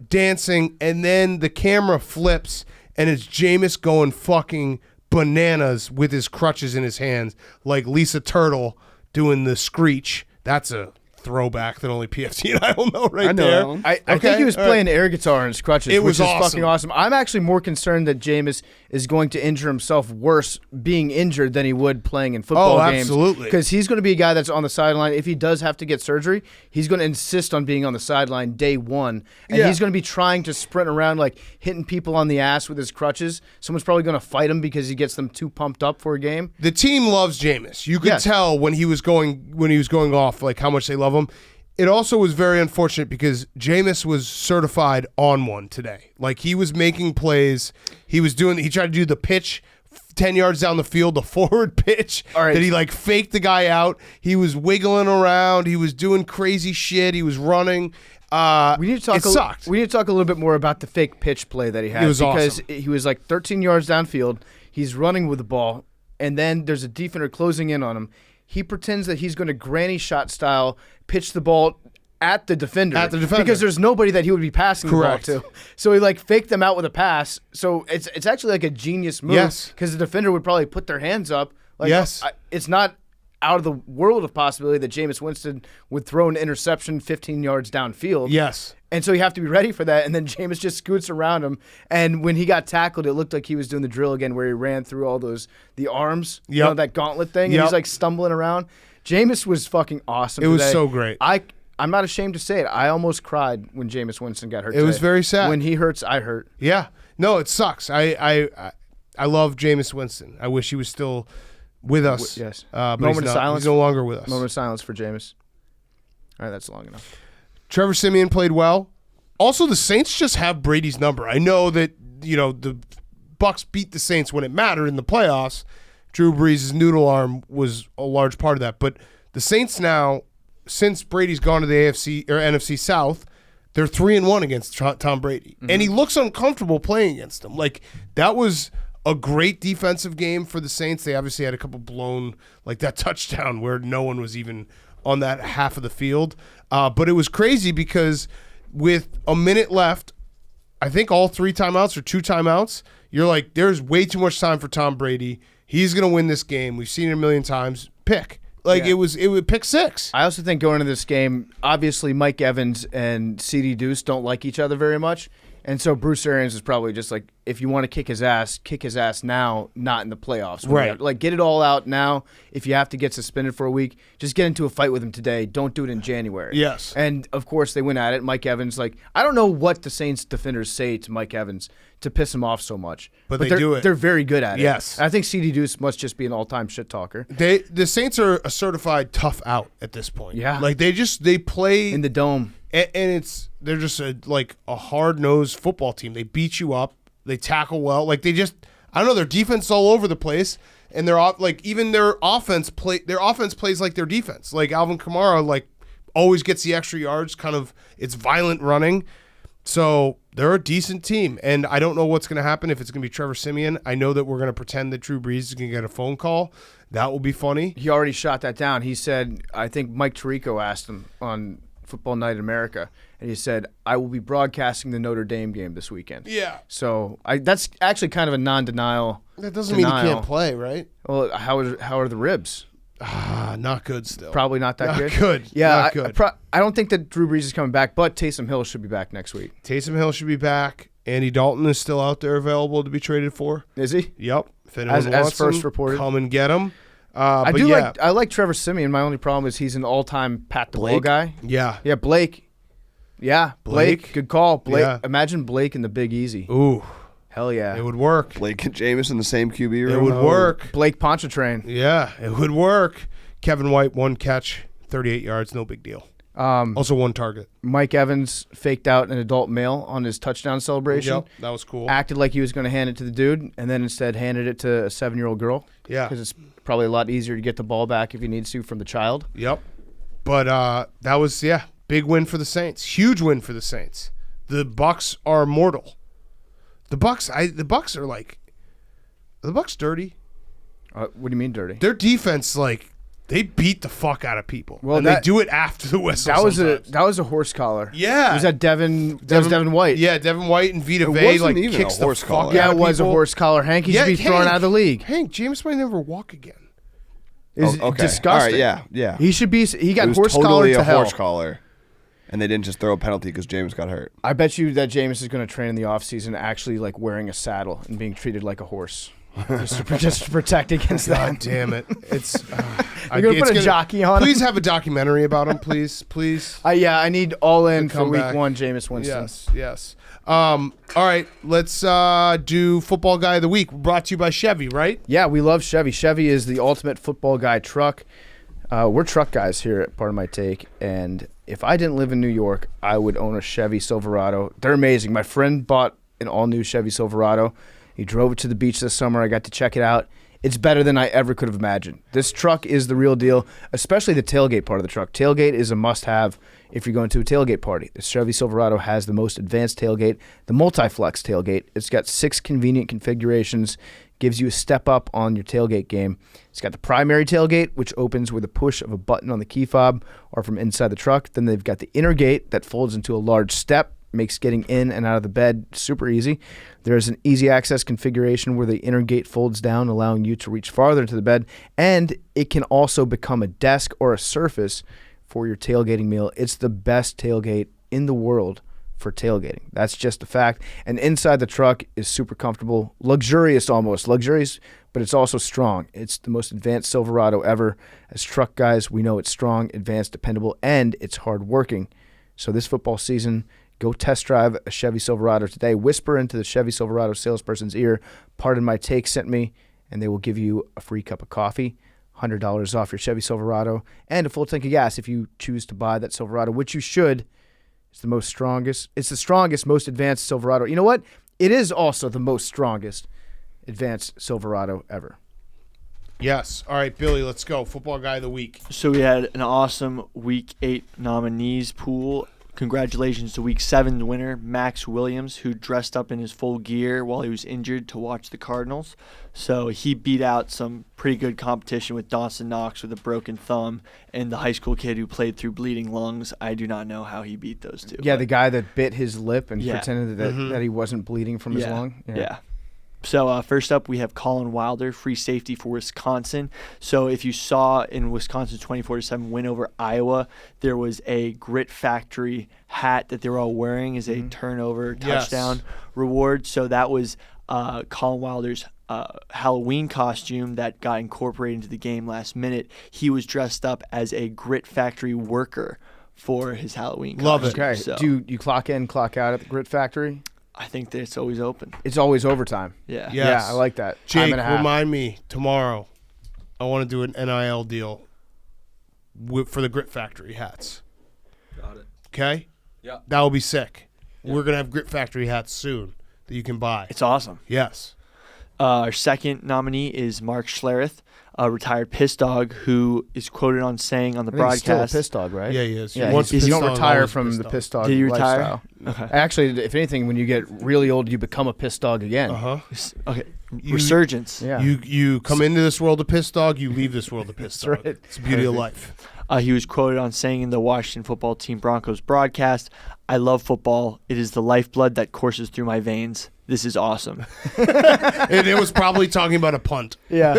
dancing, and then the camera flips, and it's Jameis going fucking bananas with his crutches in his hands, like Lisa Turtle doing the screech. That's a throwback that only PFT and I will know there. I think he was playing air guitar in his crutches, which is fucking awesome. I'm actually more concerned that Jameis is going to injure himself worse being injured than he would playing in football games. Absolutely. Because he's going to be a guy that's on the sideline. If he does have to get surgery, he's going to insist on being on the sideline day one. And he's going to be trying to sprint around, like hitting people on the ass with his crutches. Someone's probably going to fight him because he gets them too pumped up for a game. The team loves Jameis. You could tell when he was going off, like how much they love him. It also was very unfortunate because Jameis was certified on one today. Like he was making plays. He tried to do the pitch 10 yards down the field, the forward pitch that he like faked the guy out. He was wiggling around. He was doing crazy shit. He was running. We need to talk a little bit more about the fake pitch play that he had. It was because awesome. He was like 13 yards downfield. He's running with the ball, and then there's a defender closing in on him. He pretends that he's going to granny shot style pitch the ball at the defender. Because there's nobody that he would be passing the ball to. So he like faked them out with a pass. So it's actually like a genius move. Yes. Because the defender would probably put their hands up. Like, yes. It's not out of the world of possibility that Jameis Winston would throw an interception 15 yards downfield. Yes. And so you have to be ready for that. And then Jameis just scoots around him. And when he got tackled, it looked like he was doing the drill again where he ran through all the arms, that gauntlet thing. And he's like stumbling around. Jameis was fucking awesome. It was so great. I'm not ashamed to say it. I almost cried when Jameis Winston got hurt. It was very sad. When he hurts, I hurt. Yeah. No, it sucks. I love Jameis Winston. I wish he was still with us. Yes. But Moment of silence. He's no longer with us. Moment of silence for Jameis. All right, that's long enough. Trevor Siemian played well. Also, the Saints just have Brady's number. I know that, the Bucs beat the Saints when it mattered in the playoffs. Drew Brees' noodle arm was a large part of that. But the Saints now, since Brady's gone to the AFC or NFC South, they're 3-1 against Tom Brady. Mm-hmm. And he looks uncomfortable playing against him. Like, that was a great defensive game for the Saints. They obviously had a couple blown, like that touchdown where no one was even on that half of the field. But it was crazy because with a minute left, I think all 3 timeouts or 2 timeouts, you're like, there's way too much time for Tom Brady. He's going to win this game. We've seen it a million times. Pick. It would pick 6. I also think going into this game, obviously Mike Evans and CD Deuce don't like each other very much. And so Bruce Arians is probably just like, if you want to kick his ass now, not in the playoffs. Right. Like, get it all out now. If you have to get suspended for a week, just get into a fight with him today. Don't do it in January. Yes. And, of course, they went at it. Mike Evans, I don't know what the Saints defenders say to Mike Evans to piss him off so much. But they do it. They're very good at it. Yes. I think CD Deuce must just be an all-time shit talker. The Saints are a certified tough out at this point. Yeah. Like, they play in the dome. And they're just a hard-nosed football team. They beat you up. They tackle well. Like, they just, I don't know, their defense is all over the place. And even their offense plays like their defense. Like, Alvin Kamara, always gets the extra yards, it's violent running. So they're a decent team. And I don't know what's going to happen if it's going to be Trevor Siemian. I know that we're going to pretend that Drew Brees is going to get a phone call. That will be funny. He already shot that down. He said, I think Mike Tirico asked him on Football Night in America, and he said, I will be broadcasting the Notre Dame game this weekend. Yeah. So that's actually kind of a non-denial. That doesn't mean he can't play, right? Well, how are the ribs? Not good still. Probably not that good. Good. Yeah, not good. I don't think that Drew Brees is coming back, but Taysom Hill should be back next week. Taysom Hill should be back. Andy Dalton is still out there available to be traded for. Is he? Yep. If anyone wants as first him, reported. come and get him. I like Trevor Siemian. My only problem is he's an all-time Pat the Ball guy. Yeah. Yeah, Blake. Yeah, Blake. Good call. Blake. Yeah. Imagine Blake in the Big Easy. Ooh. Hell yeah. It would work. Blake and Jameis in the same QB room. It would work. Blake Pontchartrain. Yeah, it would work. Kevin White, 1 catch, 38 yards, no big deal. Also 1 target. Mike Evans faked out an adult male on his touchdown celebration. Yep, that was cool. Acted like he was going to hand it to the dude, and then instead handed it to a 7-year-old girl. Yeah. Because it's probably a lot easier to get the ball back if he needs to from the child. Yep. But that was, big win for the Saints. Huge win for the Saints. The Bucs are mortal. The Bucs are like, are the Bucs dirty? What do you mean dirty? Their defense, they beat the fuck out of people. Well, and they do it after the whistle. That was a horse collar. Yeah. Was that Devin White? Yeah, Devin White and Vita It Vey wasn't even kicks a the horse fuck collar. out Yeah, of it was a people. horse collar. Hank, he should be thrown out of the league. Hank, James might never walk again. It's disgusting. All right, yeah. He should be. He got It was horse collar totally to a hell. horse collar, and they didn't just throw a penalty because James got hurt. I bet you that Jameis is going to train in the offseason actually wearing a saddle and being treated like a horse. just to protect against God that. damn it! It's You're going to put a jockey on him? Please have a documentary about him, please. I need all in The for week comeback. 1, Jameis Winston. Yes. All right, let's do Football Guy of the Week. Brought to you by Chevy, right? Yeah, we love Chevy. Chevy is the ultimate football guy truck. We're truck guys here at Part of My Take, and if I didn't live in New York, I would own a Chevy Silverado. They're amazing. My friend bought an all-new Chevy Silverado. He drove it to the beach this summer. I got to check it out. It's better than I ever could have imagined. This truck is the real deal, especially the tailgate part of the truck. Tailgate is a must-have if you're going to a tailgate party. The Chevy Silverado has the most advanced tailgate, the multi-flex tailgate. It's got 6 convenient configurations, gives you a step up on your tailgate game. It's got the primary tailgate, which opens with a push of a button on the key fob or from inside the truck. Then they've got the inner gate that folds into a large step, makes getting in and out of the bed super easy. There's an easy access configuration where the inner gate folds down, allowing you to reach farther into the bed, and it can also become a desk or a surface for your tailgating meal. It's the best tailgate in the world for tailgating. That's just a fact. And inside the truck is super comfortable, luxurious, but it's also strong. It's the most advanced Silverado ever. As truck guys, we know it's strong, advanced, dependable, and it's hard-working. So this football season, go test drive a Chevy Silverado today. Whisper into the Chevy Silverado salesperson's ear, "Pardon my take sent me," and they will give you a free cup of coffee, $100 off your Chevy Silverado, and a full tank of gas if you choose to buy that Silverado, which you should. It's the strongest, most advanced Silverado. You know what? It is also the most strongest advanced Silverado ever. Yes. All right, Billy, let's go. Football Guy of the Week. So we had an awesome Week 8 nominees pool. Congratulations to Week 7 winner, Max Williams, who dressed up in his full gear while he was injured to watch the Cardinals. So he beat out some pretty good competition with Dawson Knox with a broken thumb and the high school kid who played through bleeding lungs. I do not know how he beat those two. Yeah, the guy that bit his lip and pretended that he wasn't bleeding from his lung. Yeah. So first up, we have Colin Wilder, free safety for Wisconsin. So if you saw in Wisconsin's 24-7 win over Iowa, there was a Grit Factory hat that they were all wearing as a turnover touchdown reward. So that was Colin Wilder's Halloween costume that got incorporated into the game last minute. He was dressed up as a Grit Factory worker for his Halloween costume. Love it. Okay. So Do you clock in, clock out at the Grit Factory? I think that it's always open. It's always overtime. Yeah. Yes. Yeah, I like that. Time Jake, and a half. remind me tomorrow. I want to do an NIL deal for the Grit Factory hats. Got it. Okay? Yeah. That will be sick. Yeah. We're going to have Grit Factory hats soon that you can buy. It's awesome. Yes. Our second nominee is Mark Schlereth, a retired piss dog who is quoted on saying on the I think he's still a broadcast. piss dog, right? Yeah, he is. Yeah, Once you piss don't dog, retire always from piss the dog. piss dog Did you retire? lifestyle. Okay. Actually, if anything, when you get really old, you become a piss dog again. Uh-huh. Okay. Resurgence. Yeah. You come into this world a piss dog, you leave this world a piss dog. right. It's the beauty of life. He was quoted on saying in the Washington Football Team Broncos broadcast, "I love football. It is the lifeblood that courses through my veins." this is awesome. And it was probably talking about a punt. Yeah.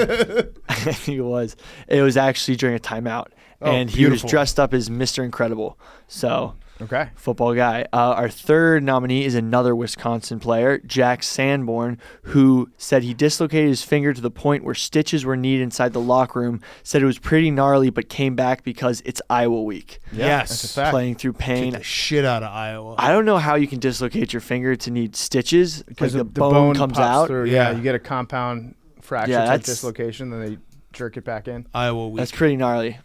I think it was. It was actually during a timeout. Oh, and he beautiful. was dressed up as Mr. Incredible. So, Okay. football guy. Our third nominee is another Wisconsin player, Jack Sanborn, who said he dislocated his finger to the point where stitches were needed inside the locker room, said it was pretty gnarly, but came back because it's Iowa week. Yes. That's a fact. Playing through Kick pain. the shit out of Iowa. I don't know how you can dislocate your finger to need stitches because Because the bone comes pops out. through. Yeah. Yeah. You get a compound fracture Yeah, type that's- dislocation, then they jerk it back in. Iowa week. That's pretty gnarly,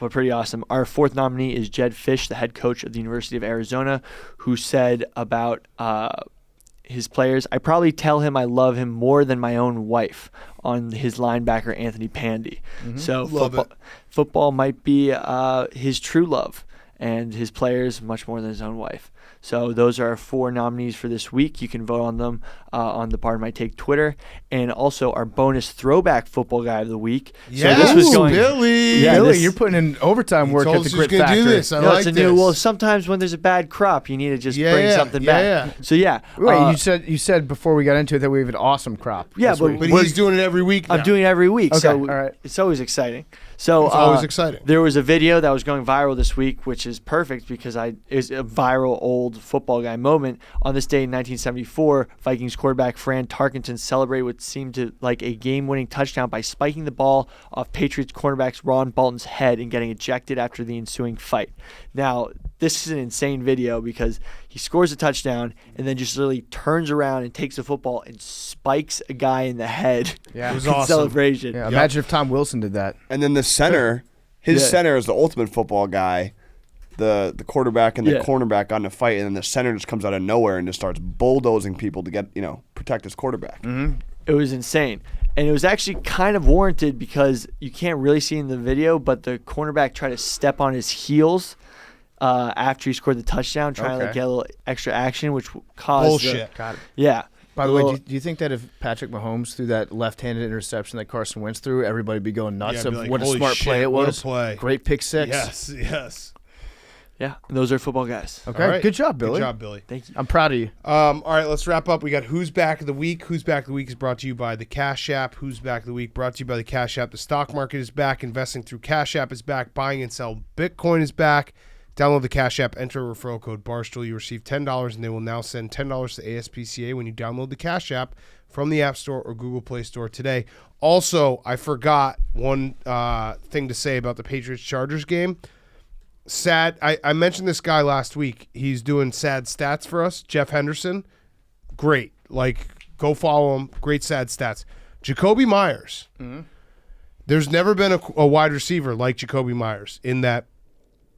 but pretty awesome. Our fourth nominee is Jed Fish, the head coach of the University of Arizona, who said about his players, "I probably tell him I love him more than my own wife," on his linebacker Anthony Pandy. So Love football might be his true love, and his players much more than his own wife. So those are our 4 nominees for this week. You can vote on them on the Pardon My Take Twitter, and also our bonus throwback football guy of the week. Yes, So this was going. Billy. Yeah, Billy, this- you're putting in overtime work told at the us he was Grit gonna do Factory. this. I No, like it's a this. new. Well, sometimes when there's a bad crop, you need to just bring something back. Yeah. So yeah, Wait, you said before we got into it that we have an awesome crop. Yeah, this but week. But We're- he's doing it every week now. I'm doing it every week. Okay, So all right. it's always exciting. So It's always exciting. There was a video that was going viral this week, which is perfect because it was a viral old football guy moment. On this day in 1974, Vikings quarterback Fran Tarkenton celebrated what seemed to like a game-winning touchdown by spiking the ball off Patriots cornerback Ron Bolton's head and getting ejected after the ensuing fight. Now, this is an insane video because he scores a touchdown and then just literally turns around and takes the football and spikes a guy in the head. Yeah. It was in awesome. celebration. Yeah, imagine if Tom Wilson did that. And then the center, his Yeah. center is the ultimate football guy. The quarterback and the Yeah. cornerback got in a fight, and then the center just comes out of nowhere and just starts bulldozing people to get protect his quarterback. It was insane. And it was actually kind of warranted because you can't really see in the video, but the cornerback tried to step on his heels after he scored the touchdown, trying to Okay. get a little extra action, which caused Bullshit. Got it. Yeah. By the way, Well, do you think that if Patrick Mahomes threw that left-handed interception that Carson Wentz threw, everybody would be going nuts Yeah, of be like, what a "Holy smart shit, play it what a was? play." Great pick six. Yes, yes. yeah, those are football guys. Okay, All right. good job, Billy. Good job, Billy. Thank you. I'm proud of you. All right, let's wrap up. We got Who's Back of the Week. Who's Back of the Week is brought to you by the Cash App. Who's Back of the Week brought to you by the Cash App. The stock market is back. Investing through Cash App is back. Buying and sell Bitcoin is back. Download the Cash App. Enter referral code Barstool. You receive $10, and they will now send $10 to ASPCA when you download the Cash App from the App Store or Google Play Store today. Also, I forgot one thing to say about the Patriots-Chargers game. Sad. I mentioned this guy last week. He's doing sad stats for us. Jeff Henderson. Great. Like, go follow him. Great sad stats. Jacoby Myers. There's never been a wide receiver like Jacoby Myers in that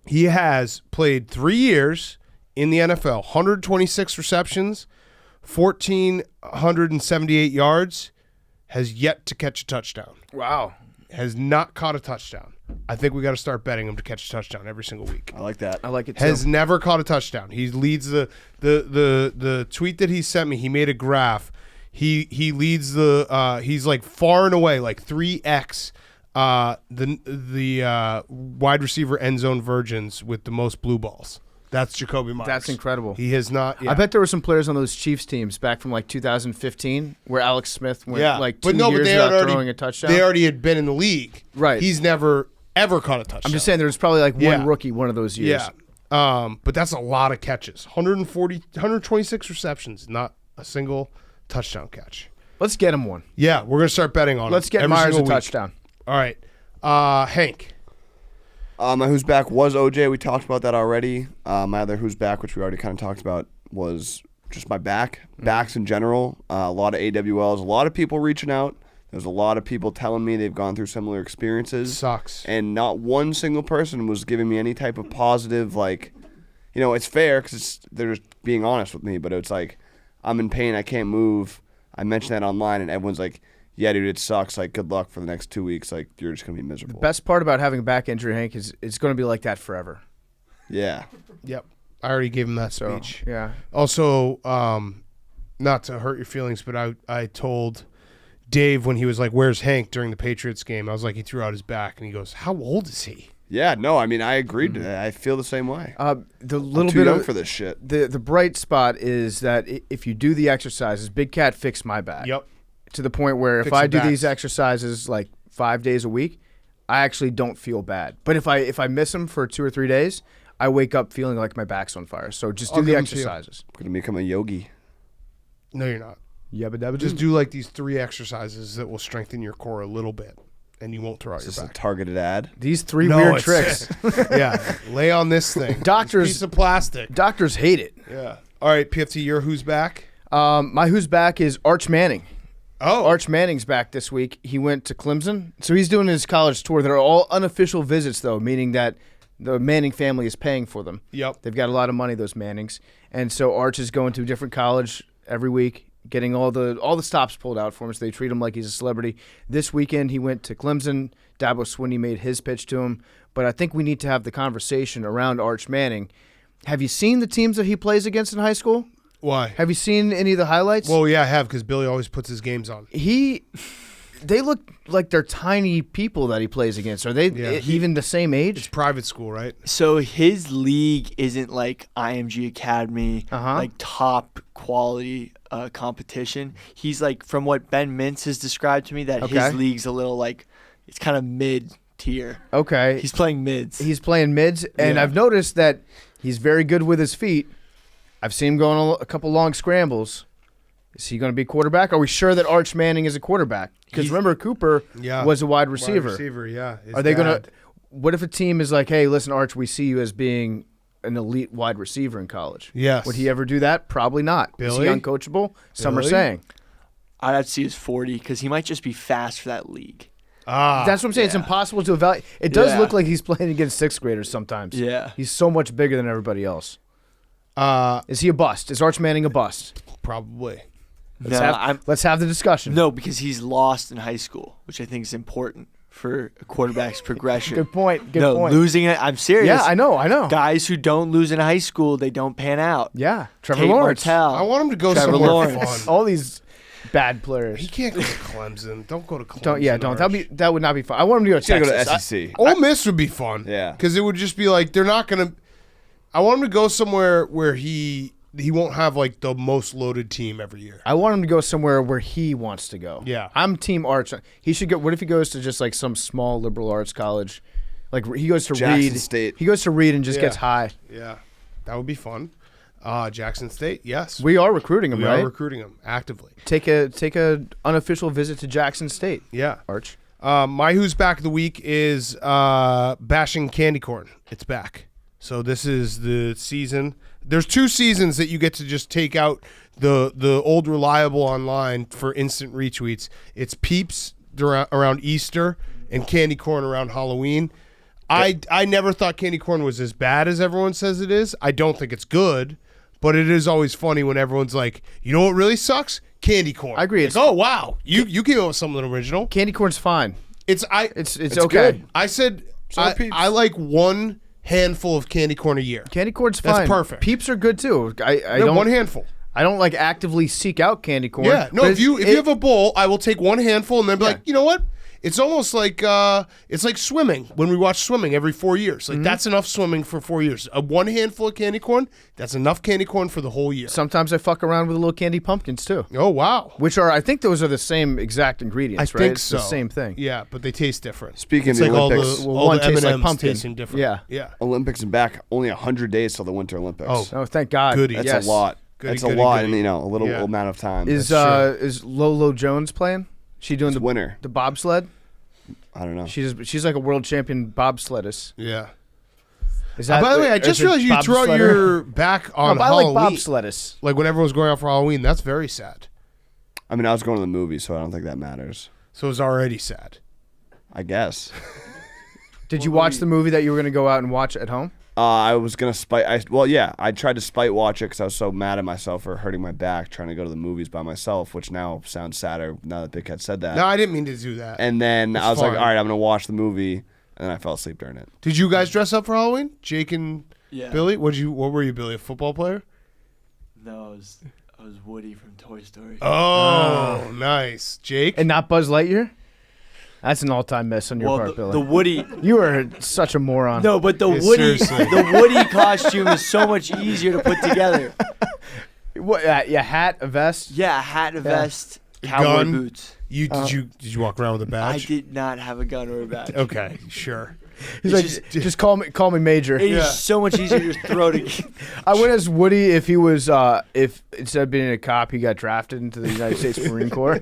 he has played 3 years in the NFL, 126 receptions, 1,478 yards, has yet to catch a touchdown. Wow. Has not caught a touchdown. I think we got to start betting him to catch a touchdown every single week. I like that. I like it too. Has never caught a touchdown. He leads the tweet that he sent me. He made a graph. He leads the he's like far and away like 3x the wide receiver end zone virgins with the most blue balls. That's Jacoby Myers. That's incredible. He has not. Yeah. I bet there were some players on those Chiefs teams back from like 2015 where Alex Smith went like 2 years without throwing a touchdown. They already had been in the league. Right. He's never ever caught a touchdown. I'm just saying there was probably like one Yeah. rookie one of those years. Yeah. But that's a lot of catches. 126 receptions, not a single touchdown catch. Let's get him one. Yeah, we're gonna start betting on him. Let's get every Myers a single week. touchdown. All right, Hank. My who's back was OJ. We talked about that already. My other who's back, which we already kind of talked about, was just my back. Backs in general. A lot of AWLs. A lot of people reaching out. There's a lot of people telling me they've gone through similar experiences. Sucks. And not one single person was giving me any type of positive, like, it's fair because they're just being honest with me. But it's like, I'm in pain. I can't move. I mentioned that online, and everyone's like, yeah, dude, it sucks. Like, good luck for the next 2 weeks. Like, you're just going to be miserable. Best part about having a back injury, Hank, is it's going to be like that forever. Yeah. Yep, I already gave him that So, speech. yeah. Also, not to hurt your feelings, but I told Dave when he was like, "Where's Hank?" during the Patriots game. I was like, he threw out his back, and he goes, "How old is he?" Yeah, no, I mean, I agreed. I feel the same way. The I'm little too bit young of for this shit. the bright spot is that if you do the exercises, Big Cat fixed my back. Yep. To the point where if Fix I the do these backs. exercises like 5 days a week, I actually don't feel bad. But if I miss them for 2 or 3 days, I wake up feeling like my back's on fire. So just do I'll the give 'em to you. exercises. I'm going to become a yogi. No, you're not. Yabba dabba Just do like these 3 exercises that will strengthen your core a little bit, and you won't throw out Is your this a back. targeted ad? these 3 No, weird it's- tricks. Yeah, lay on this thing. Doctors- This piece of plastic. Doctors hate it. Yeah. All right, PFT, your who's back? My who's back is Arch Manning. Oh, Arch Manning's back this week. He went to Clemson. So he's doing his college tour. They're all unofficial visits, though, meaning that the Manning family is paying for them. Yep. They've got a lot of money, those Mannings. And so Arch is going to a different college every week, getting all the stops pulled out for him, so they treat him like he's a celebrity. This weekend, he went to Clemson. Dabo Swinney made his pitch to him. But I think we need to have the conversation around Arch Manning. Have you seen the teams that he plays against in high school? Why? Have you seen any of the highlights? Well, yeah, I have, because Billy always puts his games on. They look like they're tiny people that he plays against. Are they even the same It's age? private school, right? So his league isn't like IMG Academy, like top quality competition. He's like, from what Ben Mintz has described to me, that Okay. his league's a little like, it's kind of mid tier. Okay. He's playing mids. He's playing mids, and Yeah. I've noticed that he's very good with his feet. I've seen him go on a couple long scrambles. Is he going to be quarterback? Are we sure that Arch Manning is a quarterback? Because remember, Cooper was a wide receiver. Wide receiver, yeah. Are they going to? What if a team is like, hey, listen, Arch, we see you as being an elite wide receiver in college? Yes. Would he ever do that? Probably not. Is he Billy? uncoachable? Some are Billy? saying. I'd have to see his 40 because he might just be fast for that league. That's what I'm saying. It's impossible to evaluate. It does Yeah. look like he's playing against sixth graders sometimes. Yeah. He's so much bigger than everybody else. Is he a bust? Is Arch Manning a bust? Probably. Let's have the discussion. No, because he's lost in high school, which I think is important for a quarterback's progression. Good point. Good point. Losing it. I'm serious. Yeah, I know. Guys who don't lose in high school, they don't pan out. Yeah, Trevor Tate Lawrence. Martell. I want him to go Trevor somewhere Lawrence. fun. All these bad players. He can't go to Clemson. Don't go to Clemson. Don't. Arch. That would not be fun. I want him to go to He's got to Texas. go to SEC. Ole Miss would be fun. Yeah. Because it would just be like, they're not going to. I want him to go somewhere where he won't have like the most loaded team every year. I want him to go somewhere where he wants to go. Yeah. I'm Team Arch. He should go. What if he goes to just like some small liberal arts college? Like he goes to Jackson Reed. State. He goes to Reed and just Yeah. gets high. Yeah. That would be fun. Jackson State, yes. We are recruiting him, We right? are recruiting him actively. Take a unofficial visit to Jackson State. Yeah. Arch. My who's back of the week is bashing candy corn. It's back. So this is the season. There's 2 seasons that you get to just take out the old reliable online for instant retweets. It's Peeps around Easter and candy corn around Halloween. I never thought candy corn was as bad as everyone says it is. I don't think it's good, but it is always funny when everyone's like, you know what really sucks? Candy corn. I agree. Like, oh wow, you came up with something original. Candy corn's fine. It's It's okay. good. I said are Peeps. I like one handful of candy corn a year. Candy corn's That's fine. perfect. Peeps are good too. I No, don't. one handful. I don't like actively seek out candy corn. Yeah. No, but if you have a bowl, I will take one handful and then be like, you know what? It's almost like it's like swimming when we watch swimming every 4 years. Like that's enough swimming for 4 years. One handful of candy corn, that's enough candy corn for the whole year. Sometimes I fuck around with little candy pumpkins too, Oh wow. which are I think those are the same exact ingredients. I right? think It's so. the same thing. Yeah, but they taste different. Speaking It's of the like Olympics, all Well, one the tastes like M&Ms pumpkin. tasting different. Yeah. Yeah. Olympics and back. Only 100 days till the Winter Olympics. Oh. Oh, thank God. Goody. That's Yes. a lot. Goody, That's goody, a lot goody. in a little Yeah. amount of time. Is Lolo Jones playing? She doing It's the winter. the bobsled? I don't know. She's like a world champion bobsleddist. Yeah. Is By the way, I or is just it realized you threw out bobsledder? your back on No, but I Halloween. like bobsleddists. Like when everyone's going out for Halloween, that's very sad. I mean, I was going to the movie, so I don't think that matters. So it's already sad. I guess. Did you watch the movie that you were going to go out and watch at home? I was gonna spite. I tried to spite watch it because I was so mad at myself for hurting my back trying to go to the movies by myself, which now sounds sadder now that Big Cat said that. No, I didn't mean to do that. And then It's I was like, fine. all right, I'm gonna watch the movie, and then I fell asleep during it. Did you guys dress up for Halloween? Jake and Yeah. Billy? What were you, Billy? A football player? No, I was Woody from Toy Story. Oh, nice. Jake? And not Buzz Lightyear? That's an all-time miss on your part, Billy. The Woody. You are such a moron. No, but the Woody costume is so much easier to put together. What? Yeah, hat, a vest. Yeah, a hat, a vest, cowboy Gun? boots. Did you walk around with a badge? I did not have a gun or a badge. Okay, sure. He's like, just call me Major. It is so much easier to throw to. I went as Woody if he was if instead of being a cop he got drafted into the United States Marine Corps.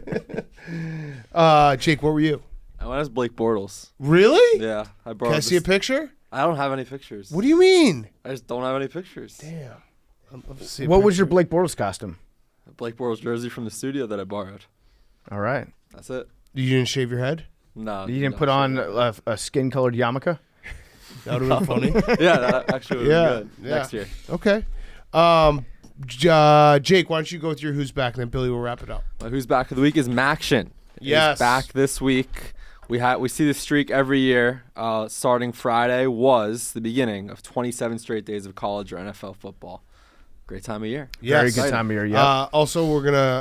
Jake, what were you? I went as Blake Bortles. Really? Yeah, I brought. Can I see a picture? I don't have any pictures. What do you mean? I just don't have any pictures. Damn. Let's see a What was your picture. Blake Bortles costume? A Blake Bortles jersey from the studio that I borrowed. All right. That's it. You didn't shave your head? No. You didn't put on a skin-colored yarmulke? That would have been funny. Yeah, that actually would have been good Yeah. next year. Okay. Jake, why don't you go with your who's back, and then Billy will wrap it up. My who's back of the week is Maction. Yes. He's back this week. We see the streak every year. Starting Friday was the beginning of 27 straight days of college or NFL football. Great time of year. Very good time of year, yeah. Also,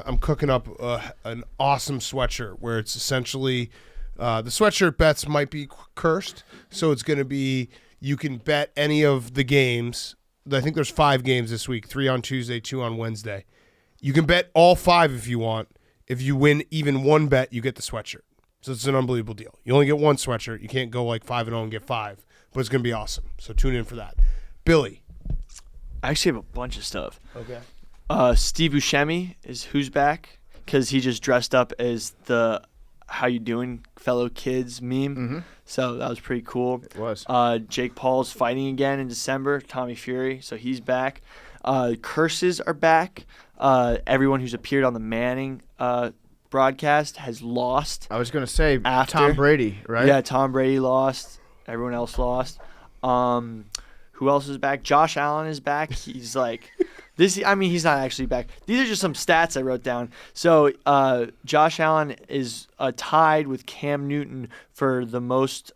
I'm cooking up an awesome sweatshirt where it's essentially the sweatshirt bets might be cursed, so it's going to be you can bet any of the games. I think there's 5 games this week, 3 on Tuesday, 2 on Wednesday. You can bet all 5 if you want. If you win even one bet, you get the sweatshirt. So it's an unbelievable deal. You only get one sweatshirt. You can't go like 5-0 and get 5, but it's going to be awesome. So tune in for that. Billy. I actually have a bunch of stuff. Okay. Steve Buscemi is who's back because he just dressed up as the "How you doing, fellow kids" meme. Mm-hmm. So that was pretty cool. It was. Jake Paul's fighting again in December. Tommy Fury, so he's back. Curses are back. Everyone who's appeared on the Manning broadcast has lost. I was going to say After. Tom Brady, right? Yeah, Tom Brady lost. Everyone else lost. Who else is back? Josh Allen is back. He's like this. I mean, he's not actually back. These are just some stats I wrote down. So Josh Allen is tied with Cam Newton for the most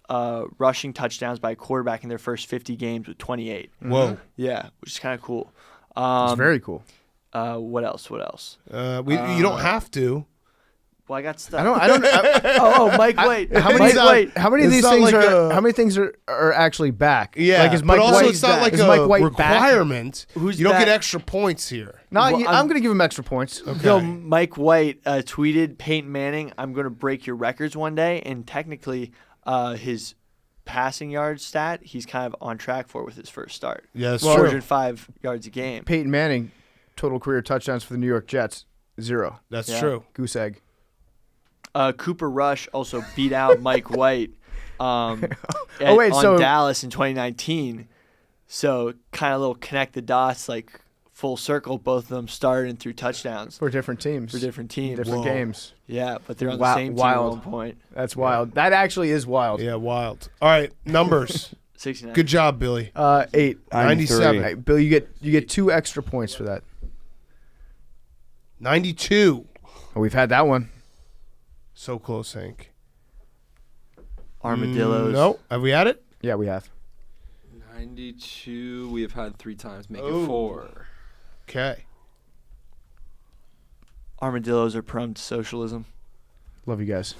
rushing touchdowns by a quarterback in their first 50 games with 28. Whoa. Yeah, which is kind of cool. It's very cool. What else? You don't have to. Well, I got stuff. I don't. Mike White. How many of these things are? How many things are actually back? Yeah, like is Mike but also White, it's not like is a Mike White requirement. Who's you don't back? get extra points here. No, Well, I'm going to give him extra points. Okay. Yo, Mike White tweeted Peyton Manning, "I'm going to break your records one day," and technically, his passing yard stat he's kind of on track for with his first start. Yeah, that's true. 405 yards a game. Peyton Manning, total career touchdowns for the New York Jets, 0. That's Yeah. true. Goose egg. Cooper Rush also beat out Mike White on so- Dallas in 2019. So kind of a little connect the dots, like full circle. Both of them started and threw touchdowns For different teams. for different teams. Different Whoa. games. Yeah, but they're on Wow- the same team wild. at one point. That's wild. That actually is wild. Yeah, wild. All right, numbers. 69. Good job, Billy. 8. 97. Hey, Bill, you get 2 extra points for that. 92. Oh, we've had that one. So close, Hank. Armadillos. No. Have we had it? Yeah, we have. 92 we have had 3 times. Make Oh. it 4. Okay. Armadillos are prone to socialism. Love you guys.